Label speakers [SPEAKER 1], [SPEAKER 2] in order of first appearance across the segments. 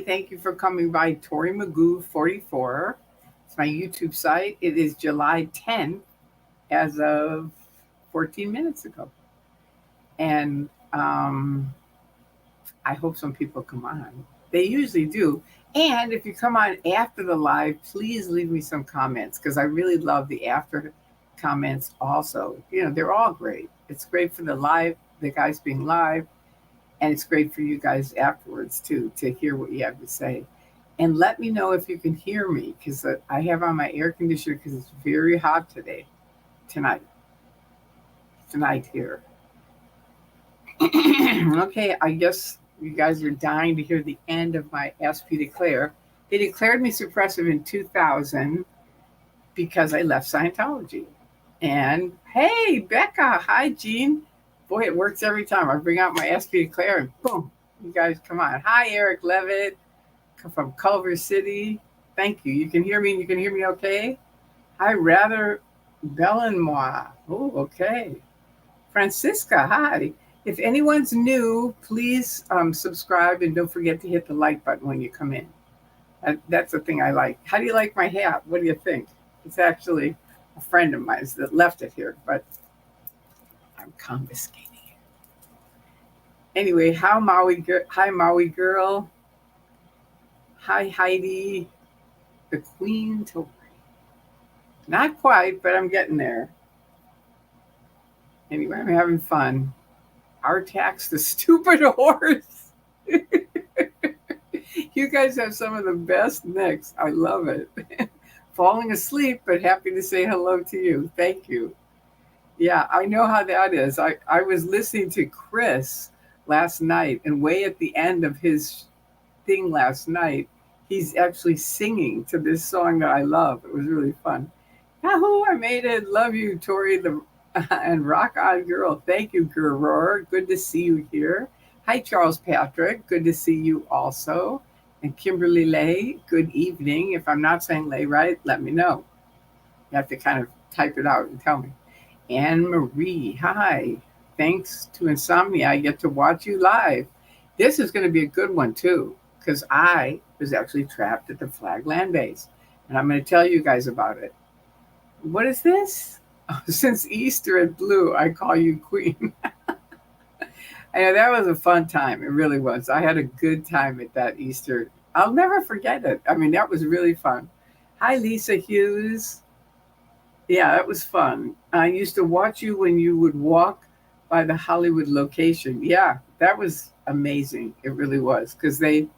[SPEAKER 1] Thank you for coming by Tori Magoo 44. It's my YouTube site. It is July 10th as of 14 minutes ago. And I hope some people come on. They usually do. And if you come on after the live, please leave me some comments because I really love the after comments also. They're all great. It's great for the guys being live, and it's great for you guys afterwards too to hear what you have to say. And let me know if you can hear me because I have on my air conditioner because it's very hot tonight, here. Okay, I guess you guys are dying to hear the end of my SP Declare. They declared me suppressive in 2000 because I left Scientology. And hey, Becca, hi, Jean. Boy, it works every time. I bring out my SP Declare and boom, you guys come on. Hi, Eric Levitt from Culver City. Thank you. You can hear me. You can hear me okay? Hi, Rather Bellenmois. Oh, okay. Francisca, hi. If anyone's new, please subscribe and don't forget to hit the like button when you come in. That's the thing I like. How do you like my hat? What do you think? It's actually a friend of mine that left it here, but I'm confiscating it. Anyway, hi Maui girl. Hi Heidi, the Queen Tori. Not quite, but I'm getting there. Anyway, I'm having fun. Artax, the stupid horse. You guys have some of the best nicks. I love it. Falling asleep, but happy to say hello to you. Thank you. Yeah, I know how that is. I was listening to Chris last night, and way at the end of his thing last night, he's actually singing to this song that I love. It was really fun. Yahoo, I made it. Love you, Tori, and rock on girl. Thank you, Gurur. Good to see you here. Hi, Charles Patrick. Good to see you also. And Kimberly Lay, good evening. If I'm not saying Lay right, let me know. You have to kind of type it out and tell me. Anne Marie, hi. Thanks to Insomnia, I get to watch you live. This is going to be a good one, too, because I was actually trapped at the Flag Land Base. And I'm going to tell you guys about it. What is this? Oh, since Easter at Blue, I call you Queen. I know that was a fun time. It really was. I had a good time at that Easter. I'll never forget it. I mean, that was really fun. Hi, Lisa Hughes. Yeah, that was fun. I used to watch you when you would walk by the Hollywood location. Yeah, that was amazing. It really was. Because I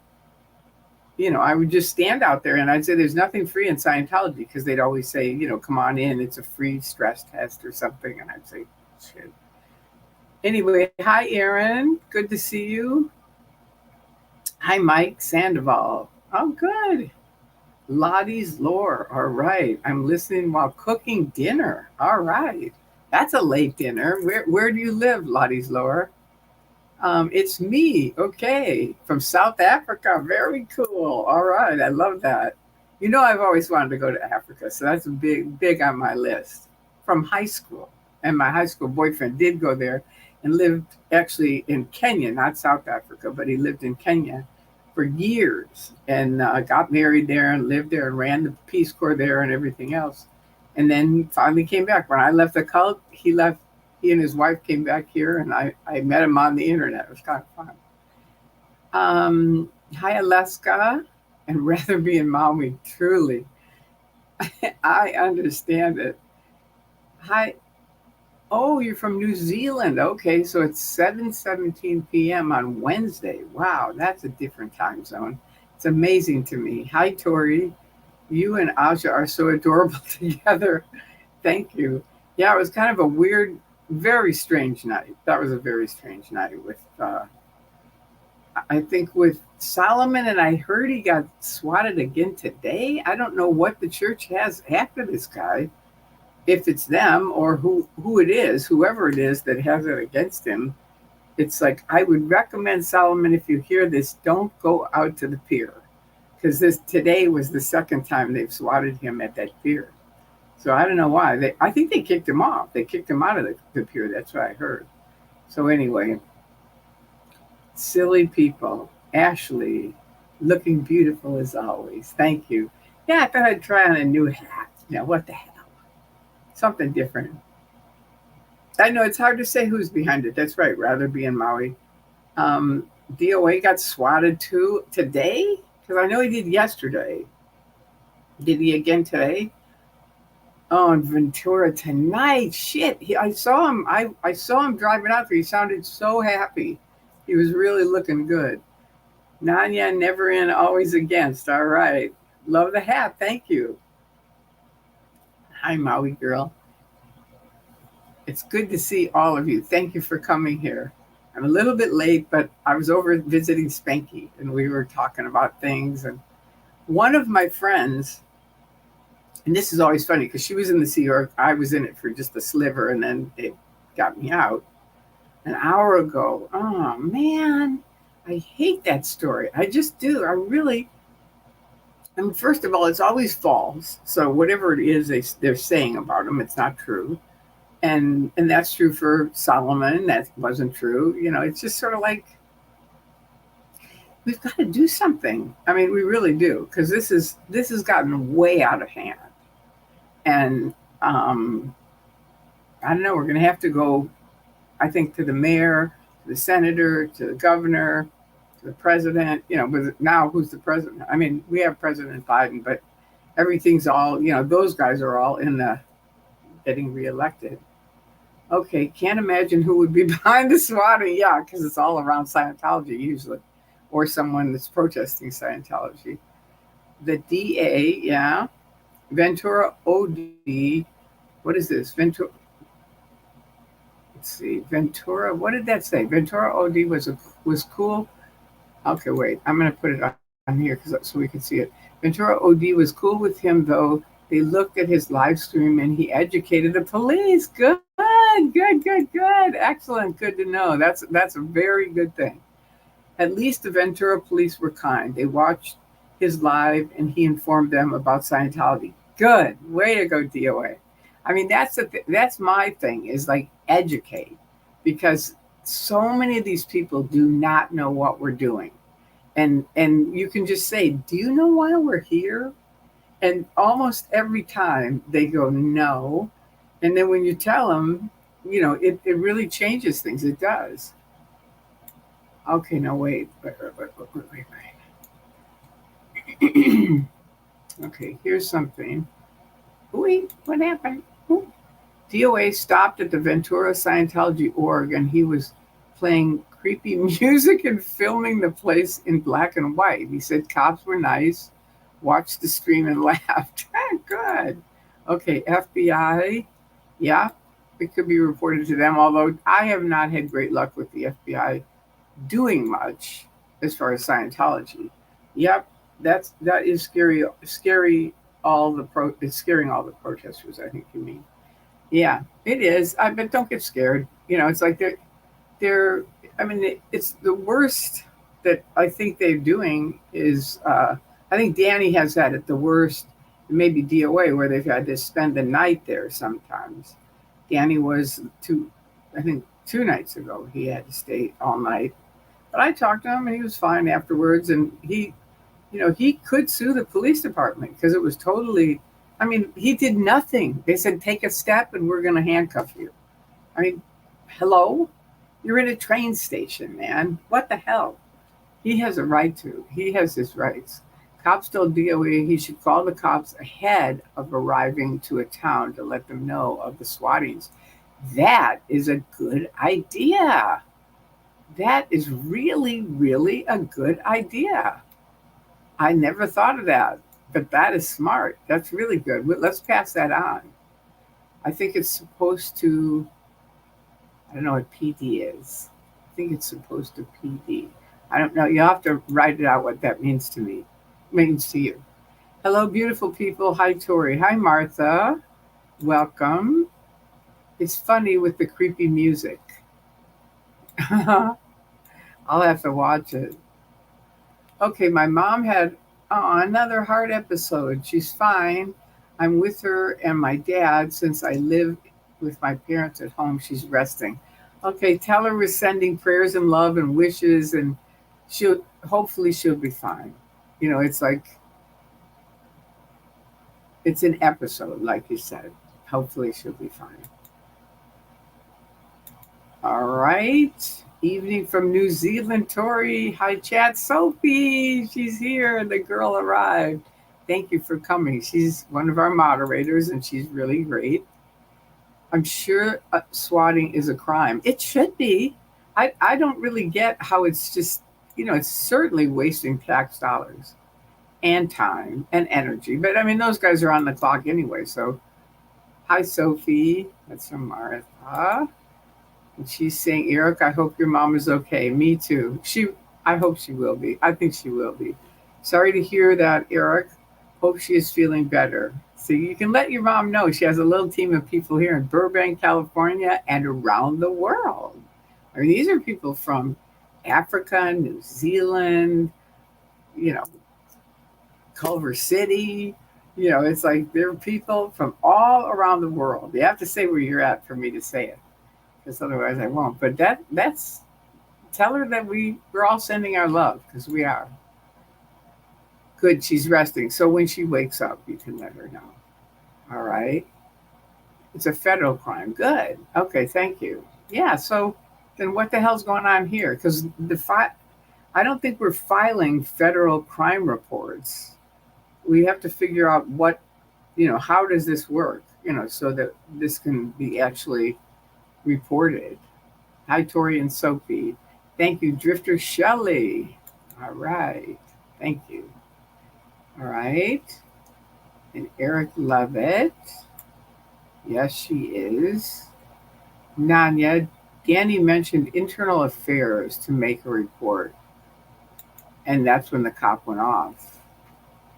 [SPEAKER 1] would just stand out there and I'd say there's nothing free in Scientology because they'd always say, come on in. It's a free stress test or something. And I'd say, shit. Anyway, hi, Aaron. Good to see you. Hi, Mike Sandoval. Oh, good. Lottie's Lore. All right. I'm listening while cooking dinner. All right. That's a late dinner. Where do you live, Lottie's Lore? It's me. Okay. From South Africa. Very cool. All right. I love that. I've always wanted to go to Africa, so that's big on my list. From high school. And my high school boyfriend did go there and lived actually in Kenya, not South Africa, but he lived in Kenya for years and got married there and lived there and ran the Peace Corps there and everything else. And then finally came back. When I left the cult, he left. He and his wife came back here, and I met him on the internet. It was kind of fun. Hi, Alaska, and rather be in Maui, truly. I understand it. Hi. Oh, you're from New Zealand. Okay, so it's 7:17 p.m. on Wednesday. Wow, that's a different time zone. It's amazing to me. Hi, Tori. You and Aja are so adorable together. Thank you. Yeah, it was kind of a weird, very strange night. That was a very strange night with, I think, with Solomon, and I heard he got swatted again today. I don't know what the church has after this guy, if it's them or who it is, whoever it is that has it against him. It's like, I would recommend, Solomon, if you hear this, don't go out to the pier because today was the second time they've swatted him at that pier. So I don't know why. I think they kicked him off. They kicked him out of the pier. That's what I heard. So anyway, silly people. Ashley, Looking beautiful as always. Thank you. Yeah, I thought I'd try on a new hat. What the hell? Something different. I know it's hard to say who's behind it. That's right. Rather be in Maui. Um, DOA got swatted too today? Because I know he did yesterday. Did he again today? Oh, in Ventura tonight. Shit. I saw him. I saw him driving out there. He sounded so happy. He was really looking good. Nanya, never in, always against. All right. Love the hat. Thank you. Hi, Maui girl. It's good to see all of you. Thank you for coming here. I'm a little bit late, but I was over visiting Spanky and we were talking about things. And one of my friends, and this is always funny because she was in the Sea Org, I was in it for just a sliver, and then it got me out an hour ago. Oh man, I hate that story. I just do. I mean, first of all, it's always false. So whatever it is they're saying about him, it's not true. And that's true for Solomon. That wasn't true. It's just sort of like we've got to do something. I mean, we really do, because this has gotten way out of hand. And I don't know. We're going to have to go, I think, to the mayor, to the senator, to the governor, to the president. But now who's the president? I mean, we have President Biden, but everything's all, those guys are all in the getting reelected. Okay, can't imagine who would be behind the swatting. Yeah, because it's all around Scientology usually, or someone that's protesting Scientology. The DA, yeah. Ventura OD. What is this? Let's see. Ventura. What did that say? Ventura OD was cool. Okay, wait. I'm gonna put it on here so we can see it. Ventura OD was cool with him though. They looked at his live stream and he educated the police. Good, good, good, good. Excellent. Good to know. That's a very good thing. At least the Ventura police were kind. They watched his live and he informed them about Scientology. Good. Way to go, DOA. I mean, that's my thing, is like educate, because so many of these people do not know what we're doing. And you can just say, "Do you know why we're here?" And almost every time they go, "No." And then when you tell them, it really changes things. It does. Okay, no, wait. Okay, here's something. Wait, what happened? Ooh. DOA stopped at the Ventura Scientology org and he was playing creepy music and filming the place in black and white. He said cops were nice, watched the stream and laughed. Good. Okay, FBI. Yeah, it could be reported to them, although I have not had great luck with the FBI doing much as far as Scientology. Yep, that is scary. Scary. It's scaring all the protesters. I think you mean. Yeah, it is. But don't get scared. It's like they're. I mean, it's the worst that I think they're doing is. I think Danny has had it the worst. Maybe DOA, where they've had to spend the night there sometimes. Danny was I think 2 nights ago. He had to stay all night. But I talked to him and he was fine afterwards. And he could sue the police department because it was totally, I mean, he did nothing. They said, take a step and we're going to handcuff you. I mean, hello? You're in a train station, man. What the hell? He has a right to. He has his rights. Cops told DOA he should call the cops ahead of arriving to a town to let them know of the swattings. That is a good idea. That is really, really a good idea. I never thought of that, but that is smart. That's really good. Let's pass that on. I think it's supposed to, I don't know what PD is. I think it's supposed to PD. I don't know. You'll have to write it out what that means to me, means to you. Hello, beautiful people. Hi, Tori. Hi, Martha. Welcome. It's funny with the creepy music. I'll have to watch it. Okay, my mom had another hard episode. She's fine. I'm with her and my dad since I live with my parents at home. She's resting. Okay, tell her we're sending prayers and love and wishes, and hopefully she'll be fine. It's like, it's an episode, like you said. Hopefully she'll be fine. All right. Evening from New Zealand, Tori. Hi, chat. Sophie, she's here. The girl arrived. Thank you for coming. She's one of our moderators, and she's really great. I'm sure swatting is a crime. It should be. I don't really get how it's just, it's certainly wasting tax dollars and time and energy. But I mean, those guys are on the clock anyway. So, hi, Sophie. That's from Martha. And she's saying, Eric, I hope your mom is okay. Me too. I hope she will be. I think she will be. Sorry to hear that, Eric. Hope she is feeling better. So you can let your mom know she has a little team of people here in Burbank, California, and around the world. I mean, these are people from Africa, New Zealand, Culver City. It's like there are people from all around the world. You have to say where you're at for me to say it, because otherwise I won't. But that's tell her that we're all sending our love, because we are. Good, she's resting. So when she wakes up, you can let her know. All right. It's a federal crime. Good. Okay, thank you. Yeah, so then what the hell's going on here? Because I don't think we're filing federal crime reports. We have to figure out how does this work, so that this can be actually reported. Hi, Tori and Sophie. Thank you, Drifter Shelley. All right. Thank you. All right. And Eric Lovett. Yes, she is. Nanya, Danny mentioned internal affairs to make a report. And that's when the cop went off.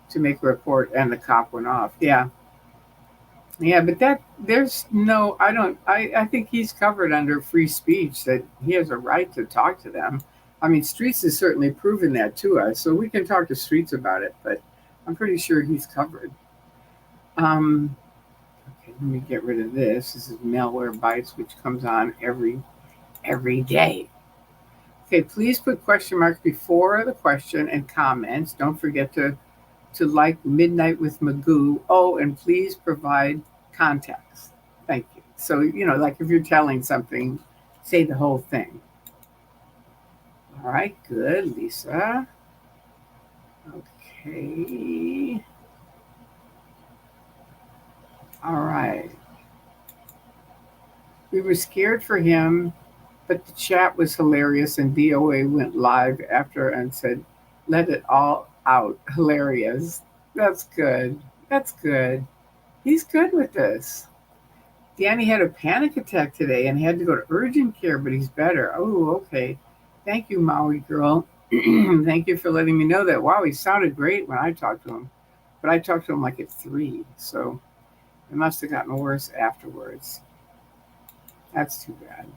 [SPEAKER 1] To make a report, and the cop went off. Yeah. Yeah, but I think he's covered under free speech, that he has a right to talk to them. I mean, Streets has certainly proven that to us, so we can talk to Streets about it, but I'm pretty sure he's covered. Okay, let me get rid of this. This is Malware Bytes, which comes on every day. Okay, please put question marks before the question and comments. Don't forget to like Midnight with Magoo. Oh, and please provide context. Thank you. So, like if you're telling something, say the whole thing. All right, good, Lisa. Okay. All right. We were scared for him, but the chat was hilarious, and DOA went live after and said, let it all out. Hilarious. That's good. That's good. He's good with this. Danny had a panic attack today and had to go to urgent care, but he's better. Oh, okay. Thank you, Maui girl. Thank you for letting me know that. Wow, he sounded great when I talked to him, but I talked to him like at 3, so it must have gotten worse afterwards. That's too bad.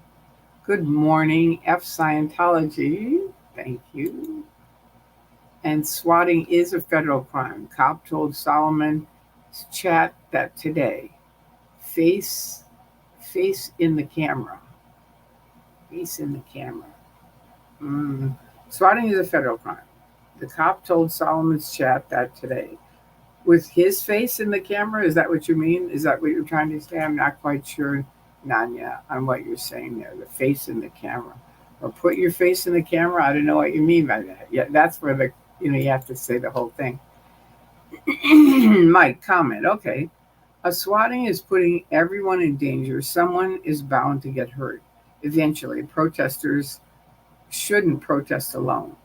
[SPEAKER 1] Good morning, F Scientology. Thank you. And swatting is a federal crime. Cop told Solomon's chat that today. Face in the camera. Face in the camera. Swatting is a federal crime. The cop told Solomon's chat that today. With his face in the camera, is that what you mean? Is that what you're trying to say? I'm not quite sure, Nanya, on what you're saying there. The face in the camera. Or put your face in the camera? I don't know what you mean by that. Yeah, that's where you have to say the whole thing. Mike, comment. Okay. A swatting is putting everyone in danger. Someone is bound to get hurt. Eventually, protesters shouldn't protest alone.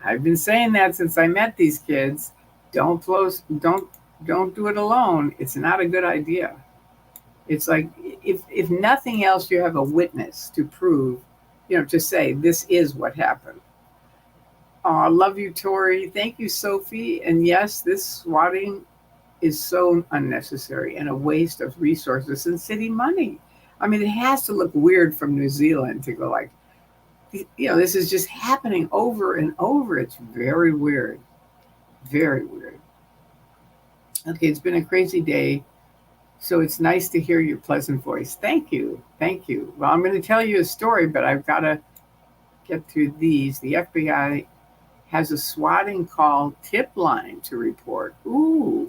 [SPEAKER 1] I've been saying that since I met these kids. Don't do it alone. It's not a good idea. It's like, if nothing else, you have a witness to prove, to say this is what happened. Oh, I love you, Tori. Thank you, Sophie. And yes, this swatting is so unnecessary and a waste of resources and city money. I mean, it has to look weird from New Zealand to go like, this is just happening over and over. It's very weird. Very weird. Okay, it's been a crazy day, so it's nice to hear your pleasant voice. Thank you. Thank you. Well, I'm going to tell you a story, but I've got to get through these. The FBI has a swatting call tip line to report. Ooh,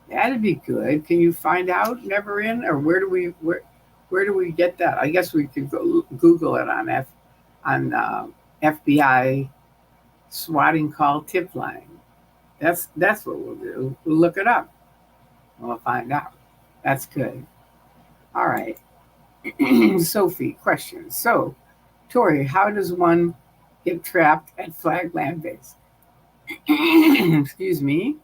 [SPEAKER 1] that'd be good. Can you find out, Never In, or where do we get that? I guess we could go Google it on FBI swatting call tip line. That's what we'll do. We'll look it up. We'll find out. That's good. All right. Sophie, question. So, Tori, how does one get trapped at Flag Land Base? Excuse me.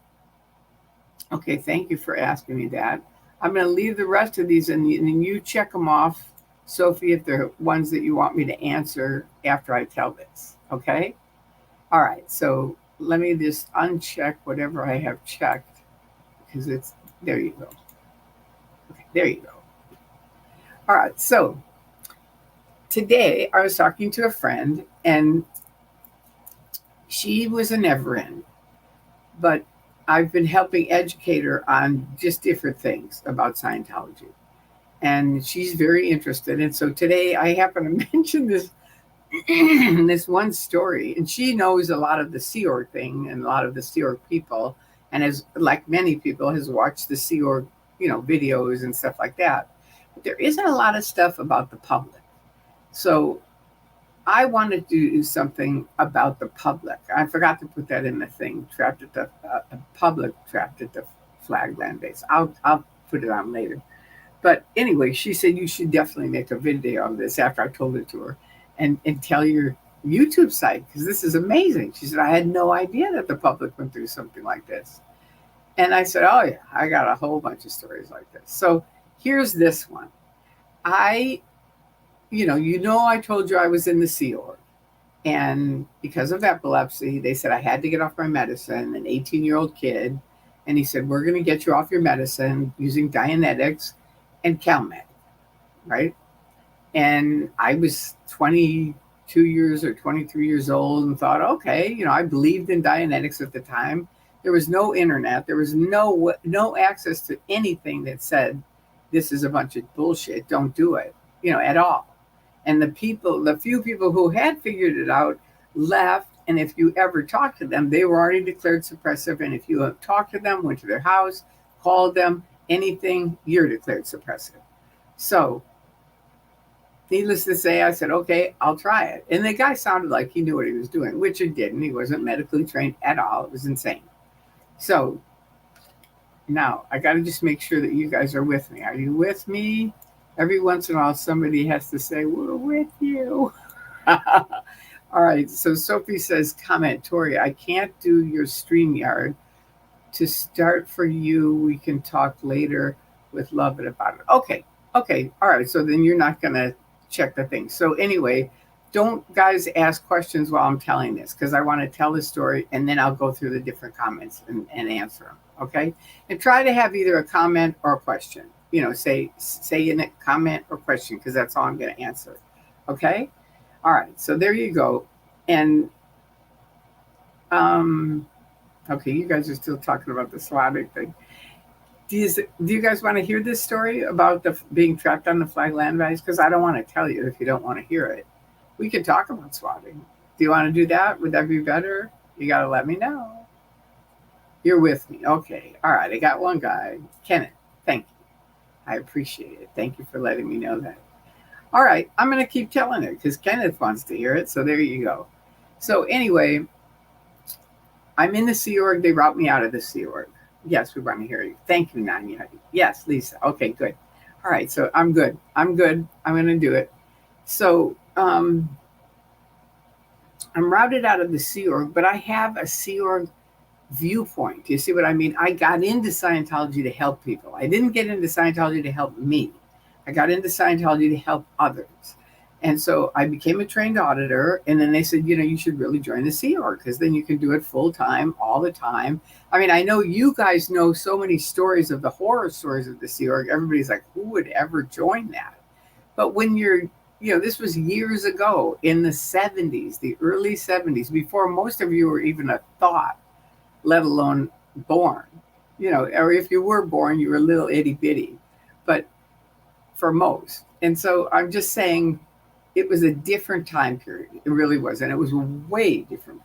[SPEAKER 1] Okay, thank you for asking me that. I'm going to leave the rest of these and then you check them off, Sophie, if they're ones that you want me to answer after I tell this. Okay? All right, so let me just uncheck whatever I have checked because there you go. Okay, there you go. All right, so today I was talking to a friend and she was a never in, but I've been helping educate her on just different things about Scientology. And she's very interested. And so today I happen to mention this this one story, and she knows a lot of the Sea Org thing and a lot of the Sea Org people, and has, like many people, has watched the Sea Org, videos and stuff like that. But there isn't a lot of stuff about the public. So I wanted to do something about the public. I forgot to put that in the thing. Trapped at the public, trapped at the Flag Land Base. I'll put it on later. But anyway, she said you should definitely make a video of this after I told it to her, and tell your YouTube site because this is amazing. She said I had no idea that the public went through something like this, and I said, oh yeah, I got a whole bunch of stories like this. So here's this one. I told you I was in the Sea Org. And because of epilepsy, they said I had to get off my medicine, an 18-year-old kid. And he said, we're going to get you off your medicine using Dianetics and CalMed, right? And I was 22 years or 23 years old and thought, okay, I believed in Dianetics at the time. There was no internet. There was no access to anything that said, this is a bunch of bullshit. Don't do it, at all. And the few people who had figured it out left. And if you ever talked to them, they were already declared suppressive. And if you have talked to them, went to their house, called them, anything, you're declared suppressive. So needless to say, I said, okay, I'll try it. And the guy sounded like he knew what he was doing, which he didn't. He wasn't medically trained at all. It was insane. So now I got to just make sure that you guys are with me. Are you with me? Every once in a while, somebody has to say, we're with you. All right. So Sophie says, comment, Tori, I can't do your StreamYard. To start for you, we can talk later with love and about it. Okay. All right. So then you're not going to check the thing. So anyway, don't guys ask questions while I'm telling this because I want to tell the story and then I'll go through the different comments and answer them. Okay. And try to have either a comment or a question. Say in a comment or question because that's all I'm going to answer. Okay. All right. So there you go. And okay, you guys are still talking about the swatting thing. Do you guys want to hear this story about the being trapped on the Flag Land Base? Because I don't want to tell you if you don't want to hear it. We could talk about swatting. Do you want to do that? Would that be better? You got to let me know. You're with me. Okay. All right. I got one guy. Kenneth, thank you. I appreciate it. Thank you for letting me know that. All right. I'm going to keep telling it because Kenneth wants to hear it. So there you go. So anyway, I'm in the Sea Org. They route me out of the Sea Org. Yes, we want to hear you. Thank you, Nanya. Yes, Lisa. Okay, good. All right, so I'm good. I'm going to do it. So I'm routed out of the Sea Org, but I have a Sea Org viewpoint. You see what I mean? I got into Scientology to help people. I didn't get into Scientology to help me. I got into Scientology to help others. And so I became a trained auditor. And then they said, you should really join the Sea Org because then you can do it full time, all the time. I mean, I know you guys know so many stories of the horror stories of the Sea Org. Everybody's like, who would ever join that? But when this was years ago in the 70s, the early 70s, before most of you were even a thought, let alone born, or if you were born, you were a little itty bitty, but for most. And so I'm just saying, it was a different time period. It really was. And it was a way different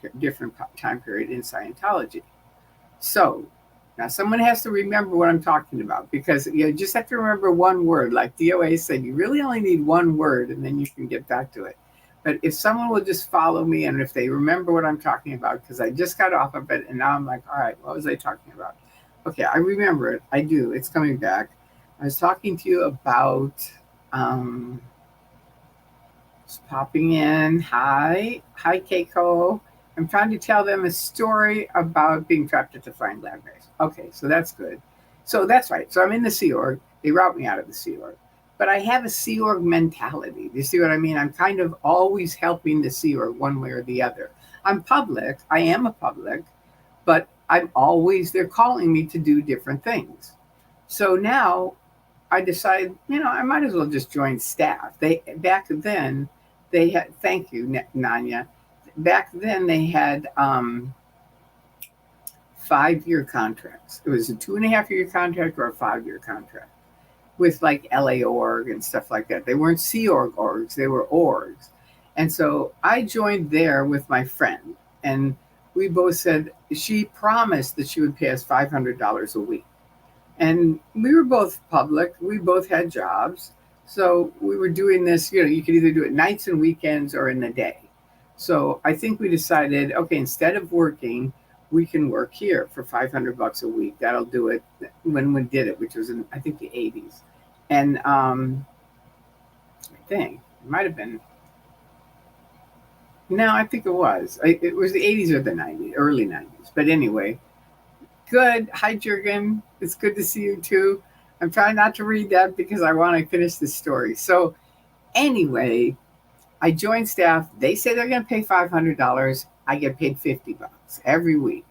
[SPEAKER 1] time period in Scientology. So now someone has to remember what I'm talking about, because you just have to remember one word. Like DOA said, you really only need one word and then you can get back to it. But if someone will just follow me, and if they remember what I'm talking about, because I just got off of it and now I'm like, all right, what was I talking about? Okay, I remember it. I do. It's coming back. I was talking to you about just popping in. Hi, Keiko. I'm trying to tell them a story about being trapped at the flying land base. Okay, so that's good. So that's right. So I'm in the Sea Org. They route me out of the Sea Org. But I have a Sea Org mentality. Do you see what I mean? I'm kind of always helping the Sea Org one way or the other. I'm public. I am a public, but they're calling me to do different things. So now I decided, I might as well just join staff. Back then, they had, thank you, Nanya. Back then, they had 5-year contracts. It was a 2.5-year contract or a 5-year contract with like LA org and stuff like that. They weren't Sea Org orgs, they were orgs. And so I joined there with my friend, and we both said, she promised that she would pay us $500 a week. And we were both public. We both had jobs. So we were doing this, you could either do it nights and weekends or in the day. So I think we decided, okay, instead of working, we can work here for $500 a week. That'll do it when we did it, which was in, I think, the 80s. And I think it might have been, no, I think it was. It was the 80s or the 90s, early 90s. But anyway, good. Hi, Jurgen. It's good to see you too. I'm trying not to read that because I want to finish the story. So anyway, I joined staff. They say they're going to pay $500. I get paid $50 every week.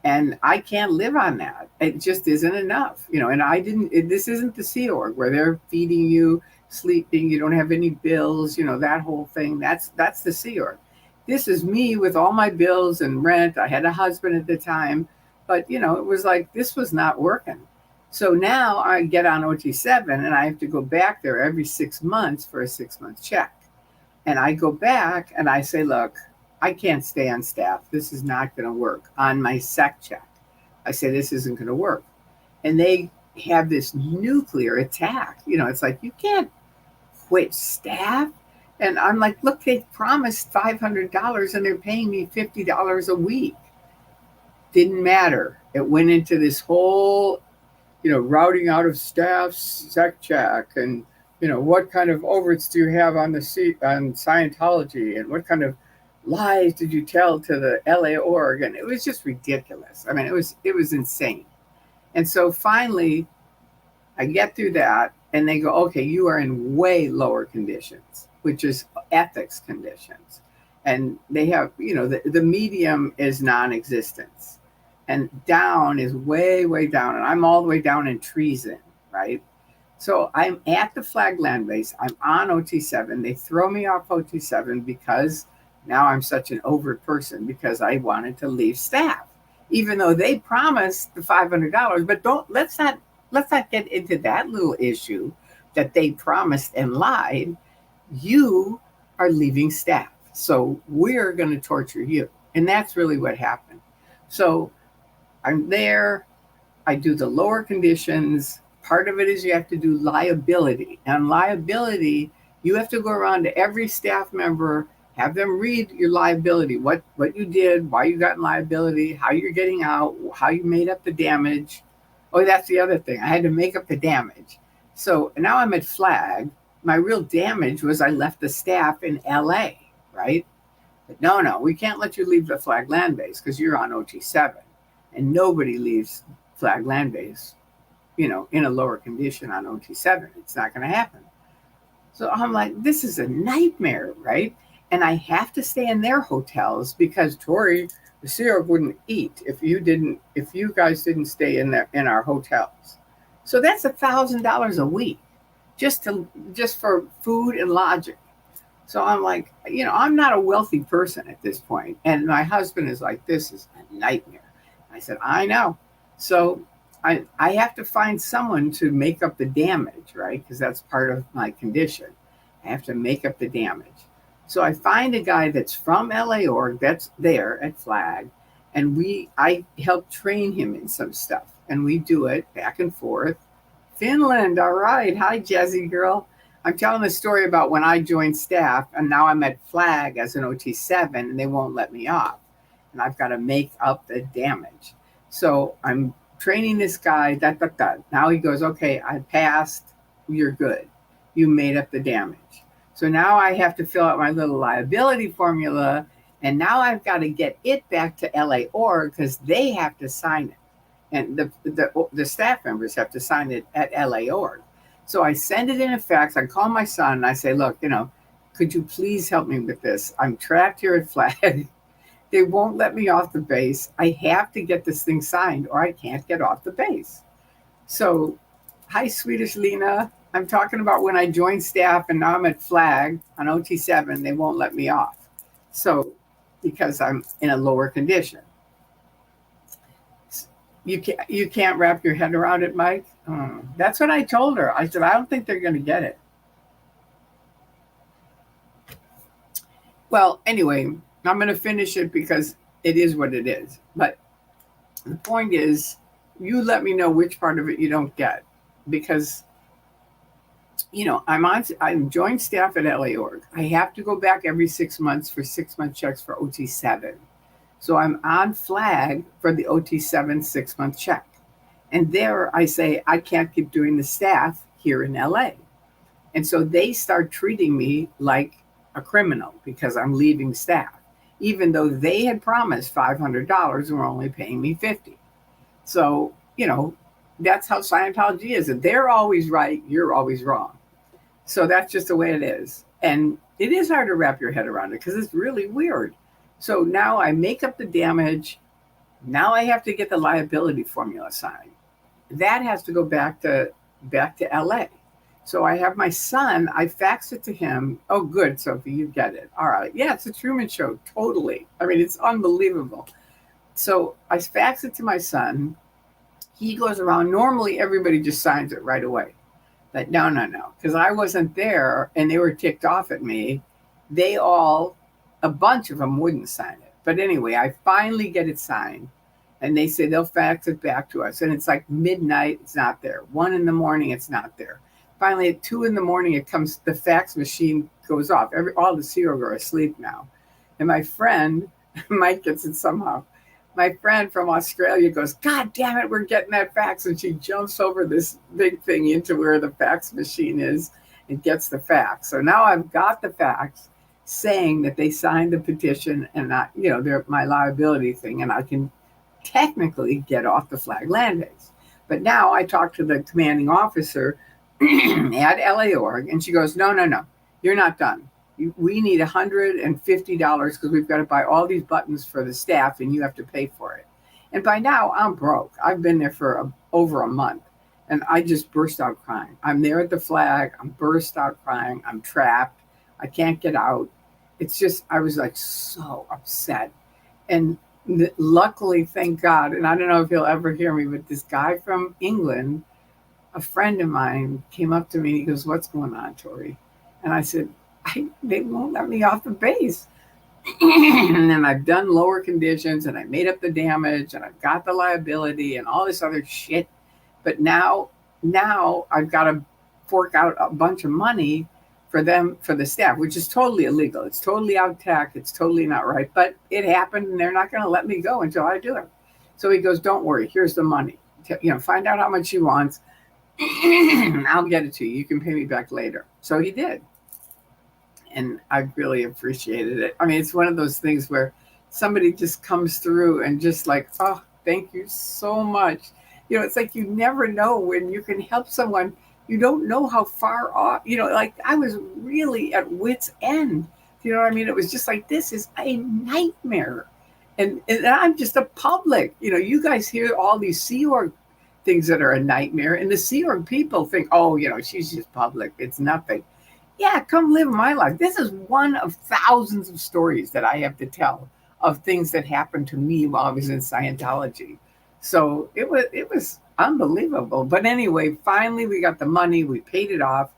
[SPEAKER 1] And I can't live on that. It just isn't enough, and this isn't the Sea Org where they're feeding you, sleeping, you don't have any bills, that whole thing. That's the Sea Org. This is me with all my bills and rent. I had a husband at the time, but it was like, this was not working. So now I get on OT7 and I have to go back there every 6 months for a 6-month check. And I go back and I say, look, I can't stay on staff. This is not going to work on my SEC check. I say, this isn't going to work. And they have this nuclear attack. It's like, you can't quit staff. And I'm like, look, they promised $500 and they're paying me $50 a week. Didn't matter. It went into this whole, routing out of staff's SEC check, and, what kind of overts do you have on Scientology, and what kind of lies did you tell to the LA org? And it was just ridiculous. I mean, it was insane. And so finally, I get through that, and they go, okay, you are in way lower conditions, which is ethics conditions. And they have, the medium is non-existence, and down is way, way down. And I'm all the way down in treason, right? So I'm at the flag land base. I'm on OT7. They throw me off OT7 because now I'm such an overt person, because I wanted to leave staff, even though they promised the $500. But let's not get into that little issue that they promised and lied. You are leaving staff, so we're going to torture you. And that's really what happened. So I'm there. I do the lower conditions. Part of it is you have to do liability. And liability, you have to go around to every staff member, have them read your liability, what you did, why you got in liability, how you're getting out, how you made up the damage. Oh, that's the other thing. I had to make up the damage. So now I'm at flag. My real damage was I left the staff in LA, right? But no, we can't let you leave the flag land base because you're on OT7. And nobody leaves flag land base, in a lower condition on OT7. It's not going to happen. So I'm like, this is a nightmare, right? And I have to stay in their hotels because Tori, the Sea Org, wouldn't eat if you guys didn't stay in our hotels. So that's $1,000 a week just for food and lodging. So I'm like, I'm not a wealthy person at this point. And my husband is like, this is a nightmare. I said, I know. So I have to find someone to make up the damage, right? Because that's part of my condition. I have to make up the damage. So I find a guy that's from LA org that's there at Flag, and I help train him in some stuff, and we do it back and forth. Finland, all right. Hi, Jazzy girl. I'm telling the story about when I joined staff, and now I'm at Flag as an OT7, and they won't let me off, and I've got to make up the damage. So I'm training this guy. Now he goes, okay, I passed. You're good. You made up the damage. So now I have to fill out my little liability formula, and now I've got to get it back to LA org because they have to sign it, and the staff members have to sign it at LA org. So I send it in a fax. I call my son and I say, look, could you please help me with this? I'm trapped here at Flag. They won't let me off the base. I have to get this thing signed or I can't get off the base. So, hi, Swedish Lena. I'm talking about when I joined staff and now I'm at Flag on OT7, they won't let me off. So, because I'm in a lower condition. You can't wrap your head around it, Mike? That's what I told her. I said, I don't think they're going to get it. Well, anyway, I'm going to finish it because it is what it is. But the point is, you let me know which part of it you don't get. Because, I'm joint staff at LA org. I have to go back every 6 months for 6-month checks for OT7. So I'm on Flag for the OT7 6-month check. And there I say, I can't keep doing the staff here in LA. And so they start treating me like a criminal because I'm leaving staff, even though they had promised $500 and were only paying me $50. So, that's how Scientology is. And they're always right, you're always wrong. So that's just the way it is. And it is hard to wrap your head around it because it's really weird. So now I make up the damage. Now I have to get the liability formula signed. That has to go back to LA. So I have my son, I fax it to him. Oh, good, Sophie, you get it. All right. Yeah, it's a Truman Show, totally. I mean, it's unbelievable. So I fax it to my son. He goes around. Normally, everybody just signs it right away. But no, because I wasn't there and they were ticked off at me. A bunch of them wouldn't sign it. But anyway, I finally get it signed. And they say they'll fax it back to us. And it's like midnight, it's not there. 1 a.m, it's not there. Finally, at 2 a.m, it comes, the fax machine goes off. All the Sea Org are asleep now. And my friend, Mike gets it somehow. My friend from Australia goes, God damn it, we're getting that fax. And she jumps over this big thing into where the fax machine is and gets the fax. So now I've got the fax saying that they signed the petition and not, they're my liability thing, and I can technically get off the Flag land base. But now I talked to the commanding officer at LA org, and she goes, no, you're not done. We need $150 because we've got to buy all these buttons for the staff, and you have to pay for it. And by now, I'm broke. I've been there for over a month, and I just burst out crying. I'm there at the Flag. I'm burst out crying. I'm trapped. I can't get out. It's just, I was like so upset. And luckily, thank God, and I don't know if he'll ever hear me, but this guy from England, a friend of mine, came up to me and he goes, what's going on, Tori? And I said, they won't let me off the base. And then I've done lower conditions and I made up the damage and I've got the liability and all this other shit. But now I've got to fork out a bunch of money for the staff, which is totally illegal. It's totally out of tack. It's totally not right. But it happened and they're not going to let me go until I do it. So he goes, don't worry. Here's the money. Find out how much he wants. I'll get it to you. You can pay me back later. So he did. And I really appreciated it. I mean, it's one of those things where somebody just comes through and just like, oh, thank you so much. It's like you never know when you can help someone. You don't know how far off, like I was really at wit's end. You know what I mean? It was just like, this is a nightmare. And I'm just a public, you guys hear all these Sea Org things that are a nightmare. And the Sea Org people think, oh, she's just public. It's nothing. Yeah, come live my life. This is one of thousands of stories that I have to tell of things that happened to me while I was in Scientology. So it was unbelievable. But anyway, finally we got the money. We paid it off.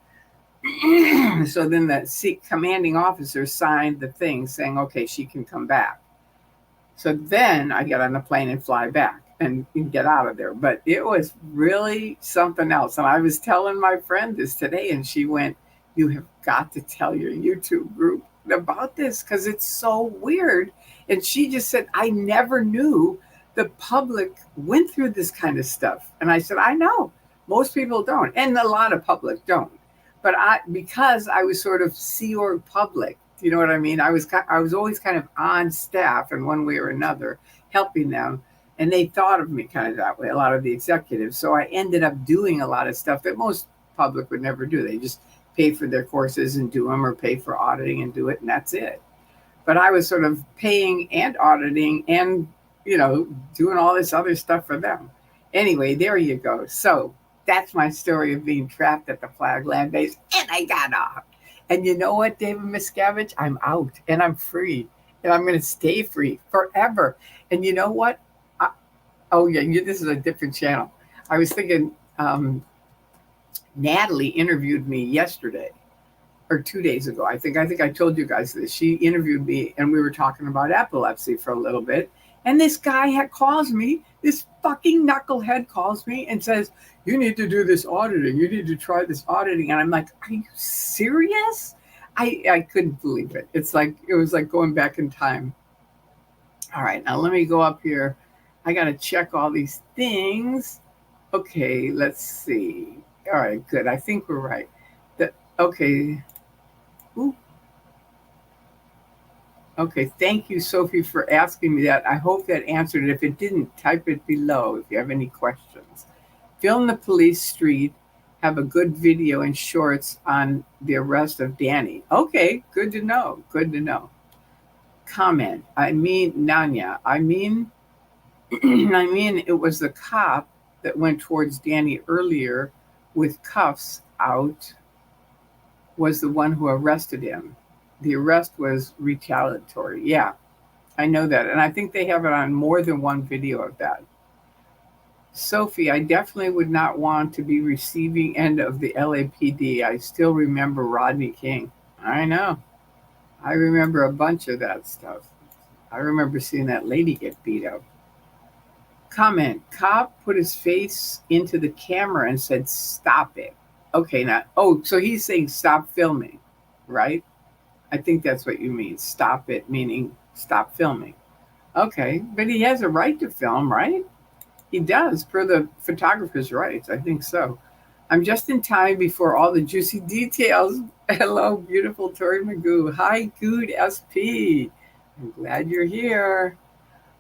[SPEAKER 1] So then the commanding officer signed the thing saying, okay, she can come back. So then I get on the plane and fly back and get out of there. But it was really something else. And I was telling my friend this today, and she went, "You have got to tell your YouTube group about this because it's so weird." And she just said, "I never knew the public went through this kind of stuff." And I said, "I know. Most people don't. And a lot of public don't. But because I was sort of Sea Org public, you know what I mean? I was always kind of on staff in one way or another, helping them, and they thought of me kind of that way. A lot of the executives, so I ended up doing a lot of stuff that most public would never do. They just pay for their courses and do them, or pay for auditing and do it, and that's it. But I was sort of paying and auditing and doing all this other stuff for them. Anyway, there you go. So that's my story of being trapped at the Flag Land Base, and I got off. And you know what, David Miscavige? I'm out and I'm free. And I'm going to stay free forever. And you know what? Oh, yeah, this is a different channel. I was thinking Natalie interviewed me yesterday or 2 days ago. I think I told you guys this. She interviewed me and we were talking about epilepsy for a little bit. And this guy calls me, this fucking knucklehead calls me and says, "You need to do this auditing. You need to try this auditing." And I'm like, "Are you serious?" I couldn't believe it. It was like going back in time. All right, now let me go up here. I got to check all these things. Okay, let's see. All right, good. I think we're right. Okay. Ooh. Okay, thank you, Sophie, for asking me that. I hope that answered it. If it didn't, type it below if you have any questions. Film the police street, have a good video and shorts on the arrest of Danny. Okay, good to know. Good to know. Comment. Nanya. I mean, it was the cop that went towards Danny earlier with cuffs out was the one who arrested him. The arrest was retaliatory. Yeah, I know that. And I think they have it on more than one video of that. Sophie, I definitely would not want to be receiving end of the LAPD. I still remember Rodney King. I know. I remember a bunch of that stuff. I remember seeing that lady get beat up. Comment. Cop put his face into the camera and said, "Stop it." Okay, now, so he's saying stop filming, right? I think that's what you mean. Stop it, meaning stop filming. Okay, but he has a right to film, right? He does, per the photographer's rights. I think so. I'm just in time before all the juicy details. Hello, beautiful Tori Magoo. Hi, Good SP. I'm glad you're here.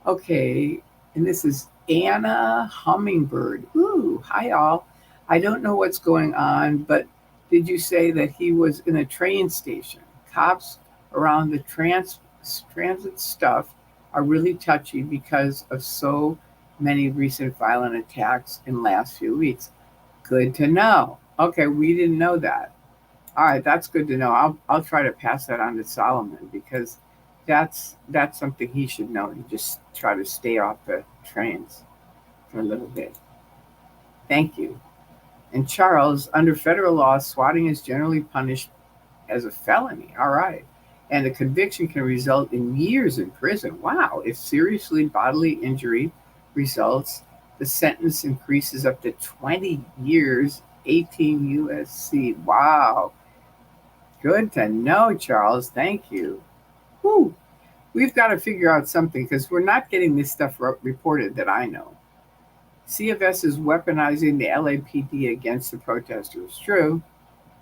[SPEAKER 1] Okay, and this is Anna Hummingbird. Ooh, hi, all. I don't know what's going on, but did you say that he was in a train station? Cops around the transit stuff are really touchy because of so many recent violent attacks in the last few weeks. Good to know. Okay, we didn't know that. All right, that's good to know. I'll try to pass that on to Solomon because that's something he should know. You just try to stay off the trains for a little bit. Thank you. And Charles, under federal law, swatting is generally punished as a felony. All right. And a conviction can result in years in prison. Wow. If seriously bodily injury results, the sentence increases up to 20 years, 18 USC. Wow. Good to know, Charles. Thank you. Whew. We've got to figure out something because we're not getting this stuff reported that I know. CFS is weaponizing the LAPD against the protesters. True.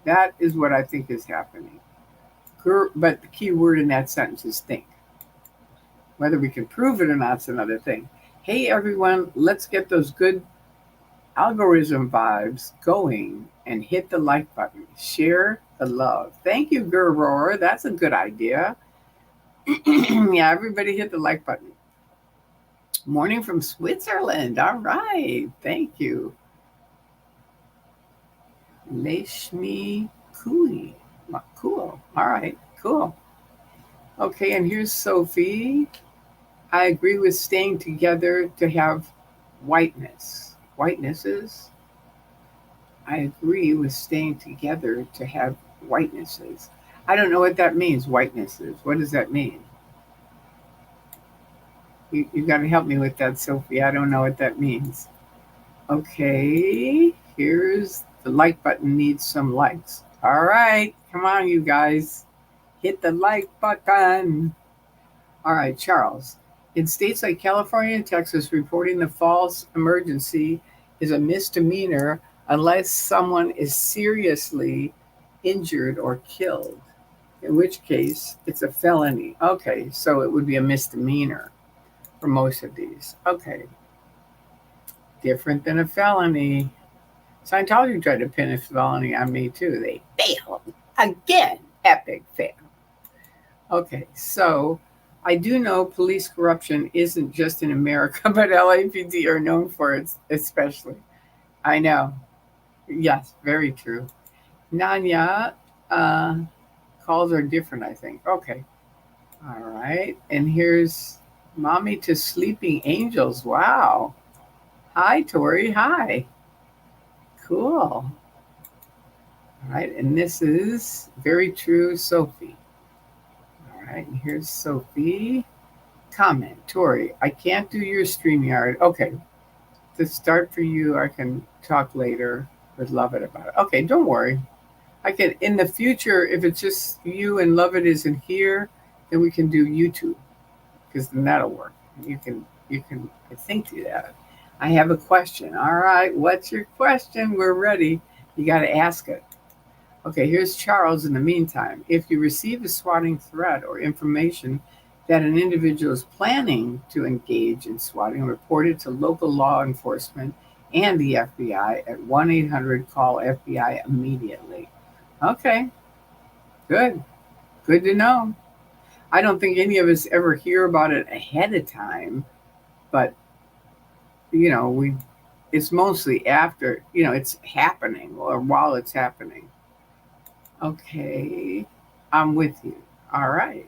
[SPEAKER 1] That is what I think is happening. But the key word in that sentence is think. Whether we can prove it or not is another thing. Hey, everyone, let's get those good algorithm vibes going and hit the like button. Share the love. Thank you, Gerror. That's a good idea. Yeah, everybody hit the like button. Morning from Switzerland. All right. Thank you. Leshmi Kui. Cool. All right. Cool. Okay, and here's Sophie. I agree with staying together to have whitenesses. I agree with staying together to have Whitenesses. I don't know what that means, whitenesses. What does that mean? You got to help me with that, Sophie. I don't know what that means. Okay, here's the like button needs some likes. All right, come on, you guys. Hit the like button. All right, Charles. In states like California and Texas, reporting the false emergency is a misdemeanor unless someone is seriously injured or killed, in which case it's a felony. Okay, so it would be a misdemeanor for most of these. Okay, different than a felony. Scientology tried to pin a felony on me too. They failed again. Epic fail. Okay, so I do know police corruption isn't just in America, but LAPD are known for it, especially. I know. Yes, very true. Nanya, calls are different, I think. Okay. All right. And here's Mommy to Sleeping Angels. Wow. Hi, Tori. Hi. Cool. All right. And this is very true, Sophie. All right. And here's Sophie. Comment, Tori, I can't do your StreamYard. Okay. To start for you, I can talk later. Would love it about it. Okay, don't worry. I can in the future, if it's just you and Love It isn't here, then we can do YouTube because then that'll work. You can I think do that. I have a question. All right, what's your question? We're ready. You got to ask it. Okay, here's Charles. In the meantime, if you receive a swatting threat or information that an individual is planning to engage in swatting, report it to local law enforcement and the FBI at 1-800-CALL-FBI immediately. Okay, good. Good to know. I don't think any of us ever hear about it ahead of time, but we it's mostly after, it's happening or while it's happening. Okay, I'm with you. All right.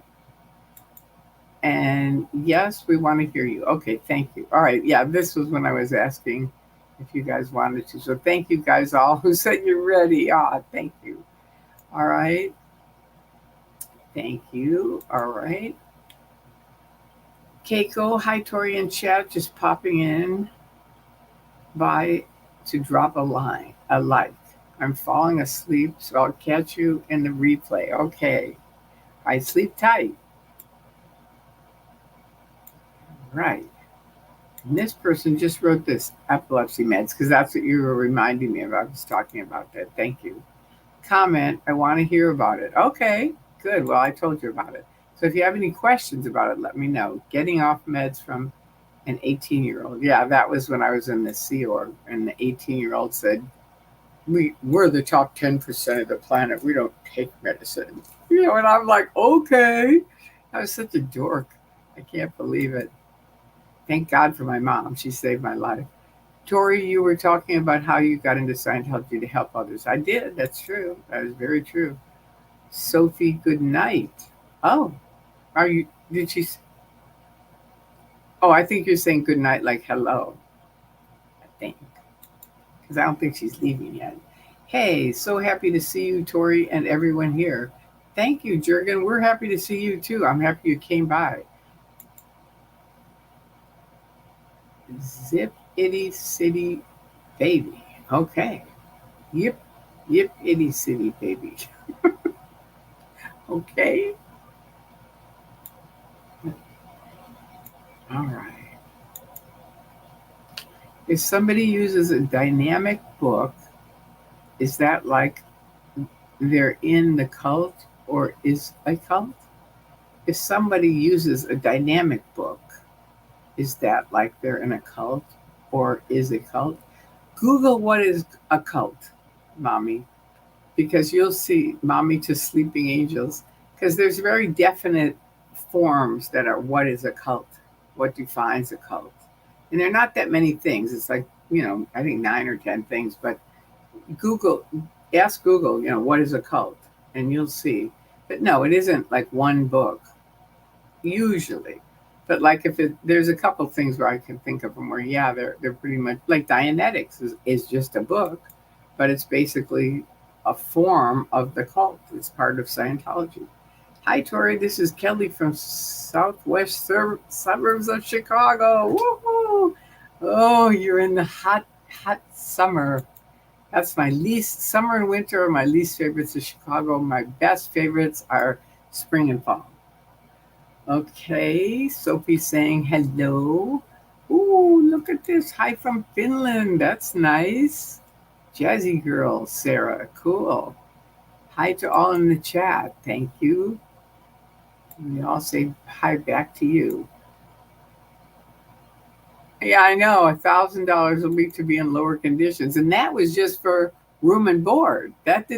[SPEAKER 1] And yes, we want to hear you. Okay, thank you. All right, yeah, this was when I was asking if you guys wanted to. So thank you guys all who said you're ready. Thank you. All right. Thank you. All right. Keiko, hi Tori in chat, just popping in by to drop a like. I'm falling asleep, so I'll catch you in the replay. Okay. I sleep tight. Right. And this person just wrote this epilepsy meds because that's what you were reminding me of. I was talking about that. Thank you. Comment, I want to hear about it. Okay, good. Well, I told you about it. So if you have any questions about it, let me know. Getting off meds from an 18-year-old. Yeah, that was when I was in the Sea Org, and the 18-year-old said, we're the top 10% of the planet. We don't take medicine. And I'm like, okay. I was such a dork. I can't believe it. Thank God for my mom. She saved my life. Tori, you were talking about how you got into Scientology to help others. I did. That's true. That is very true. Sophie, good night. Oh, did she? Oh, I think you're saying good night like hello. I think. Because I don't think she's leaving yet. Hey, so happy to see you, Tori, and everyone here. Thank you, Jurgen. We're happy to see you too. I'm happy you came by. Zip Itty City Baby. Okay. Yip Itty City Baby. Okay. All right. If somebody uses a dynamic book, is that like they're in the cult or is a cult? If somebody uses a dynamic book, is that like they're in a cult or is a cult? Google what is a cult, Mommy, because you'll see Mommy to Sleeping Angels, because there's very definite forms that are what is a cult, what defines a cult. And there are not that many things. It's like, I think 9 or 10 things, but ask Google, what is a cult? And you'll see. But no, it isn't like one book, usually. But like there's a couple things where I can think of them where, yeah, they're pretty much like Dianetics is just a book, but it's basically a form of the cult. It's part of Scientology. Hi, Tori. This is Kelly from southwest suburbs of Chicago. Woohoo! Oh, you're in the hot, hot summer. That's my least. Summer and winter are my least favorites of Chicago. My best favorites are spring and fall. Okay, Sophie's saying hello. Ooh, look at this. Hi from Finland. That's nice. Jazzy girl, Sarah. Cool. Hi to all in the chat. Thank you. We all say hi back to you. Yeah, I know. $1,000 a week to be in lower conditions. And that was just for room and board. That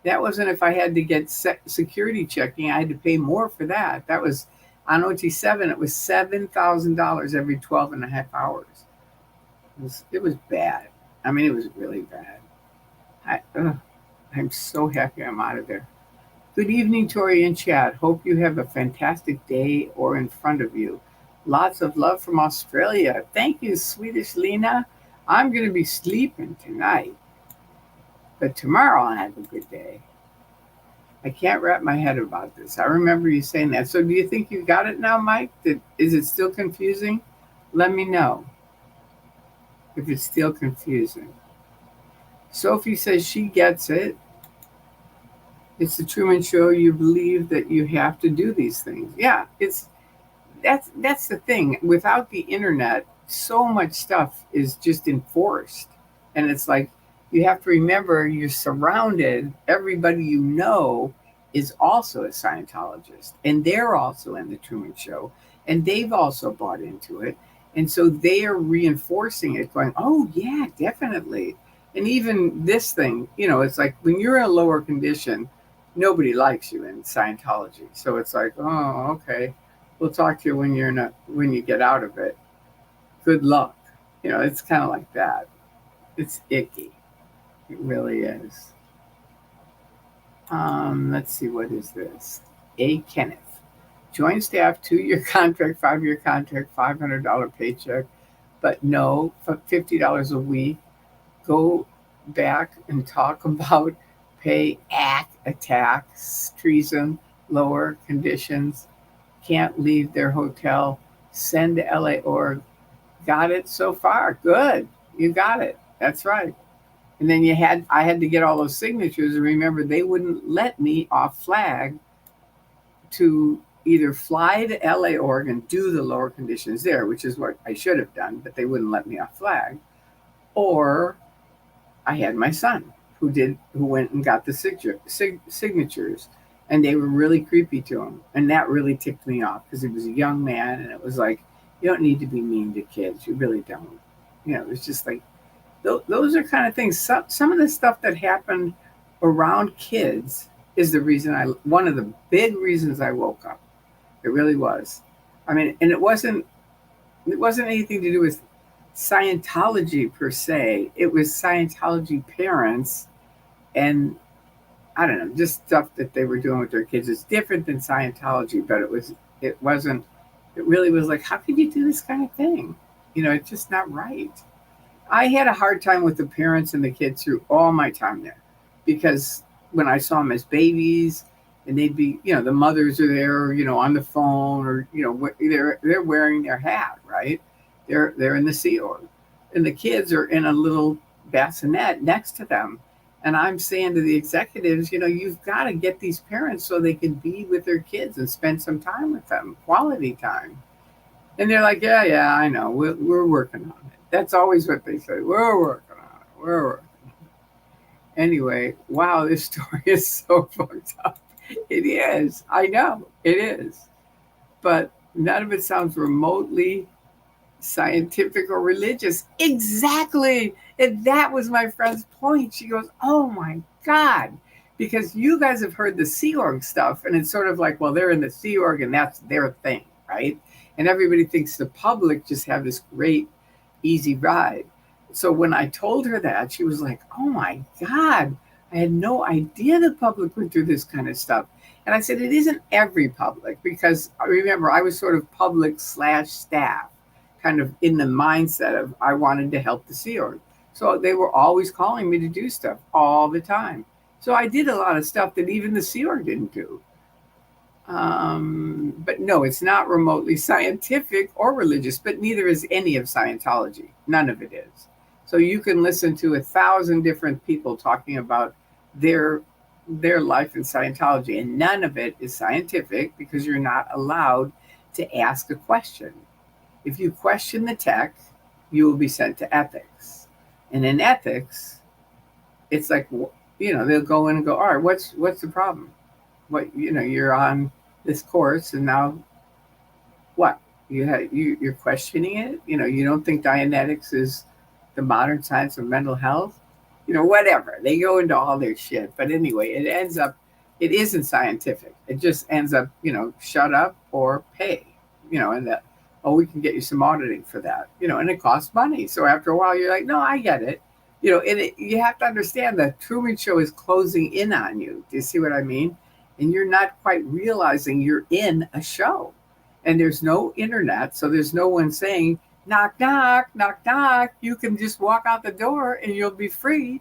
[SPEAKER 1] wasn't if I had to get security checking. I had to pay more for that. That was on OT7. It was $7,000 every 12 and a half hours. It was bad. I mean, it was really bad. I'm so happy I'm out of there. Good evening, Tori and chat. Hope you have a fantastic day or in front of you. Lots of love from Australia. Thank you, Swedish Lena. I'm going to be sleeping tonight, but tomorrow I'll have a good day. I can't wrap my head about this. I remember you saying that. So do you think you got it now, Mike? Is it still confusing? Let me know if it's still confusing. Sophie says she gets it. It's the Truman Show. You believe that you have to do these things. Yeah, that's the thing. Without the internet, so much stuff is just enforced. And it's like you have to remember you're surrounded. Everybody you know is also a Scientologist. And they're also in the Truman Show. And they've also bought into it. And so they are reinforcing it, going, oh, yeah, definitely. And even this thing, it's like when you're in a lower condition, nobody likes you in Scientology. So it's like, oh, okay. We'll talk to you when you get out of it. Good luck. It's kind of like that. It's icky. It really is. Let's see, what is this? A. Kenneth. Join staff, 2-year contract, 5-year contract, $500 paycheck, but no, $50 a week. Go back and talk about pay, attacks, treason, lower conditions. Can't leave their hotel. Send to LA org. Got it so far. Good. You got it. That's right. And then I had to get all those signatures, and remember they wouldn't let me off flag to either fly to LA org and do the lower conditions there, which is what I should have done, but they wouldn't let me off flag. Or I had my son who went and got the signatures, and they were really creepy to him. And that really ticked me off because he was a young man, and it was like, you don't need to be mean to kids. You really don't. It was just like, those are kind of things. Some of the stuff that happened around kids is the reason one of the big reasons I woke up. It really was. I mean, and it wasn't anything to do with Scientology per se. It was Scientology parents and I don't know, just stuff that they were doing with their kids. It's different than Scientology, but it really was like, how could you do this kind of thing? It's just not right. I had a hard time with the parents and the kids through all my time there because when I saw them as babies and they'd be, the mothers are there, on the phone or, they're wearing their hat, right? They're in the Sea Org and the kids are in a little bassinet next to them. And I'm saying to the executives, you've got to get these parents so they can be with their kids and spend some time with them, quality time. And they're like, yeah, I know. We're working on it. That's always what they say. We're working on it. We're working on it. Anyway, wow, this story is so fucked up. It is. I know. It is. But none of it sounds remotely scientific or religious. Exactly. And that was my friend's point. She goes, oh my God. Because you guys have heard the Sea Org stuff, and it's sort of like, well, they're in the Sea Org and that's their thing, right? And everybody thinks the public just have this great, easy ride. So when I told her that, she was like, oh my God, I had no idea the public went through this kind of stuff. And I said, it isn't every public, because I remember I was sort of public/staff, kind of in the mindset of I wanted to help the Sea Org. So they were always calling me to do stuff all the time. So I did a lot of stuff that even the Sea Org didn't do. But no, it's not remotely scientific or religious, but neither is any of Scientology. None of it is. So you can listen to 1,000 different people talking about their their life in Scientology, and none of it is scientific because you're not allowed to ask a question. If you question the tech, you will be sent to ethics. And in ethics, it's like, they'll go in and go, all right, what's the problem? You're on this course, and now what? You're questioning it. You don't think Dianetics is the modern science of mental health. Whatever, they go into all their shit. But anyway, it isn't scientific. It just ends up, shut up or pay. And that, oh, we can get you some auditing for that. And it costs money. So after a while, you're like, no, I get it. You have to understand that Truman Show is closing in on you. Do you see what I mean? And you're not quite realizing you're in a show. And there's no internet, so there's no one saying, knock, knock, knock, knock. You can just walk out the door and you'll be free.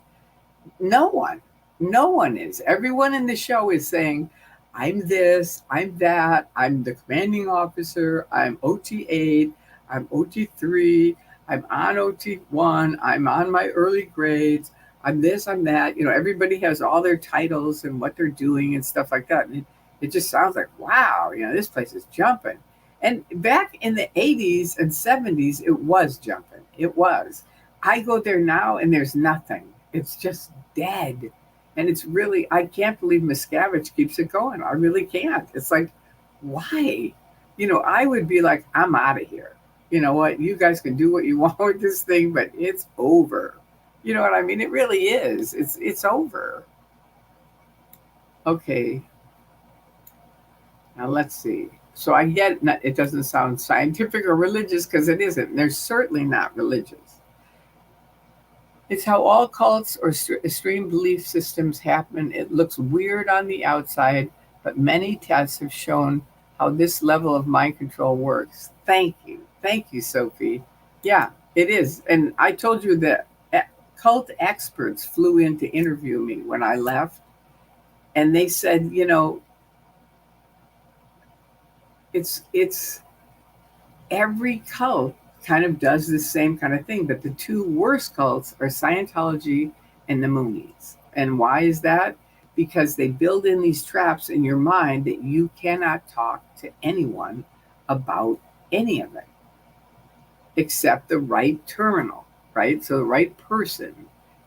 [SPEAKER 1] No one. No one is. Everyone in the show is saying, I'm this, I'm that, I'm the commanding officer, I'm OT8, I'm OT3, I'm on OT1, I'm on my early grades, I'm this, I'm that. Everybody has all their titles and what they're doing and stuff like that. And it just sounds like, wow, this place is jumping. And back in the 80s and 70s, it was jumping. It was. I go there now and there's nothing. It's just dead. And it's really, I can't believe Miscavige keeps it going. I really can't. It's like, why? I would be like, I'm out of here. You know what? You guys can do what you want with this thing, but it's over. You know what I mean? It really is. It's over. Okay. Now let's see. So I get it doesn't sound scientific or religious because it isn't. They're certainly not religious. It's how all cults or extreme belief systems happen. It looks weird on the outside, but many tests have shown how this level of mind control works. Thank you. Thank you, Sophie. Yeah, it is. And I told you that cult experts flew in to interview me when I left. And they said, it's every cult kind of does the same kind of thing, but the two worst cults are Scientology and the Moonies. And why is that? Because they build in these traps in your mind that you cannot talk to anyone about any of it except the right terminal, right? So the right person.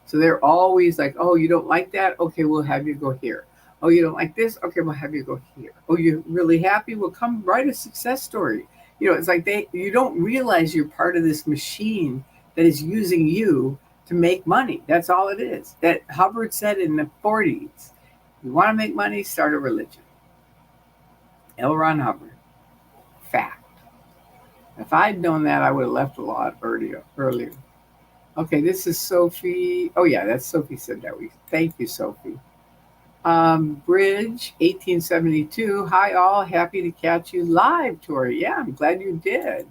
[SPEAKER 1] So they're always like, oh, you don't like that? Okay, we'll have you go here. Oh, you don't like this? Okay, we'll have you go here. Oh, you're really happy? Well, come write a success story. It's like you don't realize you're part of this machine that is using you to make money. That's all it is. That Hubbard said in the 40s, you want to make money, start a religion. L. Ron Hubbard. Fact. If I'd known that, I would have left a lot earlier. Okay, this is Sophie. Oh, yeah, that's Sophie said that. Thank you, Sophie. Bridge 1872. Hi all, happy to catch you live, Tori. Yeah, I'm glad you did.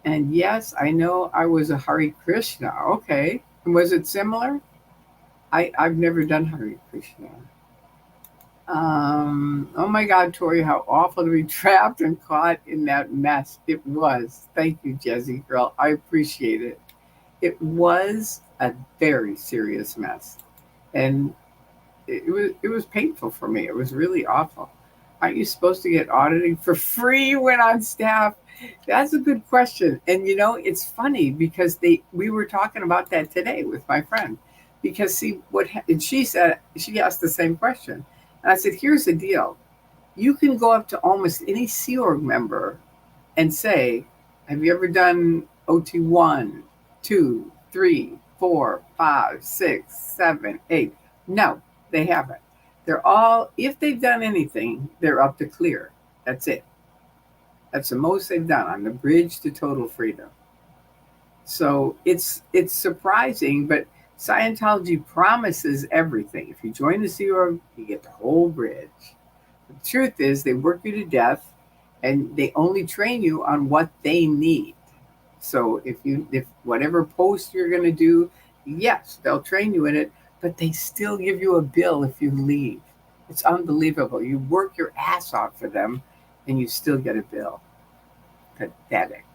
[SPEAKER 1] And yes, I know I was a Hare Krishna. Okay. And was it similar? I've never done Hare Krishna. Oh my God, Tori, how awful to be trapped and caught in that mess. It was. Thank you, Jesse girl. I appreciate it. It was a very serious mess. And it was painful for me. It was really awful. Aren't you supposed to get auditing for free when on staff? That's a good question. And it's funny because we were talking about that today with my friend. Because see and she asked the same question. And I said, here's the deal. You can go up to almost any Sea Org member and say, have you ever done OT1, 2, 3, 4, 5, 6, 7, 8? No. They haven't. They're all, if they've done anything, they're up to clear. That's it. That's the most they've done on the bridge to total freedom. So it's surprising, but Scientology promises everything. If you join the Sea Org, you get the whole bridge. The truth is, they work you to death, and they only train you on what they need. So if whatever post you're going to do, yes, they'll train you in it. but they still give you a bill if you leave. It's unbelievable. You work your ass off for them and you still get a bill. Pathetic.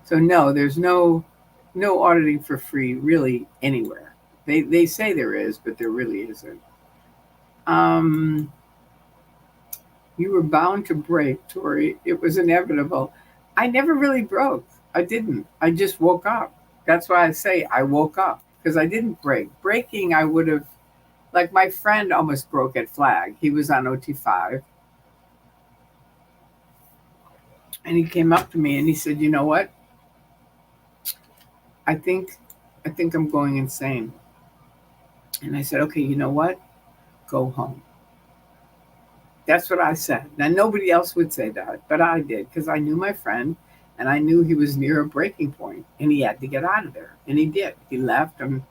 [SPEAKER 1] So no, there's no auditing for free really anywhere. They say there is, but there really isn't. Um, you were bound to break, Tori. It was inevitable. I never really broke. I didn't. I just woke up. That's why I say I woke up because I didn't break. Breaking, I would have, like my friend almost broke at Flag. He was on OT5 and he came up to me and he said, "You know what? I think I think I'm going insane." And I said, "Okay, you know what? Go home." That's what I said. Now, nobody else would say that, but I did because I knew my friend and I knew he was near a breaking point and he had to get out of there. And he did. He left and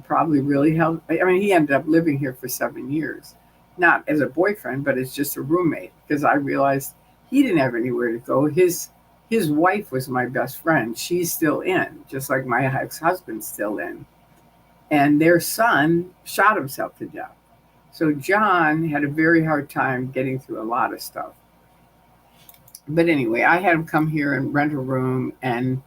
[SPEAKER 1] probably really helped. I mean, he ended up living here for 7 years, not as a boyfriend, but as just a roommate because I realized he didn't have anywhere to go. His wife was my best friend. She's still in, just like my ex-husband's still in. And their son shot himself to death. So John had a very hard time getting through a lot of stuff. But anyway, I had him come here and rent a room, and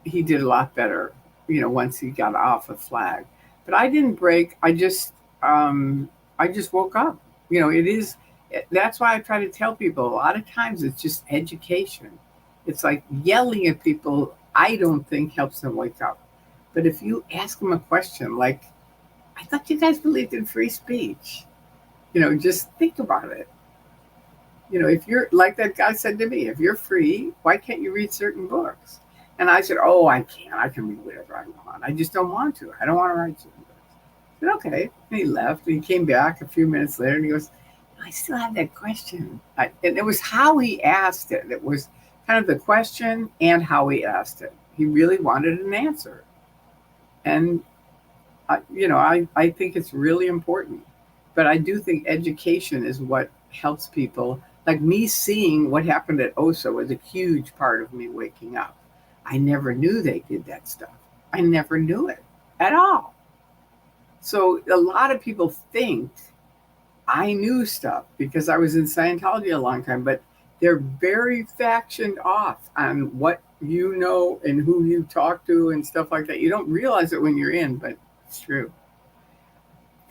[SPEAKER 1] he did a lot better, once he got off of Flag. But I didn't break. I just woke up. It is. That's why I try to tell people a lot of times it's just education. It's like yelling at people. I don't think helps them wake up. But if you ask them a question like, "I thought you guys believed in free speech," just think about it. If you're like that guy said to me, if you're free, why can't you read certain books? And I said, "Oh, I can't. I can read whatever I want. I just don't want to. I don't want to write certain books." I said, "Okay." And he left and he came back a few minutes later and he goes, "I still have that question." And it was how he asked it. It was kind of the question and how he asked it. He really wanted an answer. And I think it's really important. But I do think education is what helps people. Like me seeing what happened at OSA was a huge part of me waking up. I never knew they did that stuff. I never knew it at all. So a lot of people think I knew stuff because I was in Scientology a long time, but they're very factioned off on what you know and who you talk to and stuff like that. You don't realize it when you're in, but it's true.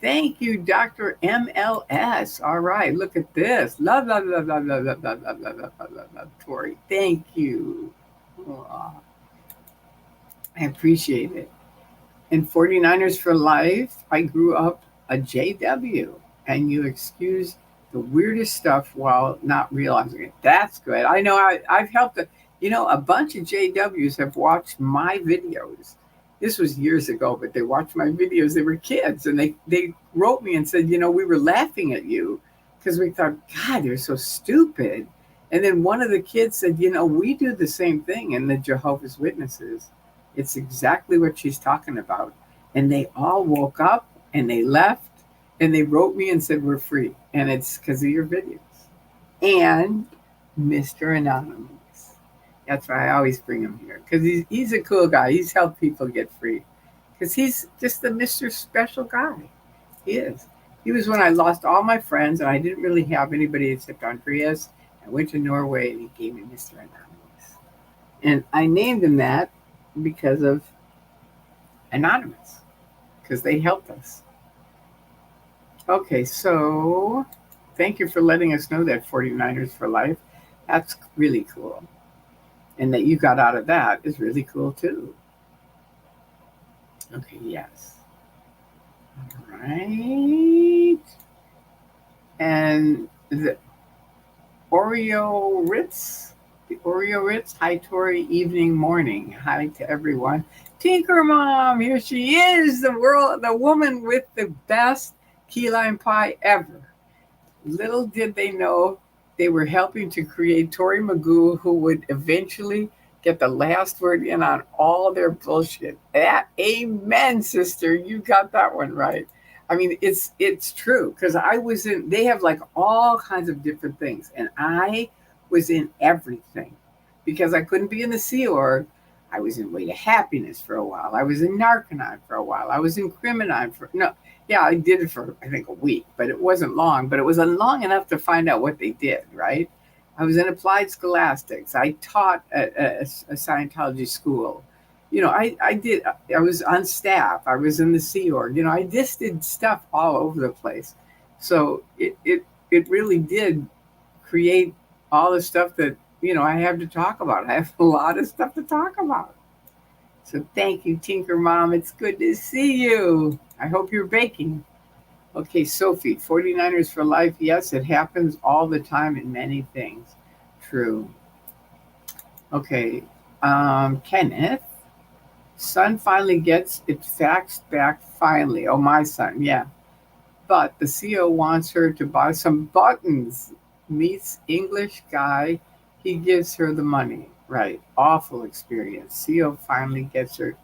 [SPEAKER 1] Thank you, Dr. MLS. All right, look at this. Love, love, love, love, love, love, love, love, love, love, love, love, Tori. Thank you. Aw, I appreciate it. In 49ers for Life, I grew up a JW, and you excuse the weirdest stuff while not realizing it. That's good. I know I've helped, a bunch of JWs have watched my videos. This was years ago, but they watched my videos. They were kids, and they wrote me and said, we were laughing at you because we thought, God, they're so stupid. And then one of the kids said, we do the same thing in the Jehovah's Witnesses. It's exactly what she's talking about. And they all woke up and they left and they wrote me and said, we're free. And it's because of your videos. And Mr. Anonymous. That's why I always bring him here because he's a cool guy. He's helped people get free because he's just the Mr. Special guy. He is. He was when I lost all my friends and I didn't really have anybody except Andreas. I went to Norway and he gave me Mr. Anonymous. And I named him that because of Anonymous, because they helped us. Okay, so thank you for letting us know that 49ers for Life. That's really cool. And that you got out of that is really cool too. Okay, yes. All right. And the Oreo Ritz. The Oreo Ritz. Hi, Tori. Evening, morning. Hi to everyone. Tinker Mom, here she is. The woman with the best key lime pie ever. Little did they know they were helping to create Tori Magoo, who would eventually get the last word in on all their bullshit. Amen, sister. You got that one right. I mean, it's true because I was in. They have like all kinds of different things, and I was in everything because I couldn't be in the Sea Org. I was in Way to Happiness for a while. I was in Narconon for a while. I was in Criminon for, no, yeah, I did it for, I think, a week, but it wasn't long. But it was long enough to find out what they did, right? I was in Applied Scholastics. I taught at a Scientology school. I was on staff. I was in the Sea Org. I just did stuff all over the place. So it really did create all the stuff that, I have to talk about. I have a lot of stuff to talk about. So thank you, Tinker Mom. It's good to see you. I hope you're baking. Okay, Sophie, 49ers for life. Yes, it happens all the time in many things. True. Okay, Kenneth. Son finally gets its facts back finally. Oh, my son, yeah. But the CO wants her to buy some buttons. Meets English guy. He gives her the money. Right. Awful experience. CO finally gets her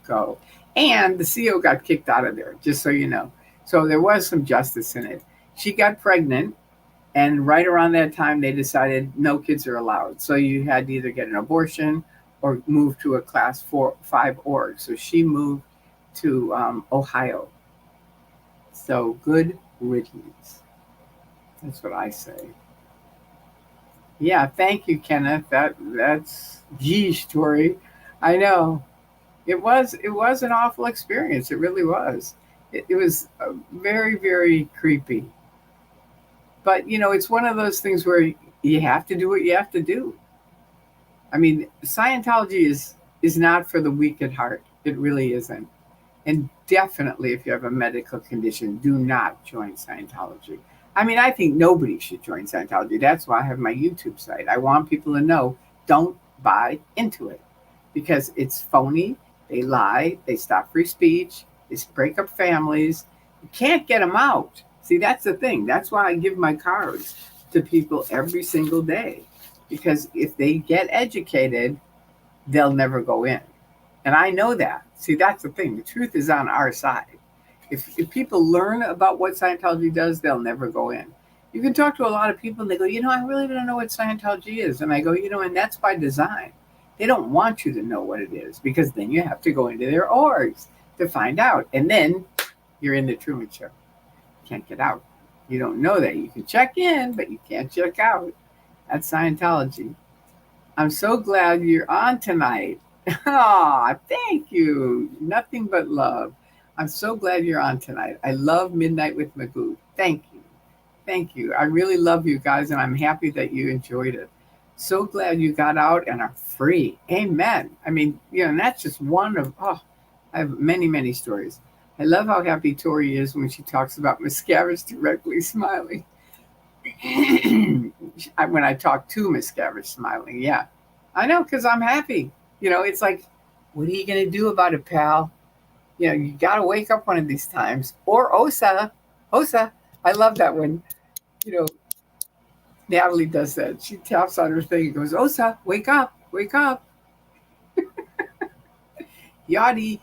[SPEAKER 1] go. And the CO got kicked out of there, just so you know. So there was some justice in it. She got pregnant, and right around that time, they decided no kids are allowed. So you had to either get an abortion or move to a class 4-5 org. So she moved to Ohio. So good riddance. That's what I say. Yeah, thank you, Kenneth. That's geez, Tori. I know. It was an awful experience. It really was. It was very, very creepy. But it's one of those things where you have to do what you have to do. I mean, Scientology is not for the weak at heart. It really isn't. And definitely, if you have a medical condition, do not join Scientology. I mean, I think nobody should join Scientology. That's why I have my YouTube site. I want people to know, don't buy into it because it's phony. They lie. They stop free speech. They break up families. You can't get them out. See, that's the thing. That's why I give my cards to people every single day, because if they get educated, they'll never go in. And I know that. See, that's the thing. The truth is on our side. If people learn about what Scientology does, they'll never go in. You can talk to a lot of people and they go, I really don't know what Scientology is. And I go, and that's by design. They don't want you to know what it is because then you have to go into their orgs to find out. And then you're in the Truman Show. You can't get out. You don't know that. You can check in, but you can't check out. That's Scientology. I'm so glad you're on tonight. Ah, thank you. Nothing but love. I'm so glad you're on tonight. I love Midnight with Magoo. Thank you. Thank you. I really love you guys, and I'm happy that you enjoyed it. So glad you got out and are free. Amen. I mean, and that's just one of, I have many, many stories. I love how happy Tori is when she talks about Miscavige directly smiling. When I talk to Miscavige smiling, yeah. I know, because I'm happy. It's like, what are you going to do about it, pal? You got to wake up one of these times. Or Osa. I love that when, Natalie does that. She taps on her thing and goes, Osa, wake up. Yadi,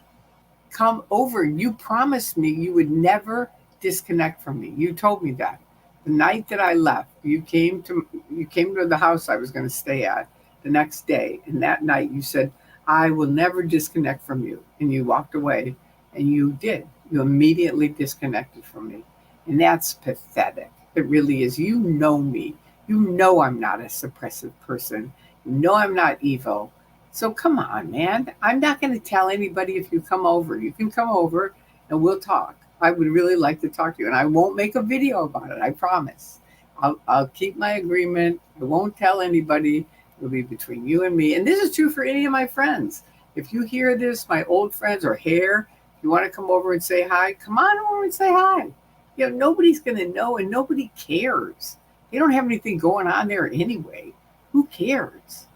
[SPEAKER 1] come over. You promised me you would never disconnect from me. You told me that. The night that I left, you came to the house I was going to stay at the next day. And that night you said, I will never disconnect from you. And you walked away, and you did. You immediately disconnected from me. And that's pathetic. It really is. You know me. You know I'm not a suppressive person. You know I'm not evil. So come on, man. I'm not going to tell anybody if you come over. You can come over and we'll talk. I would really like to talk to you. And I won't make a video about it. I promise. I'll keep my agreement. I won't tell anybody. It'll be between you and me. And this is true for any of my friends. If you hear this, my old friends or Hair, if you want to come over and say hi, come on over and say hi. Nobody's going to know, and nobody cares. They don't have anything going on there anyway. Who cares?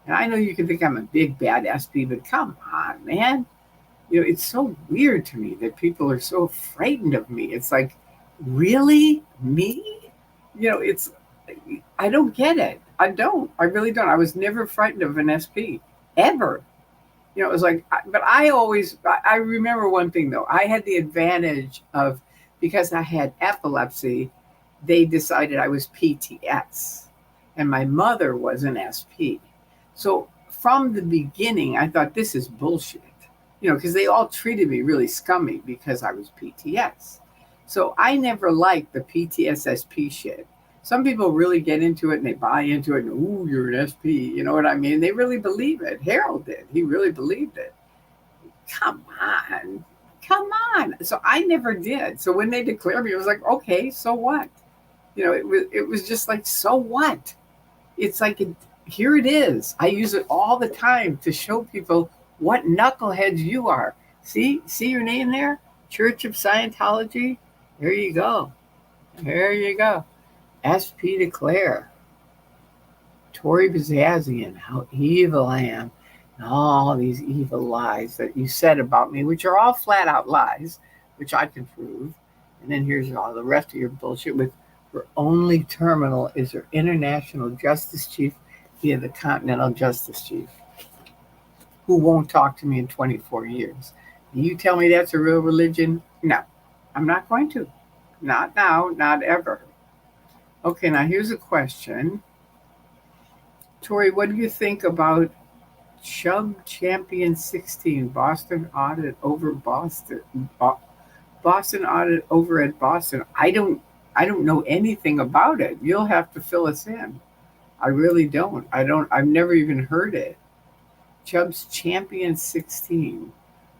[SPEAKER 1] And I know you can think I'm a big bad SP, but come on, man. It's so weird to me that people are so frightened of me. It's like, really? Me? I don't get it. I don't. I really don't. I was never frightened of an SP, ever. It was like, but I remember one thing though. I had the advantage of, because I had epilepsy, they decided I was PTS, and my mother was an SP. So from the beginning, I thought this is bullshit, because they all treated me really scummy because I was PTS. So I never liked the PTSSP shit. Some people really get into it and they buy into it and, ooh, you're an SP. You know what I mean? They really believe it. Harold did. He really believed it. Come on. Come on. So I never did. So when they declared me, it was like, okay, so what? It was just like, so what? It's like, here it is. I use it all the time to show people what knuckleheads you are. See your name there? Church of Scientology? There you go. There you go. SP Declare. Tori Bazazian, how evil I am. And all these evil lies that you said about me, which are all flat out lies, which I can prove. And then here's all the rest of your bullshit with her only terminal is her international justice chief via the continental justice chief, who won't talk to me in 24 years. You tell me that's a real religion? No, I'm not going to. Not now, not ever. Okay, now here's a question. Tori, what do you think about Chub Champion 16 Boston audit over Boston? Boston audit over at Boston. I don't know anything about it. You'll have to fill us in. I really don't. I've never even heard it. Chubb's Champion 16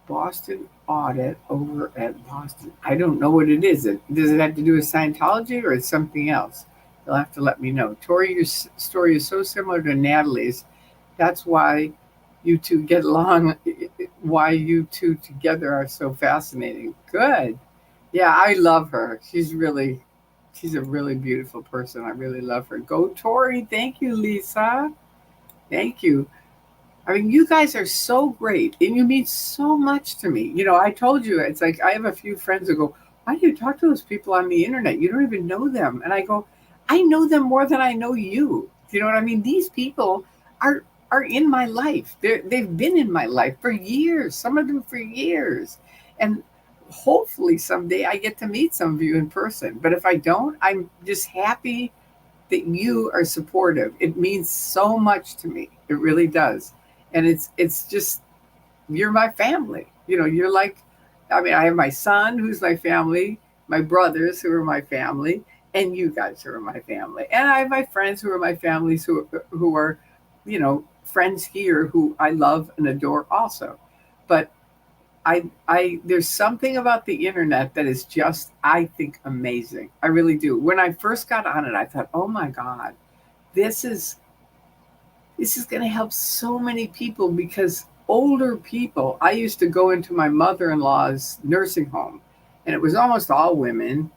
[SPEAKER 1] Boston audit over at Boston. I don't know what it is. Does it have to do with Scientology or it's something else? You'll have to let me know. Tori, your story is so similar to Natalie's. That's why you two get along, why you two together are so fascinating. Good. Yeah, I love her. She's a really beautiful person. I really love her. Go Tori. Thank you, Lisa. Thank you. I mean, you guys are so great and you mean so much to me. I told you, it's like I have a few friends who go, why do you talk to those people on the internet? You don't even know them. And I go, I know them more than I know you. You know what I mean? These people are in my life. They've been in my life for years, some of them for years. And hopefully someday I get to meet some of you in person. But if I don't, I'm just happy that you are supportive. It means so much to me. It really does. And it's just, you're my family. You're like, I mean, I have my son who's my family, my brothers who are my family, and you guys who are my family. And I have my friends who are my families who are, friends here who I love and adore also. But I there's something about the internet that is just, I think, amazing. I really do. When I first got on it, I thought, oh my God, this is going to help so many people, because older people, I used to go into my mother-in-law's nursing home and it was almost all women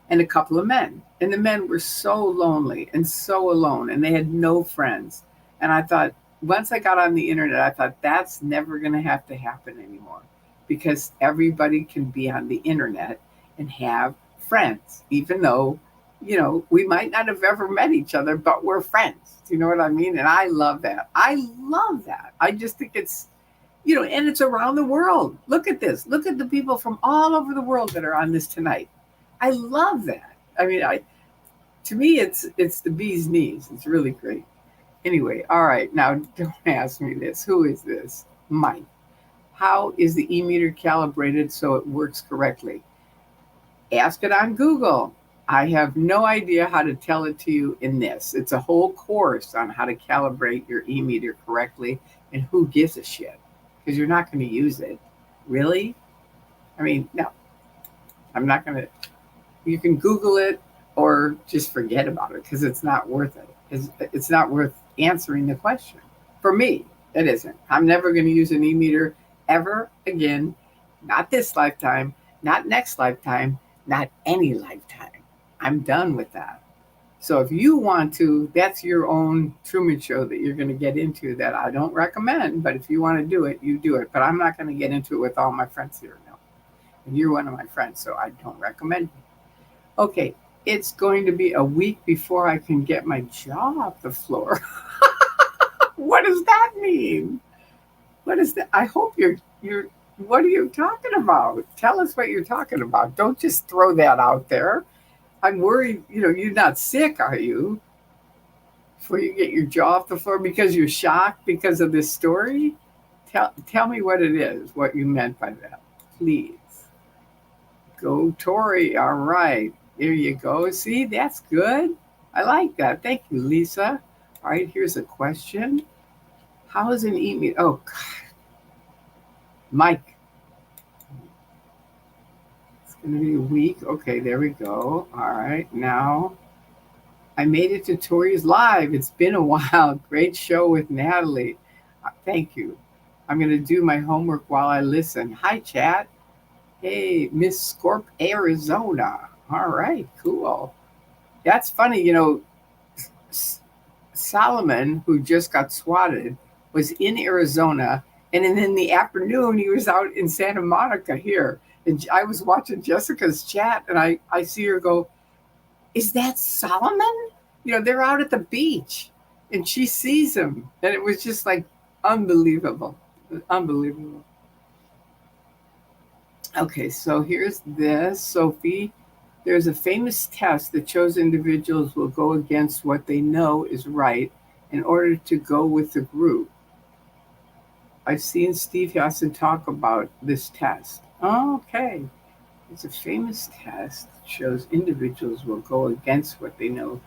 [SPEAKER 1] and a couple of men. And the men were so lonely and so alone and they had no friends. And I thought, once I got on the internet, I thought that's never going to have to happen anymore, because everybody can be on the internet and have friends, even though, we might not have ever met each other, but we're friends. Do you know what I mean? And I love that. I just think it's, and it's around the world. Look at this. Look at the people from all over the world that are on this tonight. I love that. I mean, to me, it's the bee's knees. It's really great. Anyway, all right. Now, don't ask me this. Who is this? Mike. How is the e-meter calibrated so it works correctly? Ask it on Google. I have no idea how to tell it to you in this. It's a whole course on how to calibrate your e-meter correctly, and who gives a shit? Because you're not going to use it. Really? I mean, no. I'm not going to. You can Google it or just forget about it, because it's not worth it. It's not worth answering the question. For me, it isn't. I'm never going to use an e-meter ever again. Not this lifetime, not next lifetime, not any lifetime. I'm done with that. So if you want to, that's your own Truman Show that you're going to get into, that I don't recommend. But if you want to do it, you do it. But I'm not going to get into it with all my friends here. No. And you're one of my friends, so I don't recommend it. Okay, it's going to be a week before I can get my jaw off the floor. What does that mean? What is that? I hope you're, what are you talking about? Tell us what you're talking about. Don't just throw that out there. I'm worried, you're not sick, are you? before you get your jaw off the floor because you're shocked because of this story? Tell me what it is, what you meant by that, please. Go, Tori. All right. There you go. See, that's good. I like that. Thank you, Lisa. All right, here's a question. How is an eat meat? Oh, God. Mike. It's going to be a week. Okay, there we go. All right, now I made it to Tori's Live. It's been a while. Great show with Natalie. Thank you. I'm going to do my homework while I listen. Hi, chat. Hey, Miss Scorp, Arizona. All right, cool. That's funny. Solomon, who just got swatted, was in Arizona. And then in the afternoon, he was out in Santa Monica here. And I was watching Jessica's chat, and I see her go, is that Solomon? They're out at the beach, and she sees him. And it was just like unbelievable. Unbelievable. Okay, so here's this, Sophie. There's a famous test that shows individuals will go against what they know is right in order to go with the group. I've seen Steve Hassan talk about this test. Oh, okay. It's a famous test that shows individuals will go against what they know.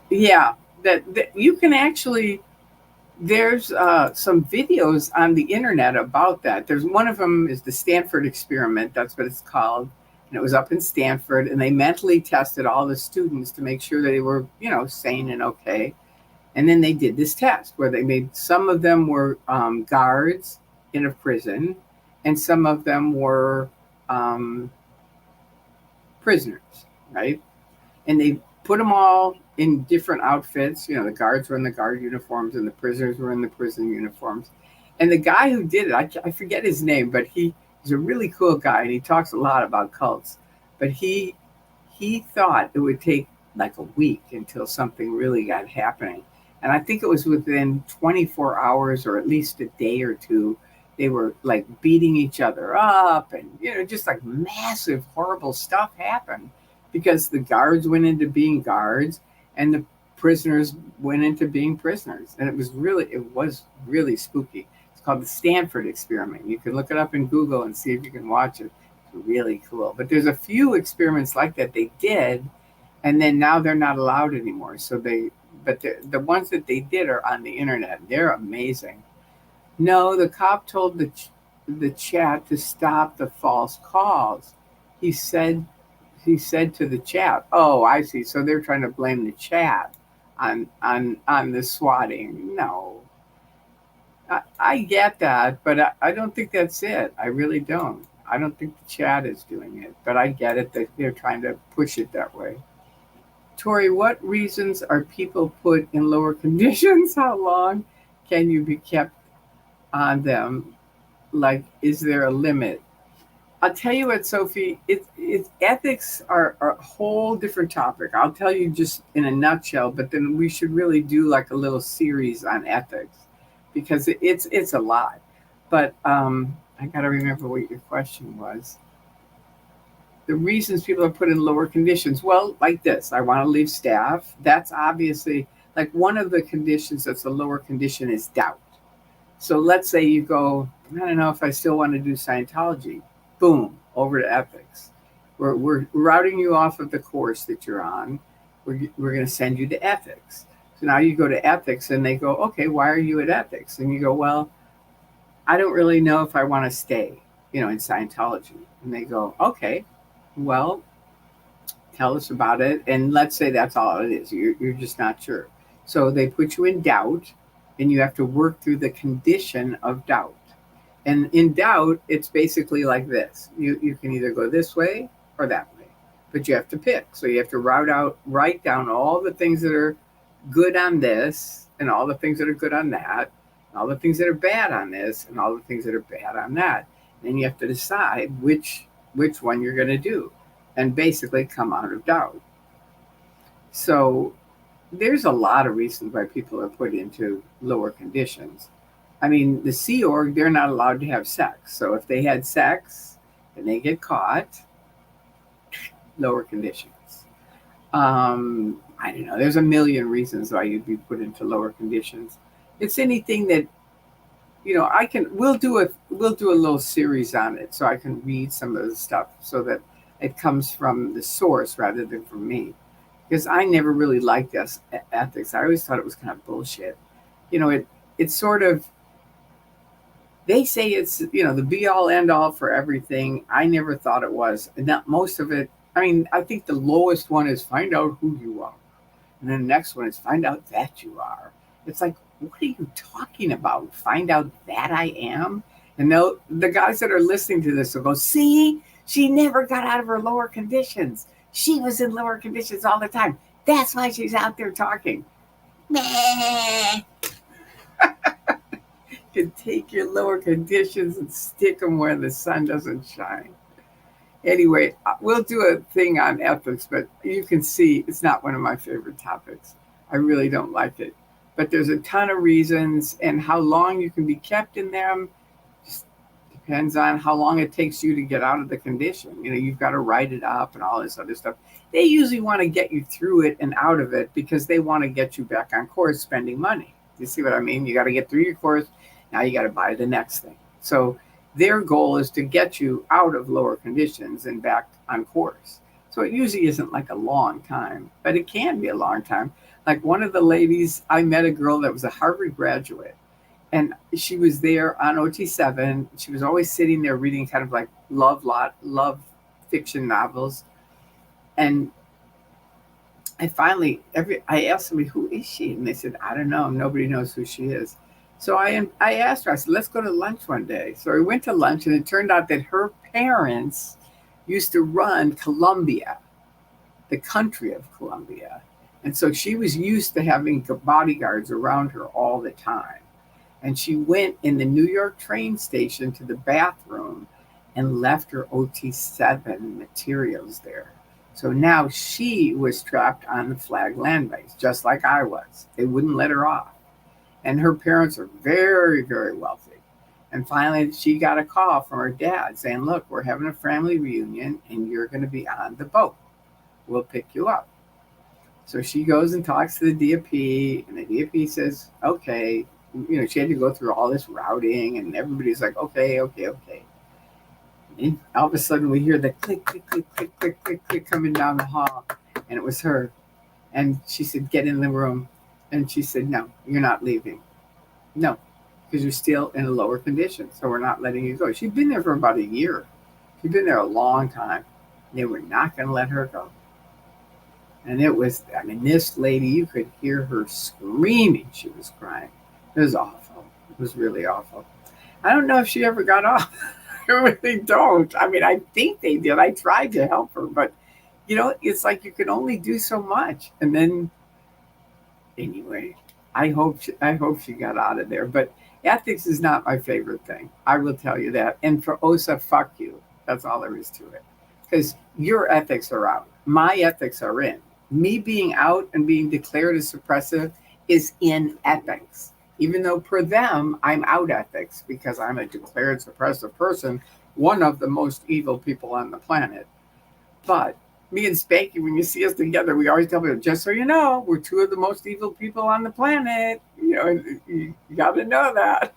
[SPEAKER 1] Yeah, that you can actually, there's some videos on the internet about that. There's one of them is the Stanford experiment. That's what it's called. And it was up in Stanford, and they mentally tested all the students to make sure they were, sane and okay. And then they did this test where they made, some of them were guards in a prison, and some of them were prisoners, right? And they put them all in different outfits. The guards were in the guard uniforms and the prisoners were in the prison uniforms. And the guy who did it, I forget his name, but he's a really cool guy, and he talks a lot about cults. But he thought it would take like a week until something really got happening. And I think it was within 24 hours or at least a day or two, they were like beating each other up, and just like massive, horrible stuff happened because the guards went into being guards and the prisoners went into being prisoners. And it was really spooky. It's called the Stanford experiment. You can look it up in Google and see if you can watch it. It's really cool. But there's a few experiments like that they did, and then now they're not allowed anymore. But the ones that they did are on the internet. They're amazing. No, the cop told the chat to stop the false calls. He said to the chat, "Oh, I see. So they're trying to blame the chat on the swatting." No, I get that, but I don't think that's it. I really don't. I don't think the chat is doing it, but I get it that they're trying to push it that way. Tori, what reasons are people put in lower conditions? How long can you be kept on them? Like, is there a limit? I'll tell you what, Sophie, ethics are a whole different topic. I'll tell you just in a nutshell, but then we should really do like a little series on ethics because it's a lot. But I got to remember what your question was. The reasons people are put in lower conditions. Well, like this, I want to leave staff. That's obviously like one of the conditions that's a lower condition is doubt. So let's say you go, I don't know if I still want to do Scientology. Boom, over to ethics. We're routing you off of the course that you're on. We're going to send you to ethics. So now you go to ethics and they go, okay, why are you at ethics? And you go, well, I don't really know if I want to stay, in Scientology. And they go, okay, well, tell us about it. And let's say that's all it is. You're just not sure. So they put you in doubt, and you have to work through the condition of doubt. And in doubt, it's basically like this. You can either go this way or that way, but you have to pick. So you have to write down all the things that are good on this and all the things that are good on that, and all the things that are bad on this and all the things that are bad on that. And you have to decide which one you're going to do and basically come out of doubt. So there's a lot of reasons why people are put into lower conditions. I mean, the Sea Org, they're not allowed to have sex. So if they had sex and they get caught, lower conditions. I don't know. There's a million reasons why you'd be put into lower conditions. It's anything that, we'll do a little series on it so I can read some of the stuff so that it comes from the source rather than from me. Because I never really liked this ethics. I always thought it was kind of bullshit. It's sort of, they say it's, the be all end all for everything. I never thought it was. And not most of it, I mean, I think the lowest one is find out who you are. And then the next one is find out that you are. It's like, what are you talking about? Find out that I am? And the guys that are listening to this will go, see, she never got out of her lower conditions. She was in lower conditions all the time. That's why she's out there talking. Meh. You can take your lower conditions and stick them where the sun doesn't shine. Anyway, we'll do a thing on ethics, but you can see it's not one of my favorite topics. I really don't like it. But there's a ton of reasons, and how long you can be kept in them just depends on how long it takes you to get out of the condition. You've got to write it up and all this other stuff. They usually want to get you through it and out of it because they want to get you back on course spending money. You see what I mean? You got to get through your course. Now you got to buy the next thing. So their goal is to get you out of lower conditions and back on course. So it usually isn't like a long time, but it can be a long time. Like one of the ladies, I met a girl that was a Harvard graduate, and she was there on OT7. She was always sitting there reading kind of like love fiction novels. And I asked somebody, who is she? And they said, I don't know. Nobody knows who she is. So I asked her, I said, let's go to lunch one day. So we went to lunch, and it turned out that her parents used to run Colombia, the country of Colombia. And so she was used to having bodyguards around her all the time. And she went in the New York train station to the bathroom and left her OT7 materials there. So now she was trapped on the Flag land base, just like I was. They wouldn't let her off. And her parents are very, very wealthy. And finally, she got a call from her dad saying, look, we're having a family reunion and you're going to be on the boat. We'll pick you up. So she goes and talks to the DP, and the DP says, okay. She had to go through all this routing, and everybody's like, okay. And all of a sudden, we hear the click, click, click, click, click, click, click coming down the hall. And it was her. And she said, get in the room. And she said, no, you're not leaving. No, because you're still in a lower condition. So we're not letting you go. She'd been there for about a year. She'd been there a long time. They were not going to let her go. And this lady, you could hear her screaming. She was crying. It was awful. It was really awful. I don't know if she ever got off. I really don't. I mean, I think they did. I tried to help her, but, it's like you can only do so much. And then, anyway, I hope she got out of there. But ethics is not my favorite thing. I will tell you that. And for OSA, fuck you. That's all there is to it. Because your ethics are out. My ethics are in. Me being out and being declared as suppressive is in ethics. Even though per them, I'm out ethics because I'm a declared suppressive person, one of the most evil people on the planet. But me and Spanky, when you see us together, we always tell people, just so you know, we're two of the most evil people on the planet. You got to know that.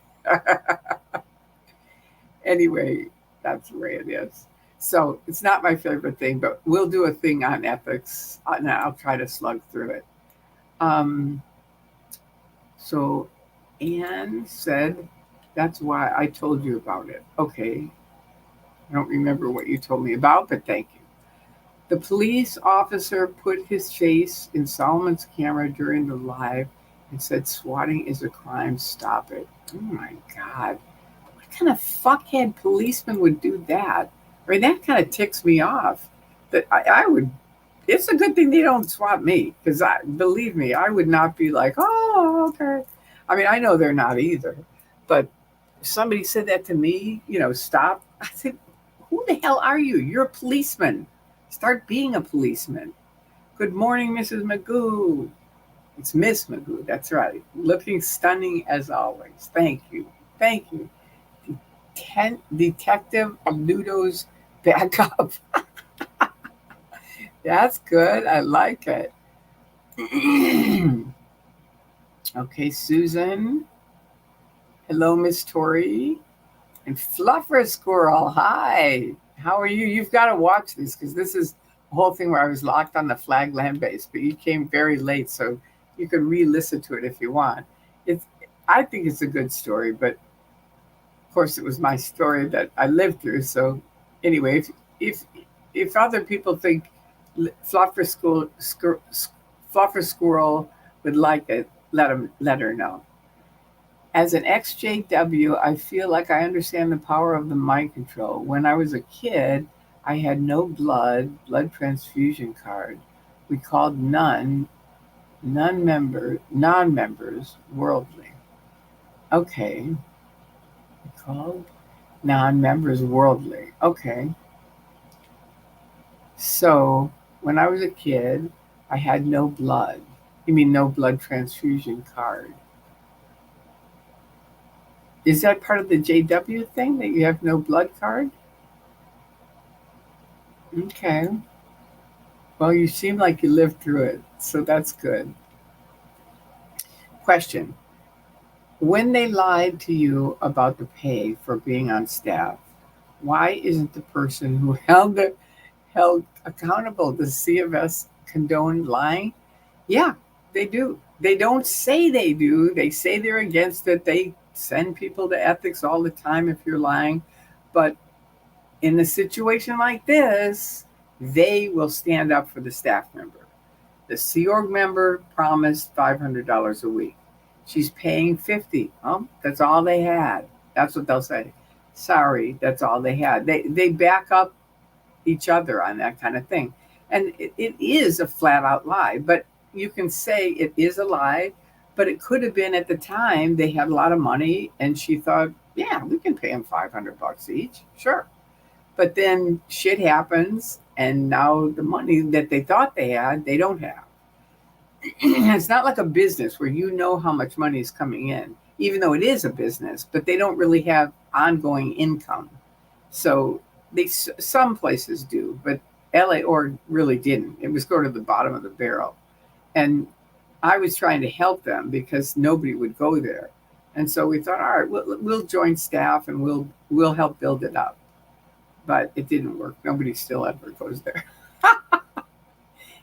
[SPEAKER 1] Anyway, that's the way it is. So it's not my favorite thing, but we'll do a thing on ethics, and I'll try to slug through it. So Anne said, that's why I told you about it. Okay. I don't remember what you told me about, but thank you. The police officer put his face in Solomon's camera during the live and said, swatting is a crime. Stop it. Oh my God. What kind of fuckhead policeman would do that? I mean, that kind of ticks me off. That I would. It's a good thing they don't swat me, because believe me, I would not be like, oh, okay. I mean, I know they're not either, but if somebody said that to me, stop. I said, who the hell are you? You're a policeman. Start being a policeman. Good morning, Mrs. Magoo. It's Miss Magoo. That's right. Looking stunning as always. Thank you. Thank you. Detective Ludo's backup. That's good. I like it. Okay, Susan. Hello, Miss Tori. And Fluffer Squirrel. Hi. How are you? You've got to watch this because this is a whole thing where I was locked on the flag land base, but you came very late, so you can re-listen to it if you want. It's I think it's a good story, but of course it was my story that I lived through. So anyway, if if other people think Fluffer Fluffer Squirrel would like it, let her know. As an XJW, I feel like I understand the power of the mind control. When I was a kid, I had no blood transfusion card. We called non members worldly. Okay, we called non members worldly. Okay, so when I was a kid, I had no blood. You mean no blood transfusion card? Is that part of the JW thing that you have no blood card? Okay. Well, you seem like you lived through it, so that's good. Question. When they lied to you about the pay for being on staff, why isn't the person who held accountable? Does CFS condone lying? Yeah, they do. They don't say they do. They say they're against it. They send people to ethics all the time if you're lying. But in a situation like this, they will stand up for the staff member. The Sea Org member promised $500 a week. She's paying 50. Oh, that's all they had. That's what they'll say. Sorry, that's all they had. They back up each other on that kind of thing. And it is a flat out lie, but you can say it is a lie, but it could have been at the time they had a lot of money and she thought, yeah, we can pay them $500 each. Sure. But then shit happens and now the money that they thought they had, they don't have. It's not like a business where you know how much money is coming in, even though it is a business, but they don't really have ongoing income. So some places do, but LA Org really didn't. It was go to the bottom of the barrel. And I was trying to help them because nobody would go there. And so we thought, all right, we'll join staff and we'll help build it up. But it didn't work. Nobody still ever goes there.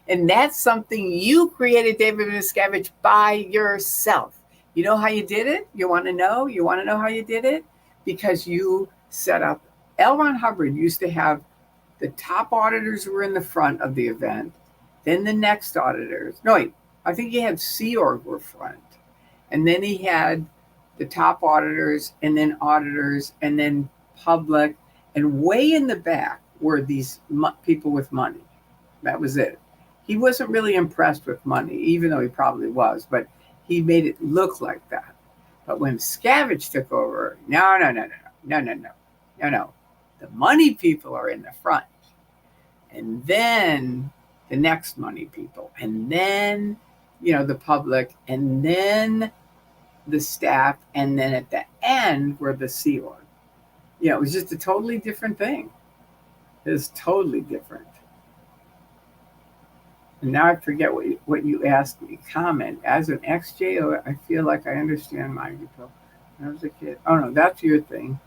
[SPEAKER 1] And that's something you created, David Miscavige, by yourself. You know how you did it? You want to know? You want to know how you did it? Because you set up. L. Ron Hubbard used to have the top auditors were in the front of the event, then the next auditors. No, wait, I think he had Sea Org were front. And then he had the top auditors, and then public. And way in the back were these people with money. That was it. He wasn't really impressed with money, even though he probably was, but he made it look like that. But when Scavenge took over, no. The money people are in the front. And then the next money people. And then, the public. And then the staff. And then at the end were the Sea Org. It was just a totally different thing. It was totally different. And now I forget what you asked me. Comment. As an XJ, I feel like I understand mind control. When I was a kid. Oh, no, that's your thing.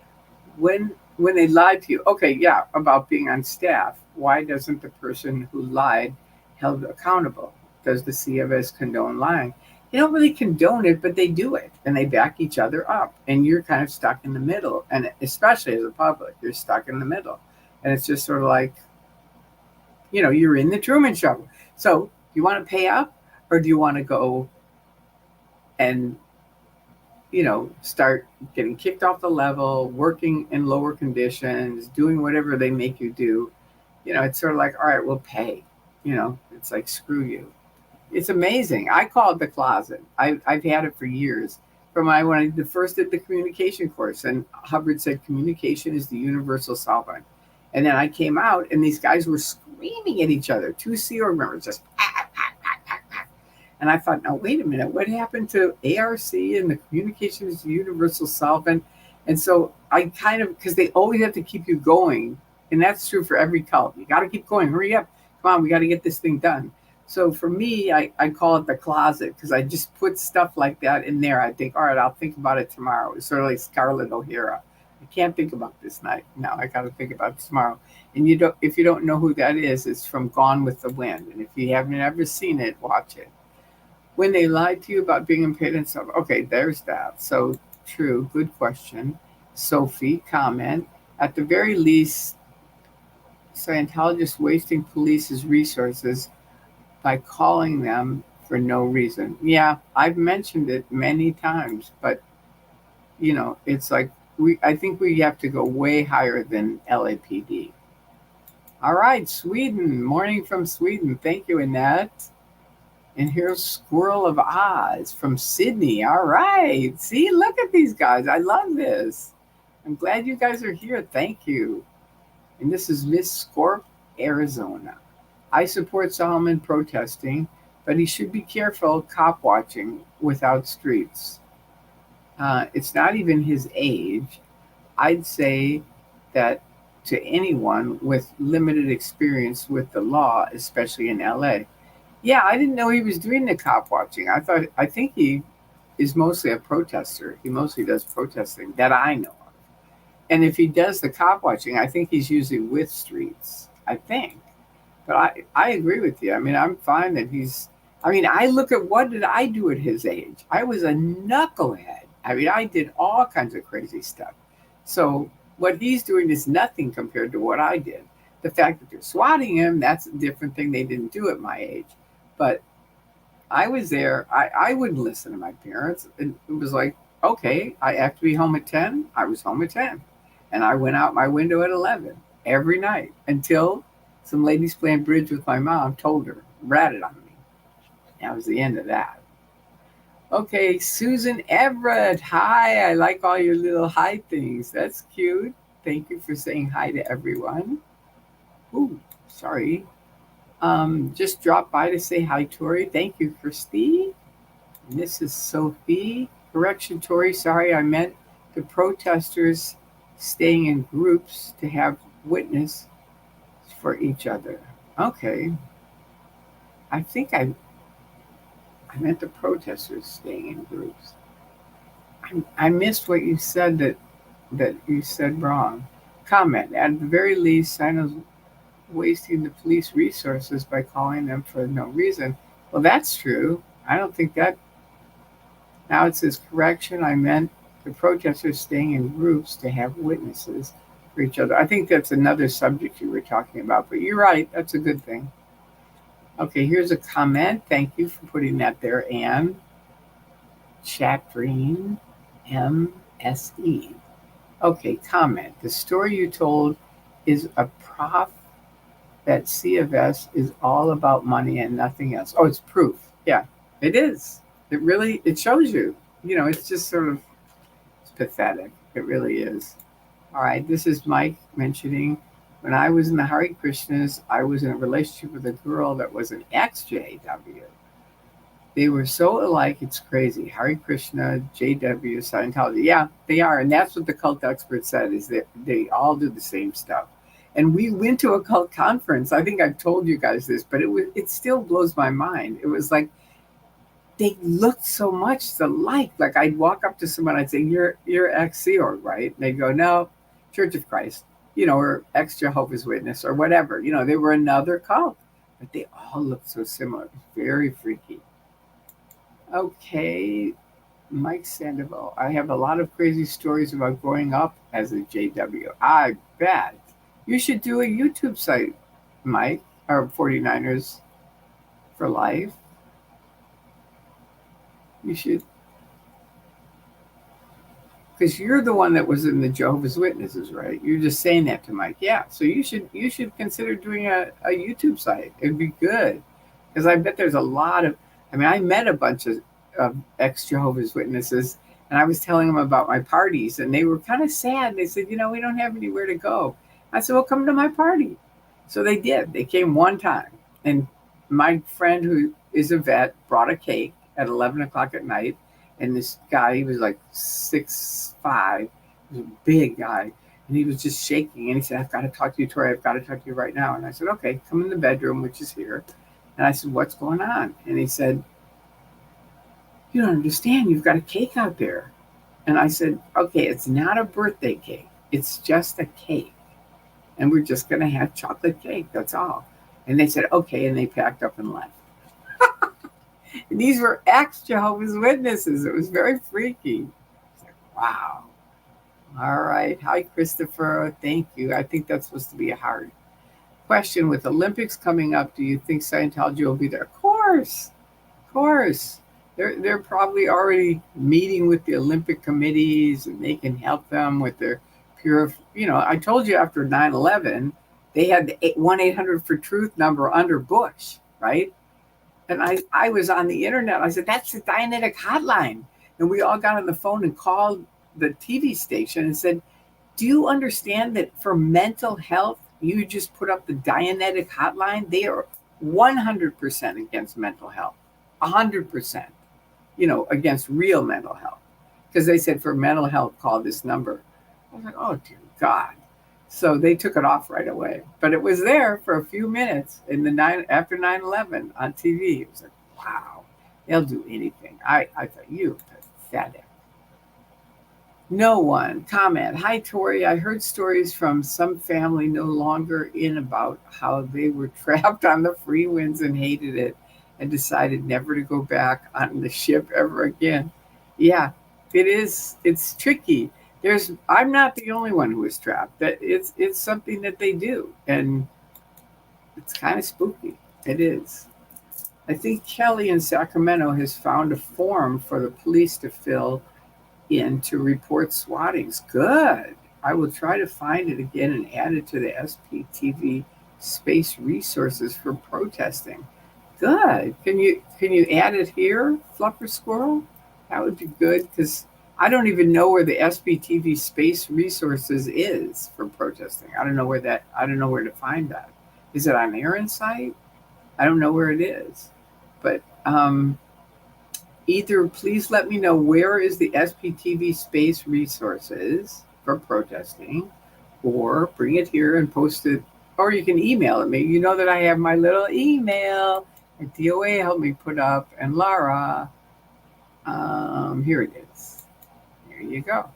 [SPEAKER 1] When they lied to you. Okay, yeah, about being on staff. Why doesn't the person who lied held accountable? Does the CFS condone lying? They don't really condone it, but they do it. And they back each other up. And you're kind of stuck in the middle. And especially as a public, you're stuck in the middle. And it's just sort of like, you're in the Truman Show. So do you want to pay up or do you want to go and, start getting kicked off the level, working in lower conditions, doing whatever they make you do? It's sort of like, all right, we'll pay. It's like, screw you. It's amazing. I call it the closet. I've had it for years. From when I first did the communication course, and Hubbard said communication is the universal solvent. And then I came out, and these guys were screaming at each other. 2 Sea Org members just. And I thought, now wait a minute, what happened to ARC and the communication is the universal solvent? And so I kind of, because they always have to keep you going, and that's true for every cult. You got to keep going. Hurry up. Come on, we got to get this thing done. So for me, I call it the closet because I just put stuff like that in there. I think, all right, I'll think about it tomorrow. It's sort of like Scarlett O'Hara. I can't think about this night. No, I got to think about it tomorrow. And if you don't know who that is, it's from Gone with the Wind. And if you haven't ever seen it, watch it. When they lied to you about being impaired and stuff. Okay, there's that. So true. Good question. Sophie, comment. At the very least, Scientologists wasting police's resources by calling them for no reason. Yeah, I've mentioned it many times, but it's like I think we have to go way higher than LAPD. All right, Sweden. Morning from Sweden. Thank you, Annette. And here's Squirrel of Oz from Sydney. All right. See, look at these guys. I love this. I'm glad you guys are here. Thank you. And this is Miss Scorp, Arizona. I support Solomon protesting, but he should be careful cop watching without streets. It's not even his age. I'd say that to anyone with limited experience with the law, especially in LA. Yeah, I didn't know he was doing the cop watching. I think he is mostly a protester. He mostly does protesting that I know of. And if he does the cop watching, I think he's usually with streets. I think. But I agree with you. I mean, I'm fine that I look at what did I do at his age? I was a knucklehead. I mean, I did all kinds of crazy stuff. So what he's doing is nothing compared to what I did. The fact that they're swatting him, that's a different thing. They didn't do at my age. But I was there. I wouldn't listen to my parents. And it was like, okay, I have to be home at 10. I was home at 10. And I went out my window at 11 every night until some ladies playing bridge with my mom told her, ratted on me. That was the end of that. Okay, Susan Everett. Hi, I like all your little hi things. That's cute. Thank you for saying hi to everyone. Ooh, sorry. Just dropped by to say hi, Tori. Thank you, Christy. Mrs. Sophie. Correction, Tori. Sorry, I meant the protesters staying in groups to have witness for each other. Okay. I think I meant the protesters staying in groups. I missed what you said that you said wrong. Comment. At the very least, Sino's wasting the police resources by calling them for no reason. Well, that's true. I don't think that. Now it says correction. I meant the protesters staying in groups to have witnesses for each other. I think that's another subject you were talking about, but you're right. That's a good thing. Okay, here's a comment. Thank you for putting that there, Anne. Chatrine MSE. Okay, comment. The story you told is a prof that C of S is all about money and nothing else. Oh, it's proof. Yeah, it is. It shows you. It's just sort of it's pathetic. It really is. All right, this is Mike mentioning when I was in the Hare Krishnas, I was in a relationship with a girl that was an ex-JW. They were so alike, it's crazy. Hare Krishna, JW, Scientology. Yeah, they are. And that's what the cult expert said, is that they all do the same stuff. And we went to a cult conference. I think I've told you guys this, but it still blows my mind. It was like they looked so much alike. Like I'd walk up to someone, I'd say, "You're ex Sea Org, right?" And they'd go, "No, Church of Christ, or ex Jehovah's Witness or whatever." They were another cult, but they all looked so similar. Very freaky. Okay, Mike Sandoval. I have a lot of crazy stories about growing up as a JW. I bet. You should do a YouTube site, Mike, or 49ers for Life. You should. Because you're the one that was in the Jehovah's Witnesses, right? You're just saying that to Mike. Yeah. So you should consider doing a YouTube site. It'd be good. Because I bet there's a lot of I met a bunch of ex Jehovah's Witnesses, and I was telling them about my parties, and they were kind of sad. They said, we don't have anywhere to go. I said, well, come to my party. So they did. They came one time, and my friend who is a vet brought a cake at 11 o'clock at night, and this guy, he was like 6'5", he was a big guy, and he was just shaking, and he said, I've got to talk to you, Tori. I've got to talk to you right now. And I said, okay, come in the bedroom, which is here. And I said, what's going on? And he said, you don't understand. You've got a cake out there. And I said, okay, it's not a birthday cake. It's just a cake. And we're just going to have chocolate cake. That's all. And they said, okay. And they packed up and left. And these were ex-Jehovah's Witnesses. It was very freaky. It's like, wow. All right. Hi, Christopher. Thank you. I think that's supposed to be a hard question. With Olympics coming up, do you think Scientology will be there? Of course. Of course. They're probably already meeting with the Olympic committees, and they can help them with their pure, I told you after 9/11, they had the 1-800 for truth number under Bush, right? And I was on the internet. I said, that's the Dianetic hotline. And we all got on the phone and called the TV station and said, do you understand that for mental health, you just put up the Dianetic hotline? They are 100% against mental health, 100%, against real mental health. Because they said for mental health, call this number. I was like, oh, dear God. So they took it off right away. But it was there for a few minutes after 9/11 on TV. It was like, wow, they'll do anything. I thought, you pathetic. No one. Comment. Hi, Tori. I heard stories from some family no longer in about how they were trapped on the free winds and hated it and decided never to go back on the ship ever again. Yeah, it is. It's tricky. I'm not the only one who is trapped. That it's something that they do, and it's kind of spooky. It is. I think Kelly in Sacramento has found a form for the police to fill in to report swattings. Good. I will try to find it again and add it to the SPTV space resources for protesting. Good. Can you add it here, Fluffer Squirrel? That would be good, because I don't even know where the SPTV space resources is for protesting. I don't know where to find that. Is it on Aaron's site? I don't know where it is. But either please let me know where is the SPTV space resources for protesting, or bring it here and post it, or you can email it me. You know that I have my little email that DOA helped me put up, and Lara. Here it is. There you go.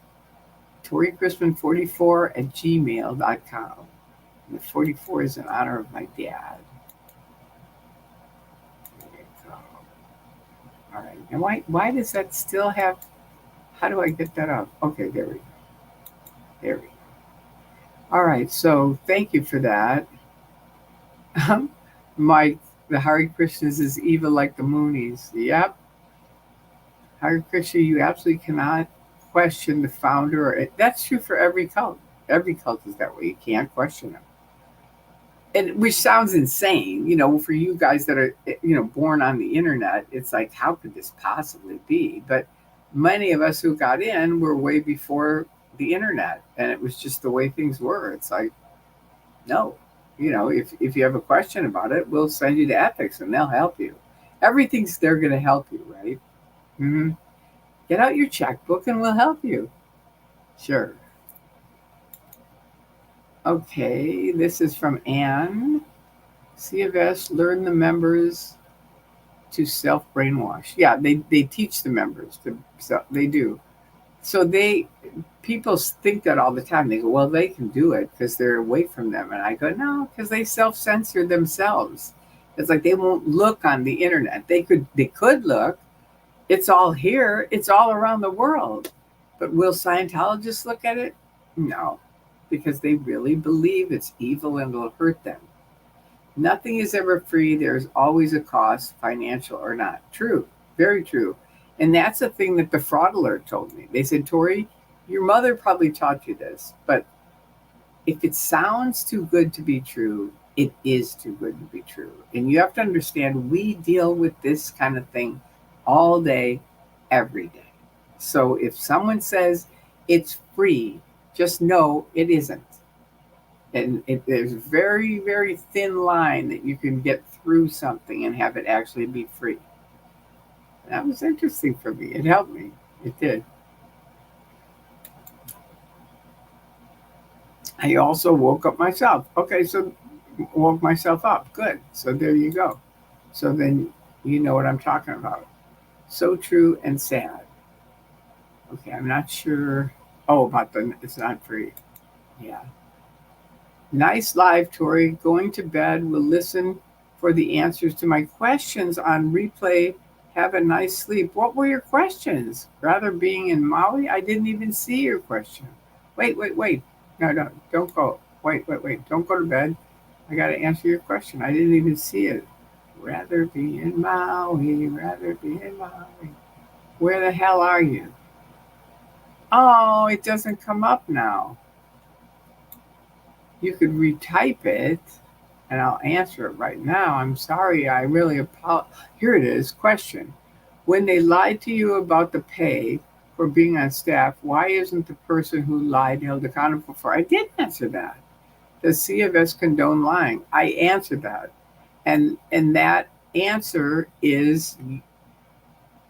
[SPEAKER 1] ToriCrispin44@gmail.com. And the 44 is in honor of my dad. There you go. All right. And why does that still have? How do I get that up? Okay, there we go. There we go. All right. So thank you for that. Mike, the Hare Krishnas is evil like the Moonies. Yep. Hare Krishna, you absolutely cannot question the founder. That's true for every cult. Every cult is that way. You can't question them. And which sounds insane, for you guys that are, born on the internet. It's like, how could this possibly be? But many of us who got in were way before the internet, and it was just the way things were. It's like, no, if you have a question about it, we'll send you to ethics and they'll help you. Everything's they're going to help you, right? Mm-hmm. Get out your checkbook and we'll help you. Sure. Okay, this is from Anne. C of S, learn the members to self-brainwash. Yeah, they teach the members they do. So people think that all the time. They go, well, they can do it because they're away from them. And I go, no, because they self-censor themselves. It's like they won't look on the internet. They could look. It's all here. It's all around the world. But will Scientologists look at it? No, because they really believe it's evil and will hurt them. Nothing is ever free. There's always a cost, financial or not. True. Very true. And that's the thing that the fraud alert told me. They said, Tori, your mother probably taught you this, but if it sounds too good to be true, it is too good to be true. And you have to understand, we deal with this kind of thing all day, every day. So if someone says it's free, just know it isn't. And there's a very, very thin line that you can get through something and have it actually be free. That was interesting for me. It helped me. It did. I also woke up myself. Okay, so woke myself up. Good. So there you go. So then you know what I'm talking about. So true and sad. Okay, I'm not sure. Oh, about it's not free. Yeah. Nice live, Tori. Going to bed. Will listen for the answers to my questions on replay. Have a nice sleep. What were your questions? Rather being in Maui? I didn't even see your question. Wait. No, don't go. Wait. Don't go to bed. I got to answer your question. I didn't even see it. Rather be in Maui. Rather be in Maui. Where the hell are you? Oh, it doesn't come up now. You could retype it and I'll answer it right now. I'm sorry. I really apologize. Here it is. Question. When they lied to you about the pay for being on staff, why isn't the person who lied held accountable for? I did answer that. Does C of S condone lying? I answered that. And that answer is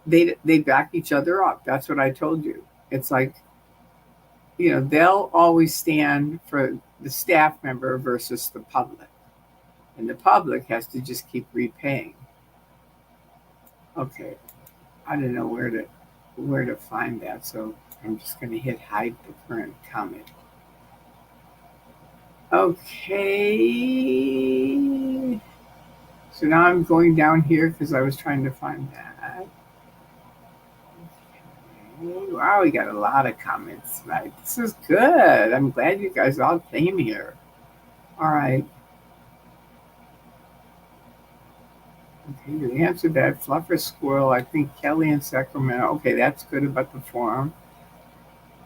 [SPEAKER 1] they back each other up. That's what I told you. It's like, they'll always stand for the staff member versus the public. And the public has to just keep repaying. Okay, I don't know where to find that, so I'm just going to hit hide the current comment. Okay, so now I'm going down here because I was trying to find that. Okay. Wow, we got a lot of comments tonight. This is good. I'm glad you guys all came here. All right. Okay, you answered that. Fluffer Squirrel, I think Kelly in Sacramento. Okay, that's good about the forum.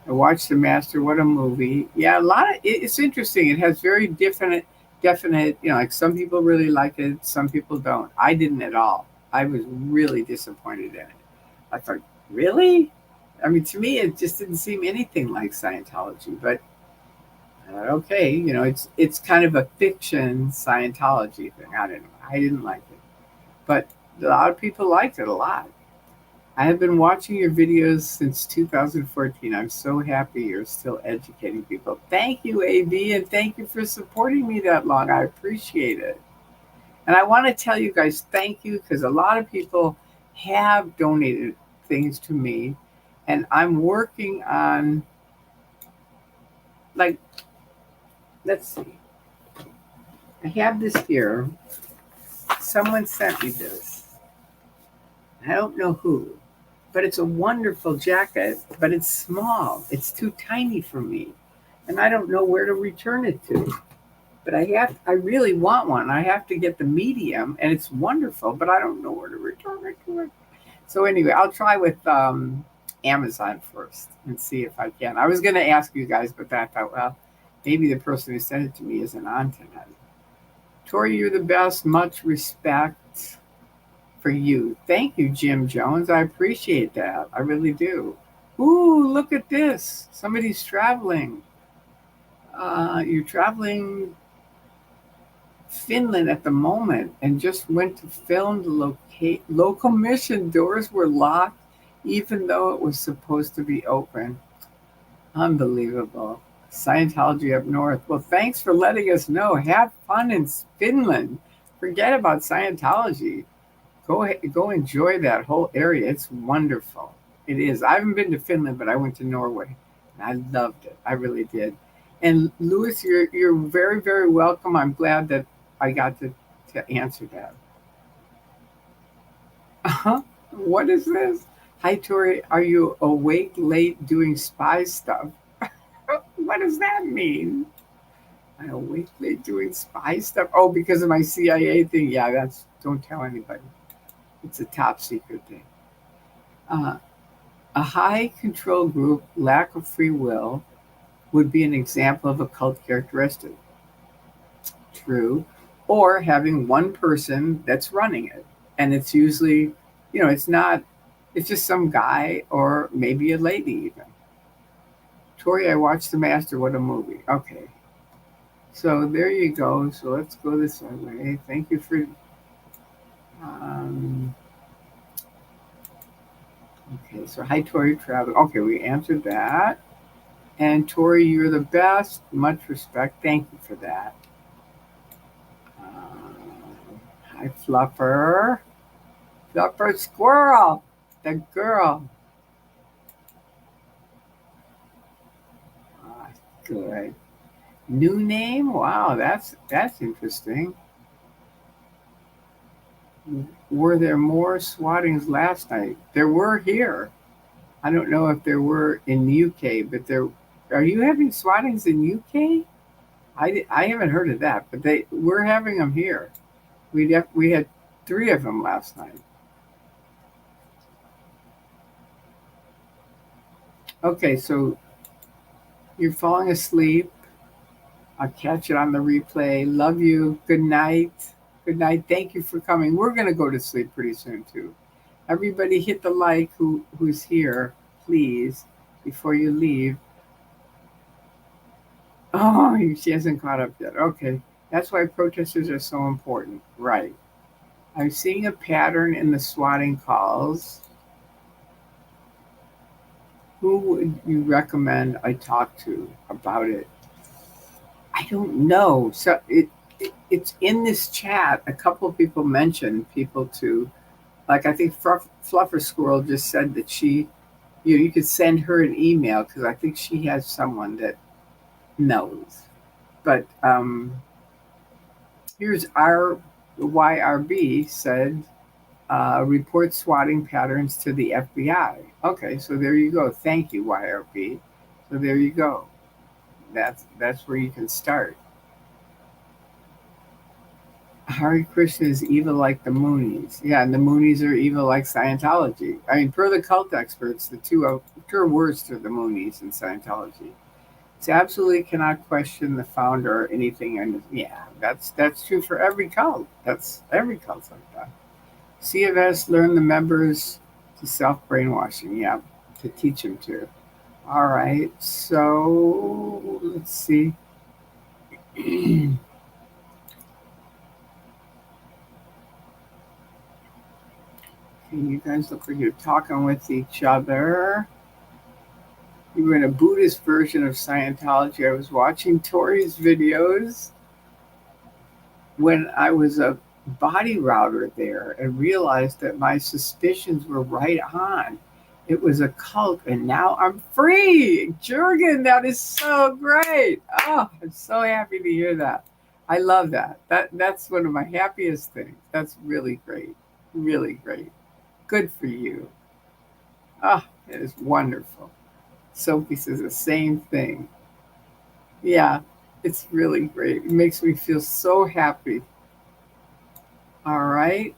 [SPEAKER 1] I watched The Master. What a movie. Yeah, it's interesting. It has very definite, like some people really like it, some people don't. I didn't at all. I was really disappointed in it. I thought, really? I mean, to me, it just didn't seem anything like Scientology, but okay, it's kind of a fiction Scientology thing. I don't know. I didn't like it. But a lot of people liked it a lot. I have been watching your videos since 2014. I'm so happy you're still educating people. Thank you, AB, and thank you for supporting me that long. I appreciate it. And I want to tell you guys thank you because a lot of people have donated things to me, and I'm working on, like, let's see. I have this here. Someone sent me this. I don't know who. But it's a wonderful jacket, but it's small. It's too tiny for me. And I don't know where to return it to. But I really want one. I have to get the medium, and it's wonderful, but I don't know where to return it to it. So anyway, I'll try with Amazon first and see if I can. I was going to ask you guys, but I thought, well, maybe the person who sent it to me isn't on tonight. Tori, you're the best. Much respect for you. Thank you, Jim Jones. I appreciate that. I really do. Ooh, look at this. Somebody's traveling. You're traveling Finland at the moment and just went to film the local mission. Doors were locked even though it was supposed to be open. Unbelievable. Scientology up north. Well, thanks for letting us know. Have fun in Finland. Forget about Scientology. Go enjoy that whole area. It's wonderful. It is. I haven't been to Finland, but I went to Norway, and I loved it. I really did. And Louis, you're very, very welcome. I'm glad that I got to answer that. Uh-huh. What is this? Hi, Tori. Are you awake late doing spy stuff? What does that mean? I'm awake late doing spy stuff. Oh, because of my CIA thing. Yeah, don't tell anybody. It's a top secret thing. Uh, a high control group, lack of free will, would be an example of a cult characteristic. True. Or having one person that's running it. And it's usually, it's just some guy or maybe a lady even. Tori, I watched The Master. What a movie. Okay. So there you go. So let's go this way. Thank you for. Okay, so hi, Tori Travel. Okay, we answered that. And Tori, you're the best. Much respect. Thank you for that. Hi, Fluffer. Fluffer Squirrel. The girl. Ah, good. New name? Wow, that's interesting. Were there more swattings last night? There were here. I don't know if there were in the UK, but there. Are you having swattings in UK? I haven't heard of that, but we're having them here. We had three of them last night. Okay, so you're falling asleep. I'll catch it on the replay. Love you. Good night. Good night. Thank you for coming. We're gonna go to sleep pretty soon too. Everybody hit the like who's here, please, before you leave. Oh, she hasn't caught up yet. Okay. That's why protesters are so important. Right. I'm seeing a pattern in the swatting calls. Who would you recommend I talk to about it? I don't know. So it's in this chat. A couple of people mentioned people to, like, I think Fluffer Squirrel just said that you could send her an email because I think she has someone that knows. But here's our YRB said, report swatting patterns to the FBI. Okay, so there you go. Thank you, YRB. So there you go. That's where you can start. Hare Krishna is evil like the Moonies. Yeah, and the Moonies are evil like Scientology. I mean, per the cult experts, the two are worst are the Moonies and Scientology. It's absolutely cannot question the founder or anything. And yeah, that's true for every cult. That's every cult's like that. C of S learn the members to self brainwashing. Yeah, to teach them to. All right, so let's see. You guys look like you're talking with each other. You were in a Buddhist version of Scientology. I was watching Tori's videos when I was a body router there and realized that my suspicions were right on. It was a cult, and now I'm free. Jurgen, that is so great. Oh, I'm so happy to hear that. I love that. That's one of my happiest things. That's really great. Really great. Good for you. Ah, it is wonderful. Sophie says the same thing. Yeah, it's really great. It makes me feel so happy. All right.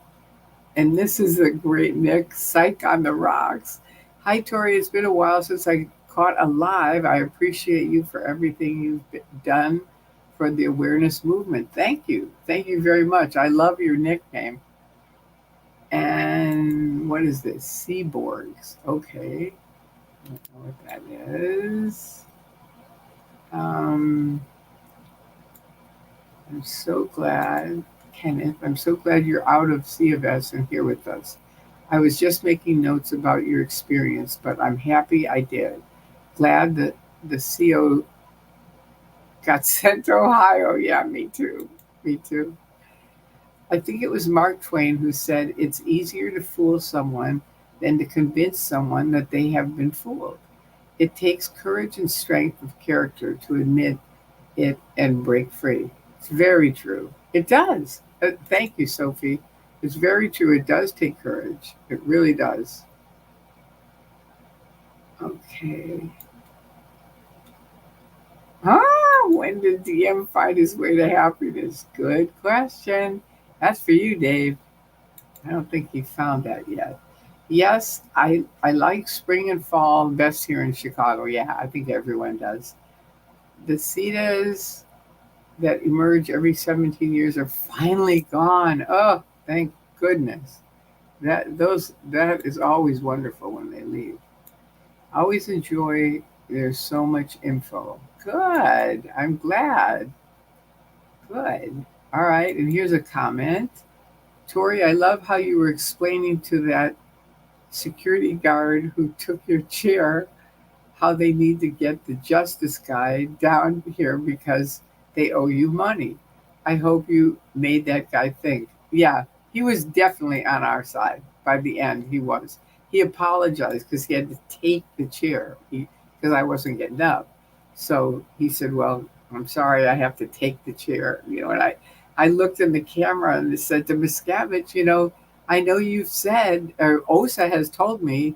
[SPEAKER 1] And this is a great Nick. Psych on the rocks. Hi, Tori. It's been a while since I caught a live. I appreciate you for everything you've done for the awareness movement. Thank you. Thank you very much. I love your nickname. And what is this? Seaborgs. Okay. I don't know what that is. Um, I'm so glad, Kenneth, I'm so glad you're out of C of S and here with us. I was just making notes about your experience, but I'm happy I did. Glad that the CO got sent to Ohio. Yeah, me too. Me too. I think it was Mark Twain who said it's easier to fool someone than to convince someone that they have been fooled. It takes courage and strength of character to admit it and break free. It's very true. It does. Thank you, Sophie. It's very true. It does take courage. It really does. Okay. When did DM find his way to happiness? Good question. That's for you, Dave. I don't think he found that yet. Yes, I like spring and fall best here in Chicago. Yeah, I think everyone does. The cetas that emerge every 17 years are finally gone. Oh, thank goodness. That is always wonderful when they leave. I always enjoy there's so much info. Good. I'm glad. Good. All right, and here's a comment. Tori, I love how you were explaining to that security guard who took your chair how they need to get the justice guy down here because they owe you money. I hope you made that guy think. Yeah, he was definitely on our side. By the end, he was. He apologized because he had to take the chair because I wasn't getting up. So he said, "Well, I'm sorry, I have to take the chair." And I looked in the camera and said to Miscavige, I know you've said, or Osa has told me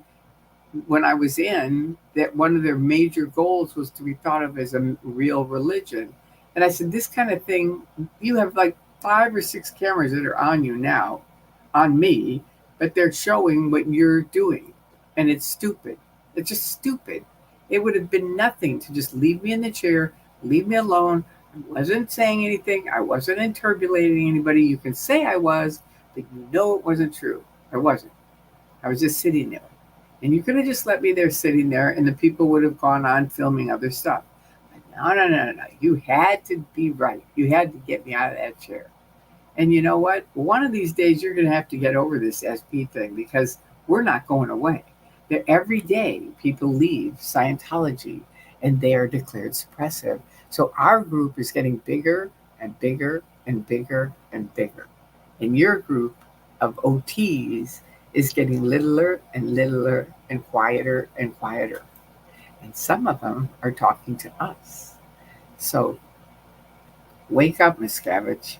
[SPEAKER 1] when I was in that one of their major goals was to be thought of as a real religion. And I said, this kind of thing, you have like 5 or 6 cameras that are on you now, on me, but they're showing what you're doing. And it's stupid. It's just stupid. It would have been nothing to just leave me in the chair, leave me alone. I wasn't saying anything. I wasn't interpolating anybody. You can say I was, but you know it wasn't true. I wasn't. I was just sitting there. And you could have just let me there sitting there and the people would have gone on filming other stuff. But no, no, no, no, no. You had to be right. You had to get me out of that chair. And you know what? One of these days you're going to have to get over this SP thing because we're not going away. Every day people leave Scientology and they are declared suppressive. So our group is getting bigger and bigger and bigger and bigger. And your group of OTs is getting littler and littler and quieter. And some of them are talking to us. So wake up, Miscavige.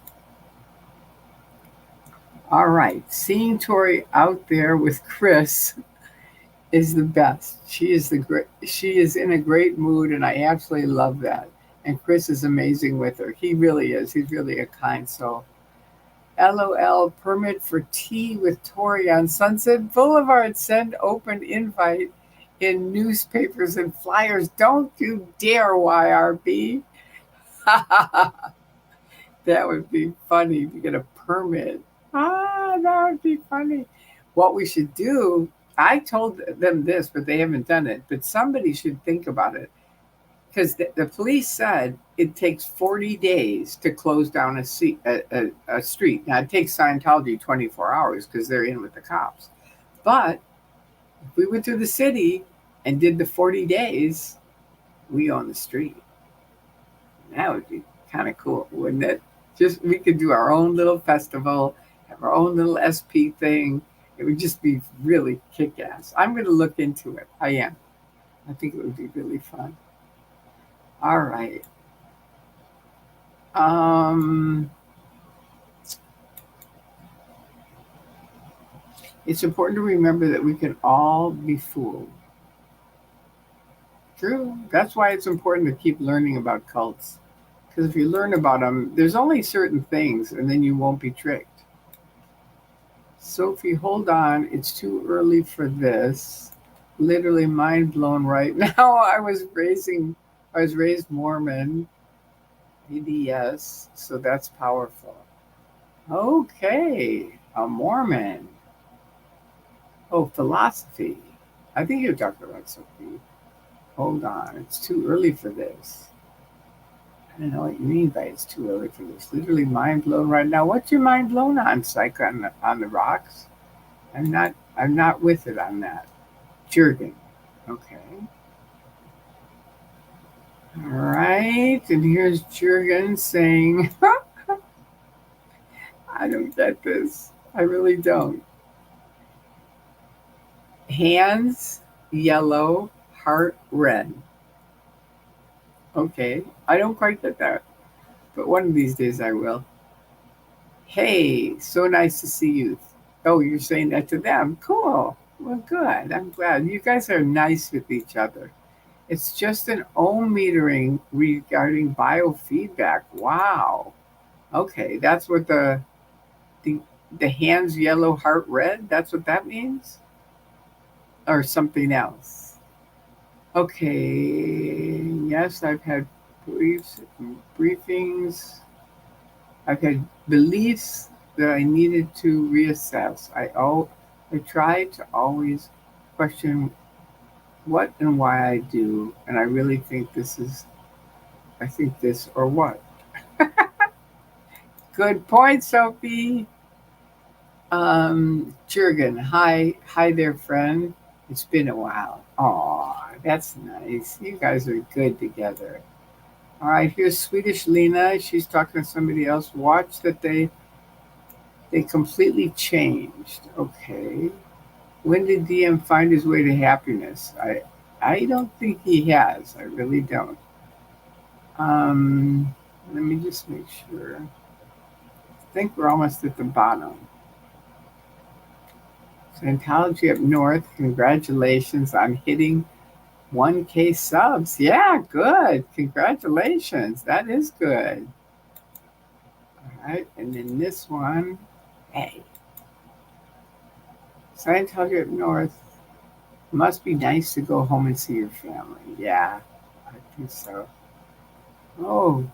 [SPEAKER 1] All right, seeing Tori out there with Chris is the best. She is in a great mood, and I absolutely love that. And Chris is amazing with her. He really is. He's really a kind soul. LOL, permit for tea with Tori on Sunset Boulevard. Send open invite in newspapers and flyers. Don't you dare, YRB. That would be funny to get a permit. That would be funny. What we should do, I told them this, but they haven't done it. But somebody should think about it because the police said it takes 40 days to close down a street. Now, it takes Scientology 24 hours because they're in with the cops. But if we went through the city and did the 40 days, we own the street. That would be kind of cool, wouldn't it? Just we could do our own little festival, have our own little SP thing. It would just be really kick ass. I'm going to look into it. I am. I think it would be really fun. All right. It's important to remember that we can all be fooled. True. That's why it's important to keep learning about cults. Because if you learn about them, there's only certain things, and then you won't be tricked. Sophie, hold on. It's too early for this. Literally mind blown right now. I was raised Mormon, EDS, so that's powerful. Okay, a Mormon. Oh, philosophy. I think you're talking about Sophie. Hold on. It's too early for this. I don't know what you mean by it's too early for this. Literally mind blown right now. What's your mind blown on, Psych, on the rocks? I'm not with it on that. Jurgen. Okay. All right. And here's Jurgen saying, I don't get this. I really don't. Hands yellow, heart red. Okay. I don't quite get that. But one of these days I will. Hey, so nice to see you. Oh, you're saying that to them. Cool. Well, good. I'm glad. You guys are nice with each other. It's just an ohm metering regarding biofeedback. Wow. Okay, that's what the the hands yellow, heart red. That's what that means, or something else. Okay. Yes, I've had briefings. I've had beliefs that I needed to reassess. I try to always question what and why I do, and I really think this is, I think this or what. Good point, Sophie. Jurgen, hi there, friend. It's been a while. Aw, that's nice. You guys are good together. All right, here's Swedish Lena. She's talking to somebody else. Watch that they They completely changed. Okay. When did DM find his way to happiness? I don't think he has. I really don't. Um, Let me just make sure. I think we're almost at the bottom. Scientology up north, congratulations on hitting 1K subs. Yeah, good. Congratulations. That is good. All right. And then this one. Hey, Scientology up north. Must be nice to go home and see your family. Yeah, I think so. Oh,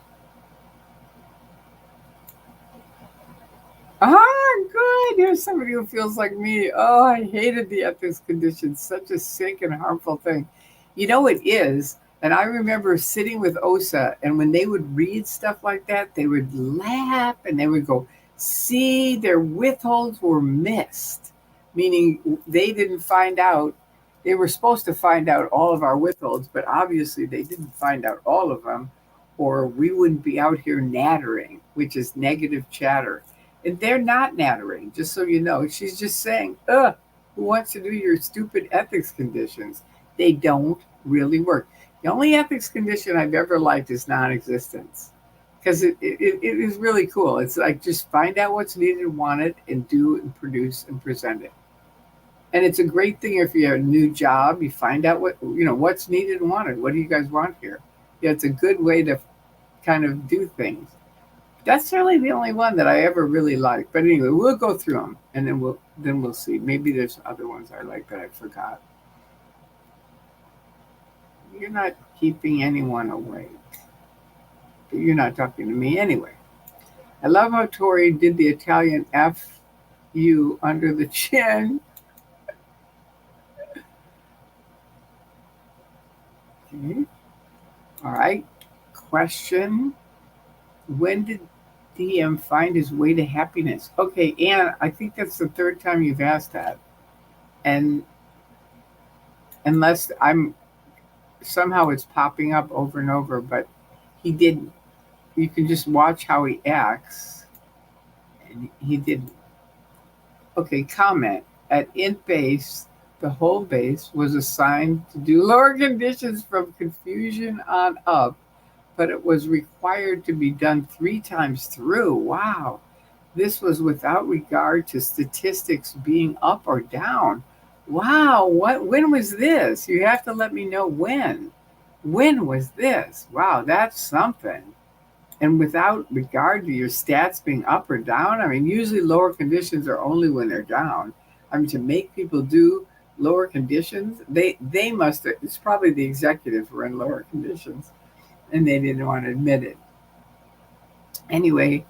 [SPEAKER 1] good. Here's somebody who feels like me. Oh, I hated the ethics conditions. Such a sick and harmful thing. You know it is. And I remember sitting with OSA, and when they would read stuff like that, they would laugh and they would go, see, their withholds were missed, meaning they didn't find out. They were supposed to find out all of our withholds, but obviously they didn't find out all of them, or we wouldn't be out here nattering, which is negative chatter. And they're not nattering, just so you know. She's just saying, who wants to do your stupid ethics conditions? They don't really work. The only ethics condition I've ever liked is non existence because it is really cool. It's like just find out what's needed and wanted and do and produce and present it. And it's a great thing if you have a new job, you find out what's needed and wanted. What do you guys want here? Yeah, it's a good way to kind of do things. That's really the only one that I ever really liked. But anyway, we'll go through them and then we'll see. Maybe there's other ones I like that I forgot. You're not keeping anyone awake. But you're not talking to me anyway. I love how Tori did the Italian F you under the chin. Okay. All right. Question. When did DM find his way to happiness? Okay, Anna, I think that's the third time you've asked that. And unless I'm somehow it's popping up over and over, but he didn't. You can just watch how he acts. And he didn't. Okay, comment. At int base, the whole base was assigned to do lower conditions from confusion on up, but it was required to be done 3 times through. Wow. This was without regard to statistics being up or down. Wow, when was this? You have to let me know when. When was this? Wow, that's something. And without regard to your stats being up or down, I mean, usually lower conditions are only when they're down. I mean, to make people do lower conditions, they must, it's probably the executives were in lower conditions and they didn't want to admit it. Anyway,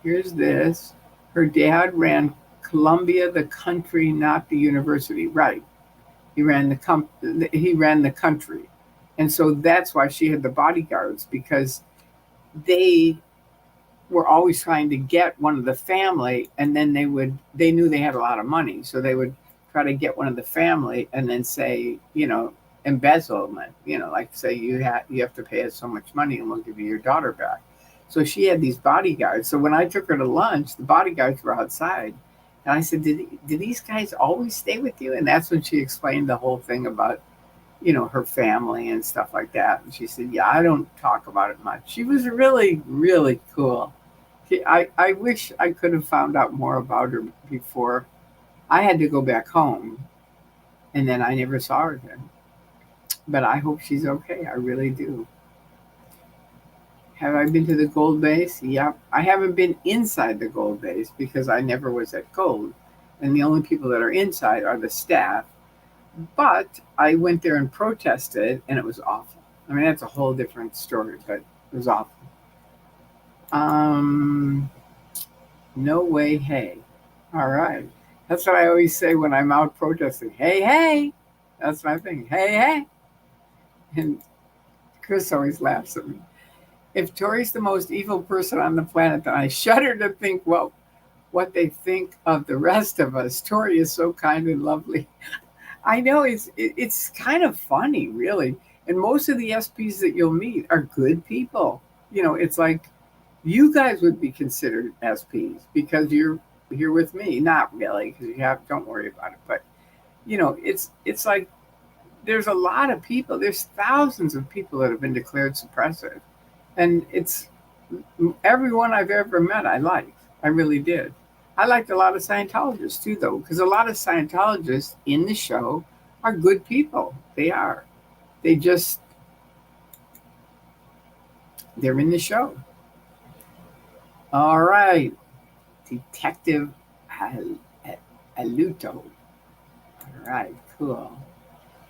[SPEAKER 1] here's this. Her dad ran Columbia, the country, not the university. Right. He ran the country. And so that's why she had the bodyguards, because they were always trying to get one of the family, and then they knew they had a lot of money, so they would try to get one of the family and then say, embezzlement, like say you have to pay us so much money and we'll give you your daughter back. So she had these bodyguards. So when I took her to lunch, the bodyguards were outside. And I said, did these guys always stay with you? And that's when she explained the whole thing about, her family and stuff like that. And she said, yeah, I don't talk about it much. She was really, really cool. I wish I could have found out more about her before. I had to go back home, and then I never saw her again. But I hope she's okay. I really do. Have I been to the gold base? Yep. I haven't been inside the gold base because I never was at gold. And the only people that are inside are the staff. But I went there and protested, and it was awful. I mean, that's a whole different story, but it was awful. No way, hey. All right. That's what I always say when I'm out protesting. Hey, hey. That's my thing. Hey, hey. And Chris always laughs at me. If Tori's the most evil person on the planet, then I shudder to think, well, what they think of the rest of us. Tori is so kind and lovely. I know it's kind of funny, really. And most of the SPs that you'll meet are good people. It's like You guys would be considered SPs because you're here with me. Not really, because you have. Don't worry about it. But it's like there's a lot of people. There's thousands of people that have been declared suppressive, and it's everyone I've ever met. I liked. I really did. I liked a lot of Scientologists too, though, because a lot of Scientologists in the show are good people. They are. They just they're in the show. All right, Detective Al- Aluto. All right, cool.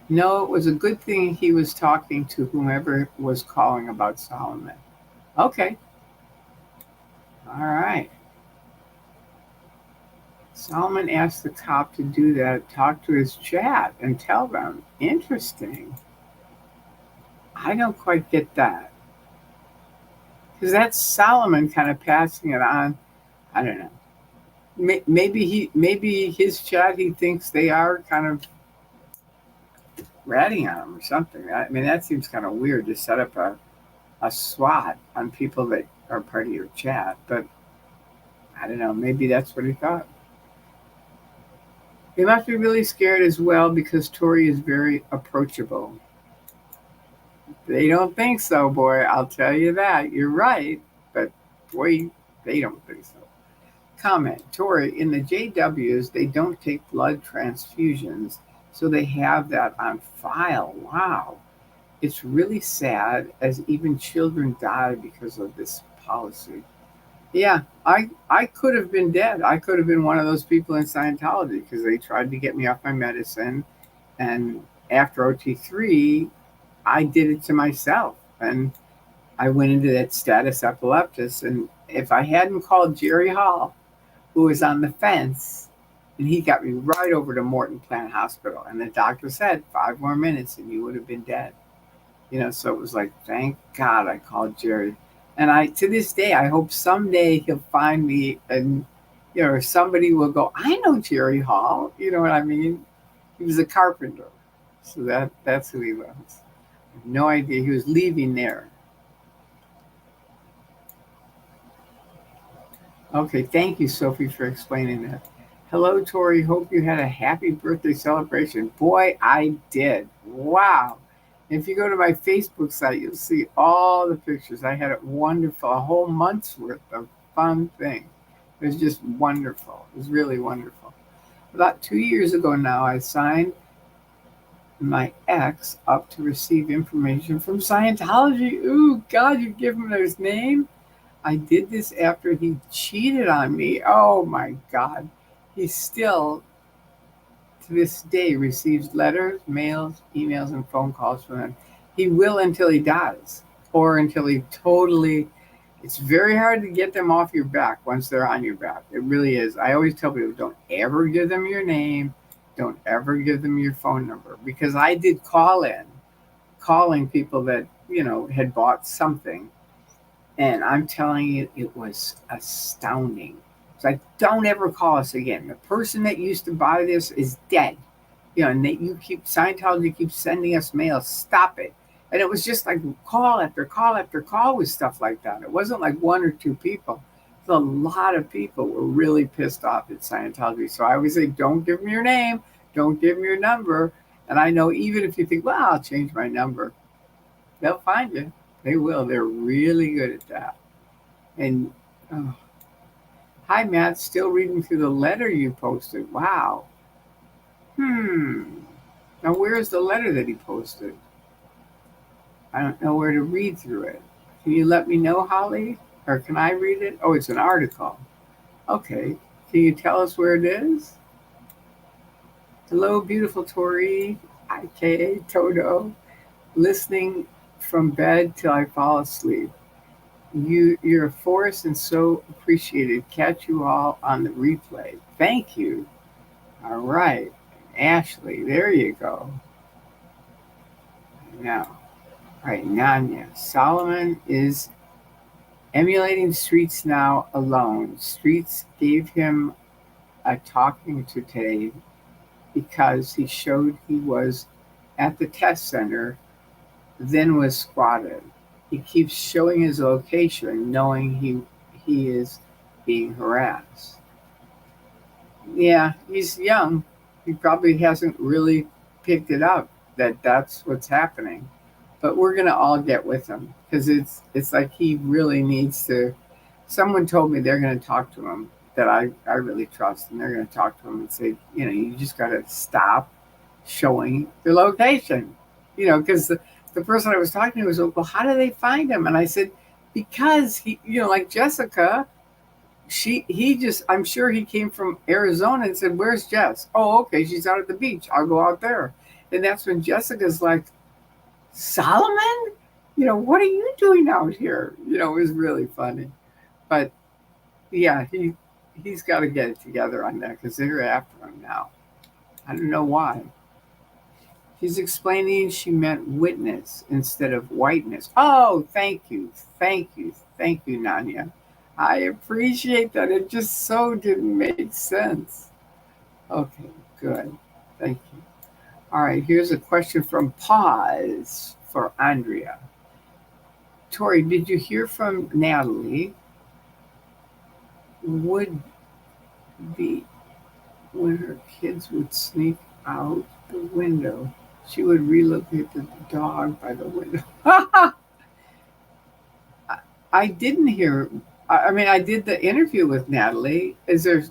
[SPEAKER 1] No, it was a good thing he was talking to whomever was calling about Solomon. Okay, all right. Solomon asked the cop to do that, talk to his chat, and tell them. Interesting. I don't quite get that. Because that's Solomon kind of passing it on. I don't know. Maybe his chat, he thinks they are kind of ratting on him or something. I mean, that seems kind of weird to set up a SWAT on people that are part of your chat. But I don't know. Maybe that's what he thought. He must be really scared as well because Tori is very approachable. They don't think so, boy. I'll tell you that. You're right. But boy, they don't think so. Comment, Tori, in the JWs, they don't take blood transfusions, so they have that on file. Wow. It's really sad as even children die because of this policy. Yeah, I could have been dead. I could have been one of those people in Scientology because they tried to get me off my medicine. And after OT3, I did it to myself. And I went into that status epileptus. And if I hadn't called Jerry Hall, who was on the fence, and he got me right over to Morton Plant Hospital. And the doctor said 5 more minutes and you would have been dead. So it was like, thank God I called Jerry. And to this day, I hope someday he'll find me and, somebody will go, I know Jerry Hall. You know what I mean? He was a carpenter. So that's who he was. I have no idea. He was leaving there. Okay, thank you, Sophie, for explaining that. Hello, Tori. Hope you had a happy birthday celebration. Boy, I did. Wow. If you go to my Facebook site, you'll see all the pictures. I had it wonderful, a whole month's worth of fun things. It was just wonderful. It was really wonderful. About 2 years ago now, I signed my ex up to receive information from Scientology. Ooh, God, you give him his name? I did this after he cheated on me. Oh my God. He still, to this day, receives letters, mails, emails, and phone calls from them. He will until he dies or until he totally. It's very hard to get them off your back once they're on your back. It really is. I always tell people don't ever give them your name, don't ever give them your phone number because I did call in, calling people that, had bought something. And I'm telling you, it was astounding. It's like, don't ever call us again. The person that used to buy this is dead. And Scientology keeps sending us mail. Stop it. And it was just like call after call after call with stuff like that. It wasn't like one or two people. A lot of people were really pissed off at Scientology. So I always say, don't give them your name, don't give them your number. And I know even if you think, well, I'll change my number, they'll find you. They will. They're really good at that. And oh, hi, Matt. Still reading through the letter you posted. Wow. Now, where's the letter that he posted? I don't know where to read through it. Can you let me know, Holly? Or can I read it? Oh, it's an article. Okay. Can you tell us where it is? Hello, beautiful Tori, aka Toto. Listening from bed till I fall asleep. You're a force and so appreciated. Catch you all on the replay. Thank you. All right. Ashley, there you go. Now, all right, Nanya. Solomon is emulating Streets now alone. Streets gave him a talking to today because he showed he was at the test center, then was squatted. he keeps showing his location, knowing he is being harassed. Yeah, he's young. He probably hasn't really picked it up that that's what's happening. But we're gonna all get with him because it's like he really needs to. Someone told me they're gonna talk to him that I really trust, and they're gonna talk to him and say, you just gotta stop showing your location, because the person I was talking to was like, well, how do they find him? And I said, because he, like Jessica, he just, I'm sure he came from Arizona and said, where's Jess? Oh, okay, she's out at the beach. I'll go out there. And that's when Jessica's like, Solomon? What are you doing out here? It was really funny. But yeah, he's got to get it together on that because they're after him now. I don't know why. She's explaining she meant witness instead of whiteness. Oh, thank you. Thank you. Thank you, Nanya. I appreciate that. It just so didn't make sense. Okay, good. Thank you. All right, here's a question from Pause for Andrea. Tori, did you hear from Natalie? Would be when her kids would sneak out the window, she would relocate the dog by the window. I didn't hear. I mean, I did the interview with Natalie. Is there?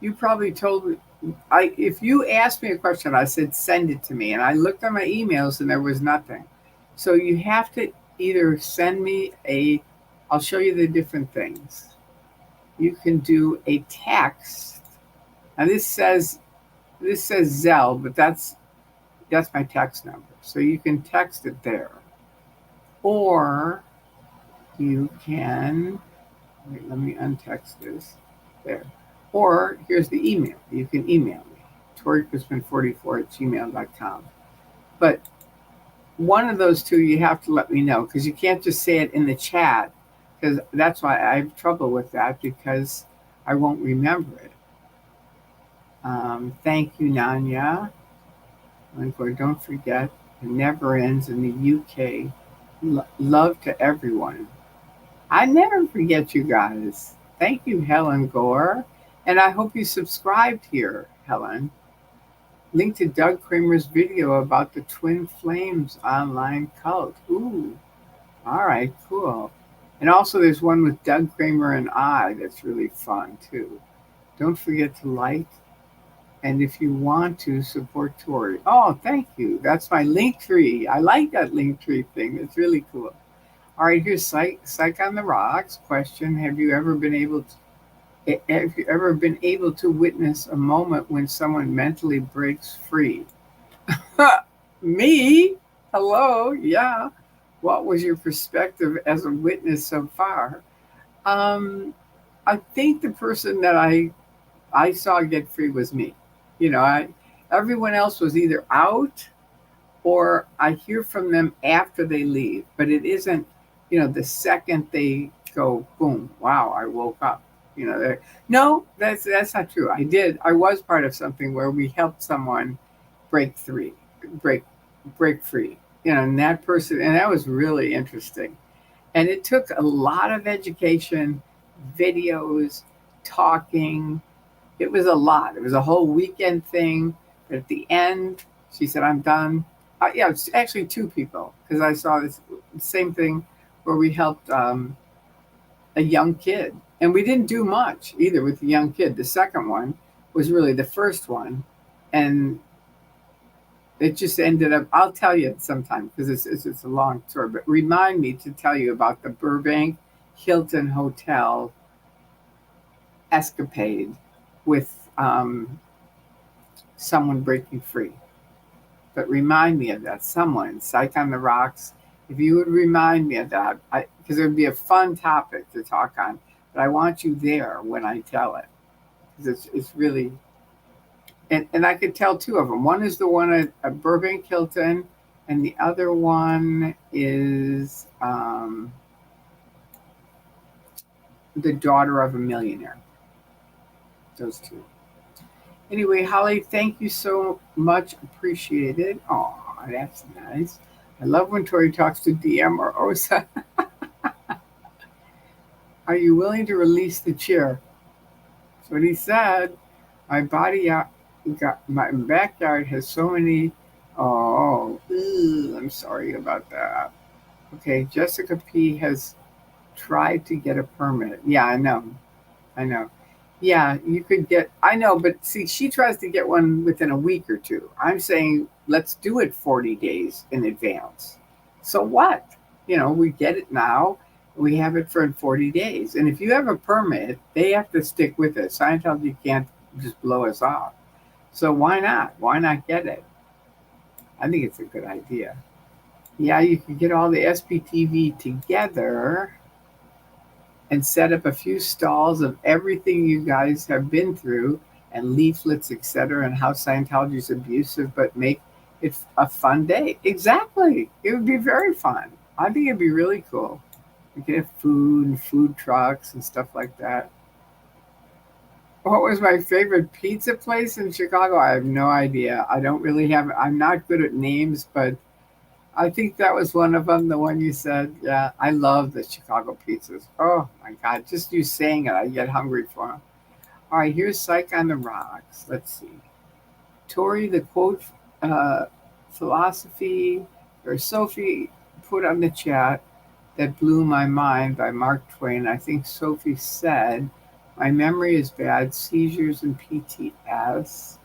[SPEAKER 1] You probably told me. If you asked me a question, I said send it to me, and I looked at my emails and there was nothing. So you have to either send me a. I'll show you the different things. You can do a text, and this says Zelle, but that's my text number. So you can text it there, or you can. Wait, let me untext this. There. Or here's the email. You can email me, ToriCrispin44@gmail.com. But one of those two you have to let me know because you can't just say it in the chat because that's why I have trouble with that because I won't remember it. Thank you, Nanya. Don't forget, it never ends in the UK. Love to everyone. I never forget you guys. Thank you, Helen Gore. And I hope you subscribed here, Helen. Link to Doug Kramer's video about the Twin Flames online cult. Ooh, all right, cool. And also there's one with Doug Kramer and I that's really fun too. Don't forget to like, and if you want to support Tori. Oh, thank you. That's my link tree. I like that link tree thing. It's really cool. All right, here's Psych on the Rocks. Question: Have you ever been able to witness a moment when someone mentally breaks free? Me? Hello? Yeah. What was your perspective as a witness so far? Um, I think the person that I saw get free was me. Everyone else was either out or I hear from them after they leave, but it isn't, the second they go, boom, wow, I woke up. No, that's not true. I was part of something where we helped someone break free, break break free. And that person, and that was really interesting. And it took a lot of education, videos, talking. It was a lot. It was a whole weekend thing. But at the end, she said, I'm done. Yeah, it's actually two people because I saw this same thing where we helped a young kid. And we didn't do much either with the young kid. The second one was really the first one. And it just ended up, I'll tell you sometime because it's a long story, but remind me to tell you about the Burbank Hilton Hotel escapade with someone breaking free. But remind me of that. Someone, Psych on the Rocks, if you would remind me of that, because it would be a fun topic to talk on. But I want you there when I tell it. Because it's really, and I could tell two of them. One is the one at Burbank Hilton, and the other one is the daughter of a millionaire. Those two. Anyway, Holly, thank you so much. Appreciated. Oh, that's nice. I love when Tori talks to DM or Osa. Are you willing to release the chair? That's what he said. My body out, got my backyard has so many. Oh, I'm sorry about that. Okay, Jessica P has tried to get a permit. Yeah, I know. I know. Yeah, you could get, I know, but see, she tries to get one within a week or two. I'm saying let's do it 40 days in advance. So what? We get it now. We have it for 40 days. And if you have a permit, they have to stick with it. Scientology can't just blow us off. So why not? Why not get it? I think it's a good idea. Yeah, you could get all the SPTV together and set up a few stalls of everything you guys have been through and leaflets, etc., and how Scientology is abusive, but make it a fun day. Exactly. It would be very fun. I think it'd be really cool. We could have food and food trucks and stuff like that. What was my favorite pizza place in Chicago? I have no idea. I don't really have, I'm not good at names, but I think that was one of them, the one you said. Yeah, I love the Chicago pizzas. Oh my God, just you saying it, I get hungry for them. All right, here's Psych on the Rocks. Let's see. Tori, the quote uh, philosophy, or Sophie put on the chat that blew my mind by Mark Twain. I think Sophie said, my memory is bad, seizures and PTS.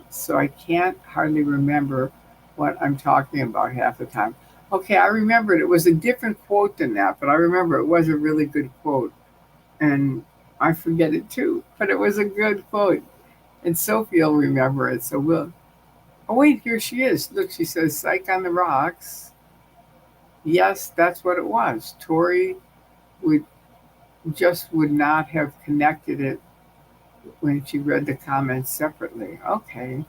[SPEAKER 1] So I can't hardly remember what I'm talking about half the time. Okay, I remembered it was a different quote than that, but I remember it was a really good quote. And I forget it too, but it was a good quote. And Sophie will remember it. So we'll. Oh, wait, here she is. Look, she says, Psych on the Rocks. Yes, that's what it was. Tori would would not have connected it when she read the comments separately. Okay.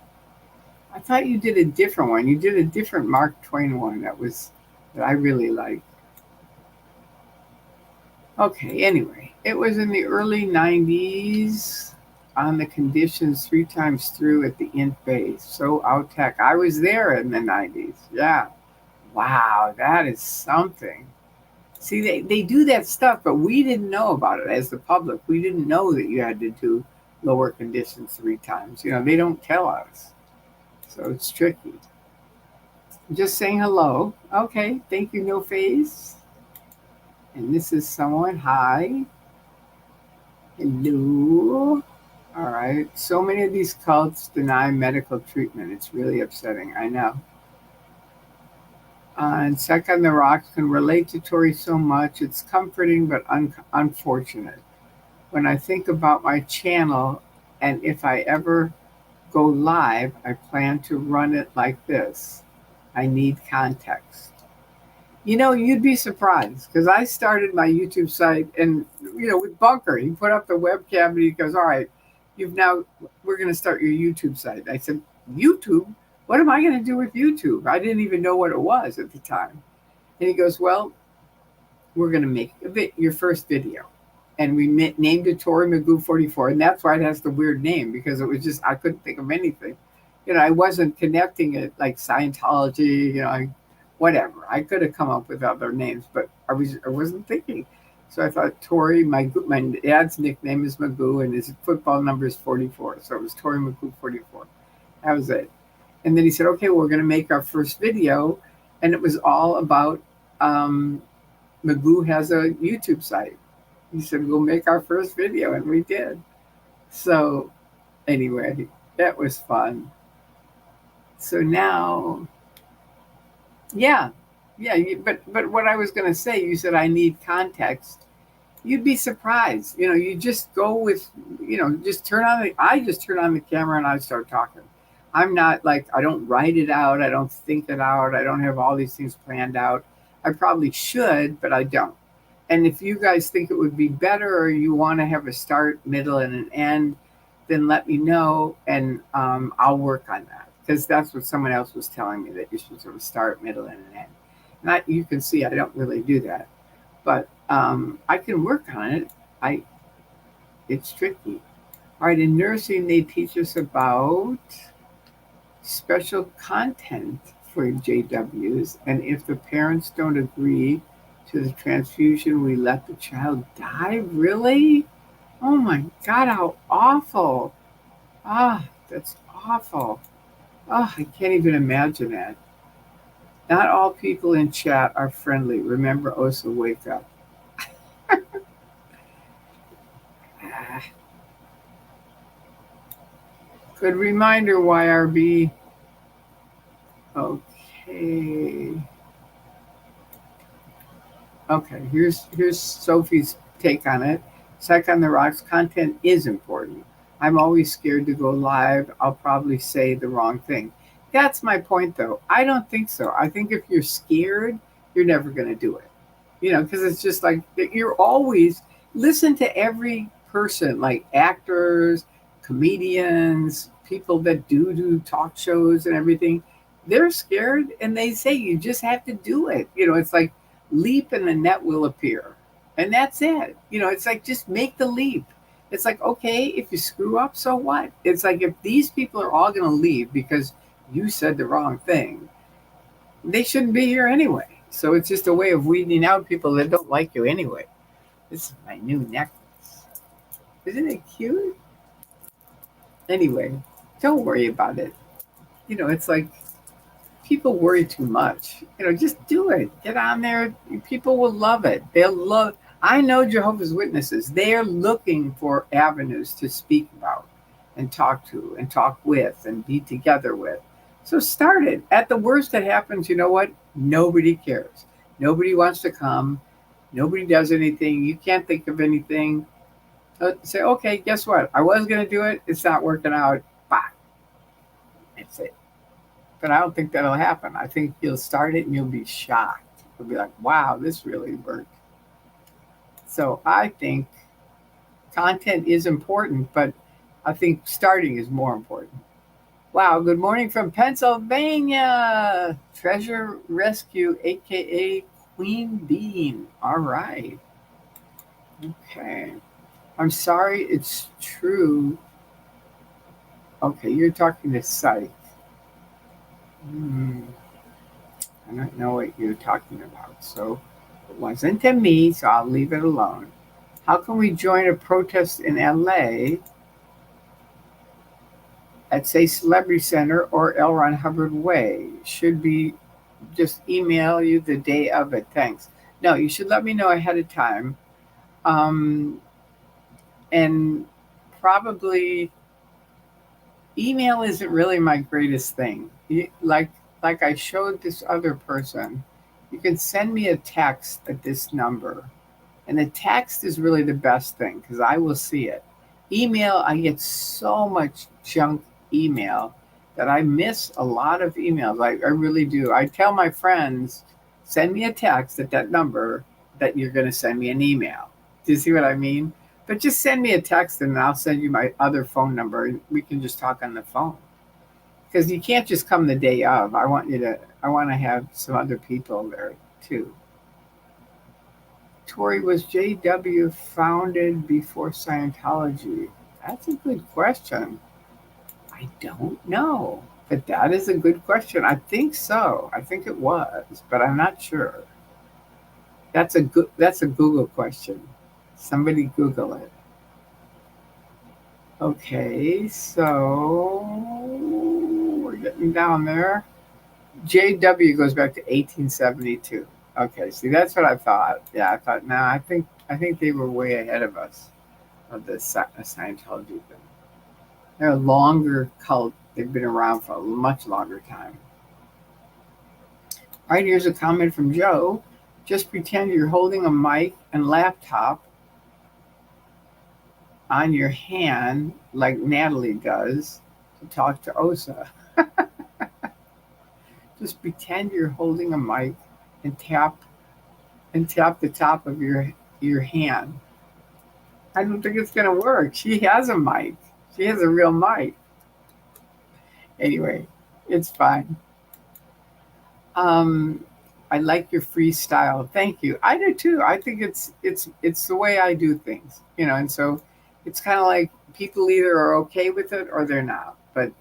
[SPEAKER 1] I thought you did a different one. You did a different Mark Twain one that I really liked. Okay, anyway, it was in the early 90s on the conditions three times through at the Int base. So out tech. I was there in the 90s. Yeah. Wow, that is something. See, they do that stuff, but we didn't know about it as the public. We didn't know that you had to do lower conditions three times. They don't tell us. So it's tricky. Just saying hello. Okay, thank you, No Face. And this is someone. Hi. Hello. All right. So many of these cults deny medical treatment. It's really upsetting. I know. And Sec on the Rocks can relate to Tori so much. It's comforting but unfortunate. When I think about my channel and if I ever go live, I plan to run it like this. I need context. You'd be surprised because I started my YouTube site and, with Bunker, he put up the webcam and he goes, all right, we're going to start your YouTube site. I said, YouTube? What am I going to do with YouTube? I didn't even know what it was at the time. And he goes, well, we're going to make your first video. And we named it Tori Magoo 44. And that's why it has the weird name because it was just, I couldn't think of anything. I wasn't connecting it like Scientology, whatever. I could have come up with other names, but I wasn't thinking. So I thought Tori, my dad's nickname is Magoo, and his football number is 44. So it was Tori Magoo 44. That was it. And then he said, okay, we're going to make our first video. And it was all about Magoo has a YouTube site. He said, we'll make our first video. And we did. So anyway, that was fun. So now, yeah, but what I was going to say, you said I need context. You'd be surprised. You just go with, I just turn on the camera and I start talking. I'm not like, I don't write it out. I don't think it out. I don't have all these things planned out. I probably should, but I don't. And if you guys think it would be better or you want to have a start, middle, and an end, then let me know and I'll work on that. Because that's what someone else was telling me, that you should sort of start, middle, and an end. And you can see I don't really do that. But I can work on it. It's tricky. All right, in nursing, they teach us about special content for JWs. And if the parents don't agree to the transfusion, we let the child die? Really? Oh my God, how awful. Ah, that's awful. Oh, I can't even imagine that. Not all people in chat are friendly. Remember, Osa, wake up. Ah, good reminder, YRB. Okay. Okay, here's Sophie's take on it. Psych on the Rocks content is important. I'm always scared to go live. I'll probably say the wrong thing. That's my point, though. I don't think so. I think if you're scared, you're never going to do it. Because it's just like you're always listen to every person, like actors, comedians, people that do talk shows and everything. They're scared and they say you just have to do it. It's like leap and the net will appear. And that's it. It's like just make the leap. It's like, okay, if you screw up, so what? It's like if these people are all going to leave because you said the wrong thing, they shouldn't be here anyway. So it's just a way of weeding out people that don't like you anyway. This is my new necklace. Isn't it cute? Anyway, don't worry about it. It's like people worry too much. Just do it. Get on there. People will love it. They'll love. I know Jehovah's Witnesses. They are looking for avenues to speak about and talk to and talk with and be together with. So start it. At the worst that happens, you know what? Nobody cares. Nobody wants to come. Nobody does anything. You can't think of anything. Say, okay, guess what? I was going to do it. It's not working out. Bye. That's it. But I don't think that'll happen. I think you'll start it and you'll be shocked. You'll be like, wow, this really worked. So I think content is important, but I think starting is more important. Wow, good morning from Pennsylvania. Treasure Rescue, aka Queen Bean. All right. Okay. I'm sorry, it's true. Okay, you're talking to Psych. I don't know what you're talking about. So it wasn't to me, so I'll leave it alone. How can we join a protest in LA at, say, Celebrity Center or L. Ron Hubbard Way? Should be just email you the day of it. Thanks. No, you should let me know ahead of time. And probably email isn't really my greatest thing. Like I showed this other person, you can send me a text at this number. And the text is really the best thing because I will see it. Email, I get so much junk email that I miss a lot of emails. I really do. I tell my friends, send me a text at that number that you're going to send me an email. Do you see what I mean? But just send me a text and I'll send you my other phone number and we can just talk on the phone. Because you can't just come the day of. I want to have some other people there too. Tori, was JW founded before Scientology? That's a good question. I don't know, but that is a good question. I think so. I think it was, but I'm not sure. That's a Google question. Somebody Google it. Okay, so we're getting down there. JW goes back to 1872. Okay, see, that's what I thought. Yeah, I thought, nah, I think they were way ahead of us of the Scientology thing. They're a longer cult. They've been around for a much longer time. All right, here's a comment from Joe. Just pretend you're holding a mic and laptop on your hand like Natalie does to talk to Osa. Just pretend you're holding a mic and tap the top of your hand. I don't think it's gonna work. She has a mic. She has a real mic. Anyway, it's fine. I like your freestyle. Thank you. I do too. I think it's the way I do things, and so it's kind of like people either are okay with it or they're not. But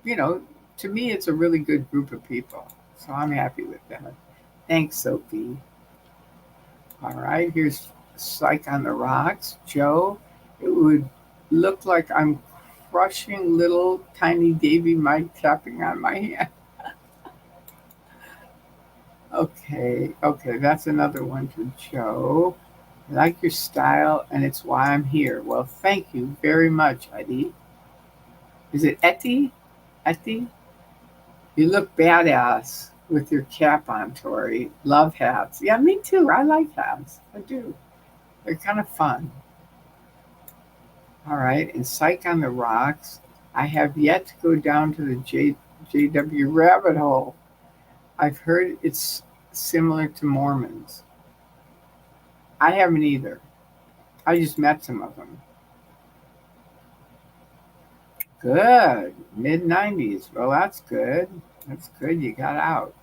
[SPEAKER 1] to me, it's a really good group of people. So I'm happy with that. Thanks, Sophie. All right, here's Psych on the Rocks. Joe, it would look like I'm crushing little tiny Davy Mike tapping on my hand. Okay, that's another one to Joe. I like your style, and it's why I'm here. Well, thank you very much, Eddie. Is it Etty? Etty? You look badass with your cap on, Tori. Love hats. Yeah, me too. I like hats. I do. They're kind of fun. All right, and Psych on the Rocks. I have yet to go down to the JW rabbit hole. I've heard it's similar to Mormons. I haven't either. I just met some of them. Good. Mid 90s. Well, that's good. That's good. You got out.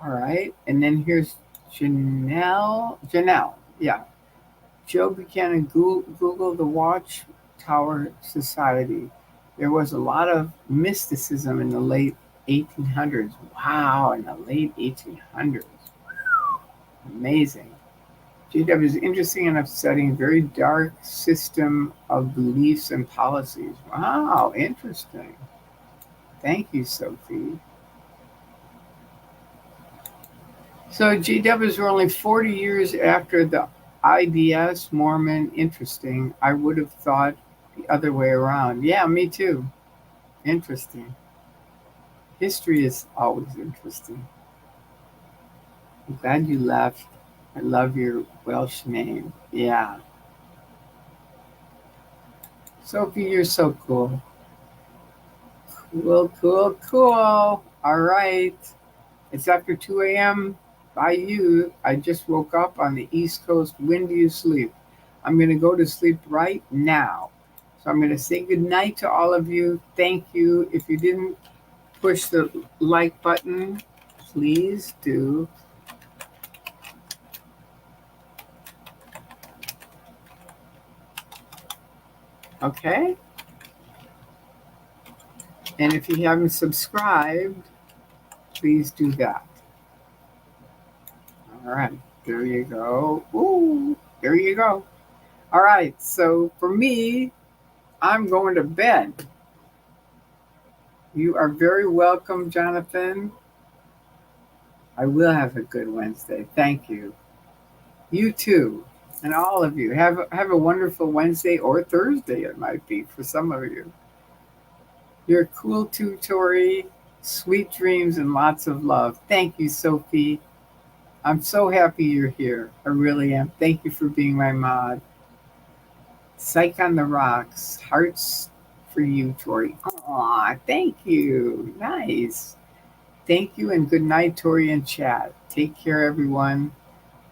[SPEAKER 1] All right. And then here's Janelle. Janelle. Yeah. Joe Buchanan, Google the Watchtower Society. There was a lot of mysticism in the late 1800s. Wow, in the late 1800s. Amazing. JW is interesting enough studying a very dark system of beliefs and policies. Wow, interesting. Thank you, Sophie. So GWs were only 40 years after the IDS Mormon. Interesting. I would have thought the other way around. Yeah, me too. Interesting. History is always interesting. I'm glad you left. I love your Welsh name. Yeah. Sophie, you're so cool. Cool. All right. It's after 2 a.m. by you. I just woke up on the East Coast. When do you sleep? I'm going to go to sleep right now. So I'm going to say good night to all of you. Thank you. If you didn't push the like button, please do. Okay? And if you haven't subscribed, please do that. All right. There you go. Ooh, there you go. All right. So for me, I'm going to bed. You are very welcome, Jonathan. I will have a good Wednesday. Thank you. You too. And all of you. Have a wonderful Wednesday or Thursday, it might be for some of you. You're cool too, Tori. Sweet dreams and lots of love. Thank you, Sophie. I'm so happy you're here. I really am. Thank you for being my mod. Psych on the Rocks. Hearts for you, Tori. Aw, thank you. Nice. Thank you and good night, Tori and chat. Take care, everyone.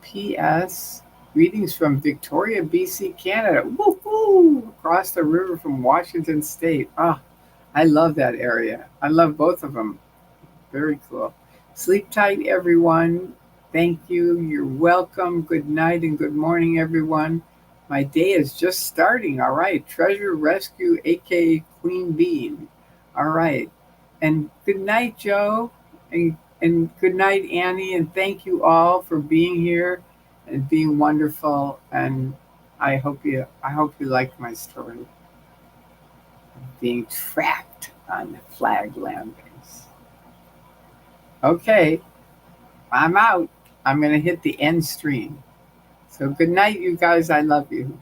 [SPEAKER 1] P.S. Greetings from Victoria, BC, Canada. Woohoo! Across the river from Washington State. Ah, I love that area. I love both of them. Very cool. Sleep tight, everyone. Thank you. You're welcome. Good night and good morning, everyone. My day is just starting. All right. Treasure Rescue, aka Queen Bean. All right. And good night, Joe. And good night, Annie. And thank you all for being here and being wonderful. And I hope you liked my story of being trapped on the flag landings. Okay, I'm out. I'm going to hit the end stream. So good night, you guys. I love you.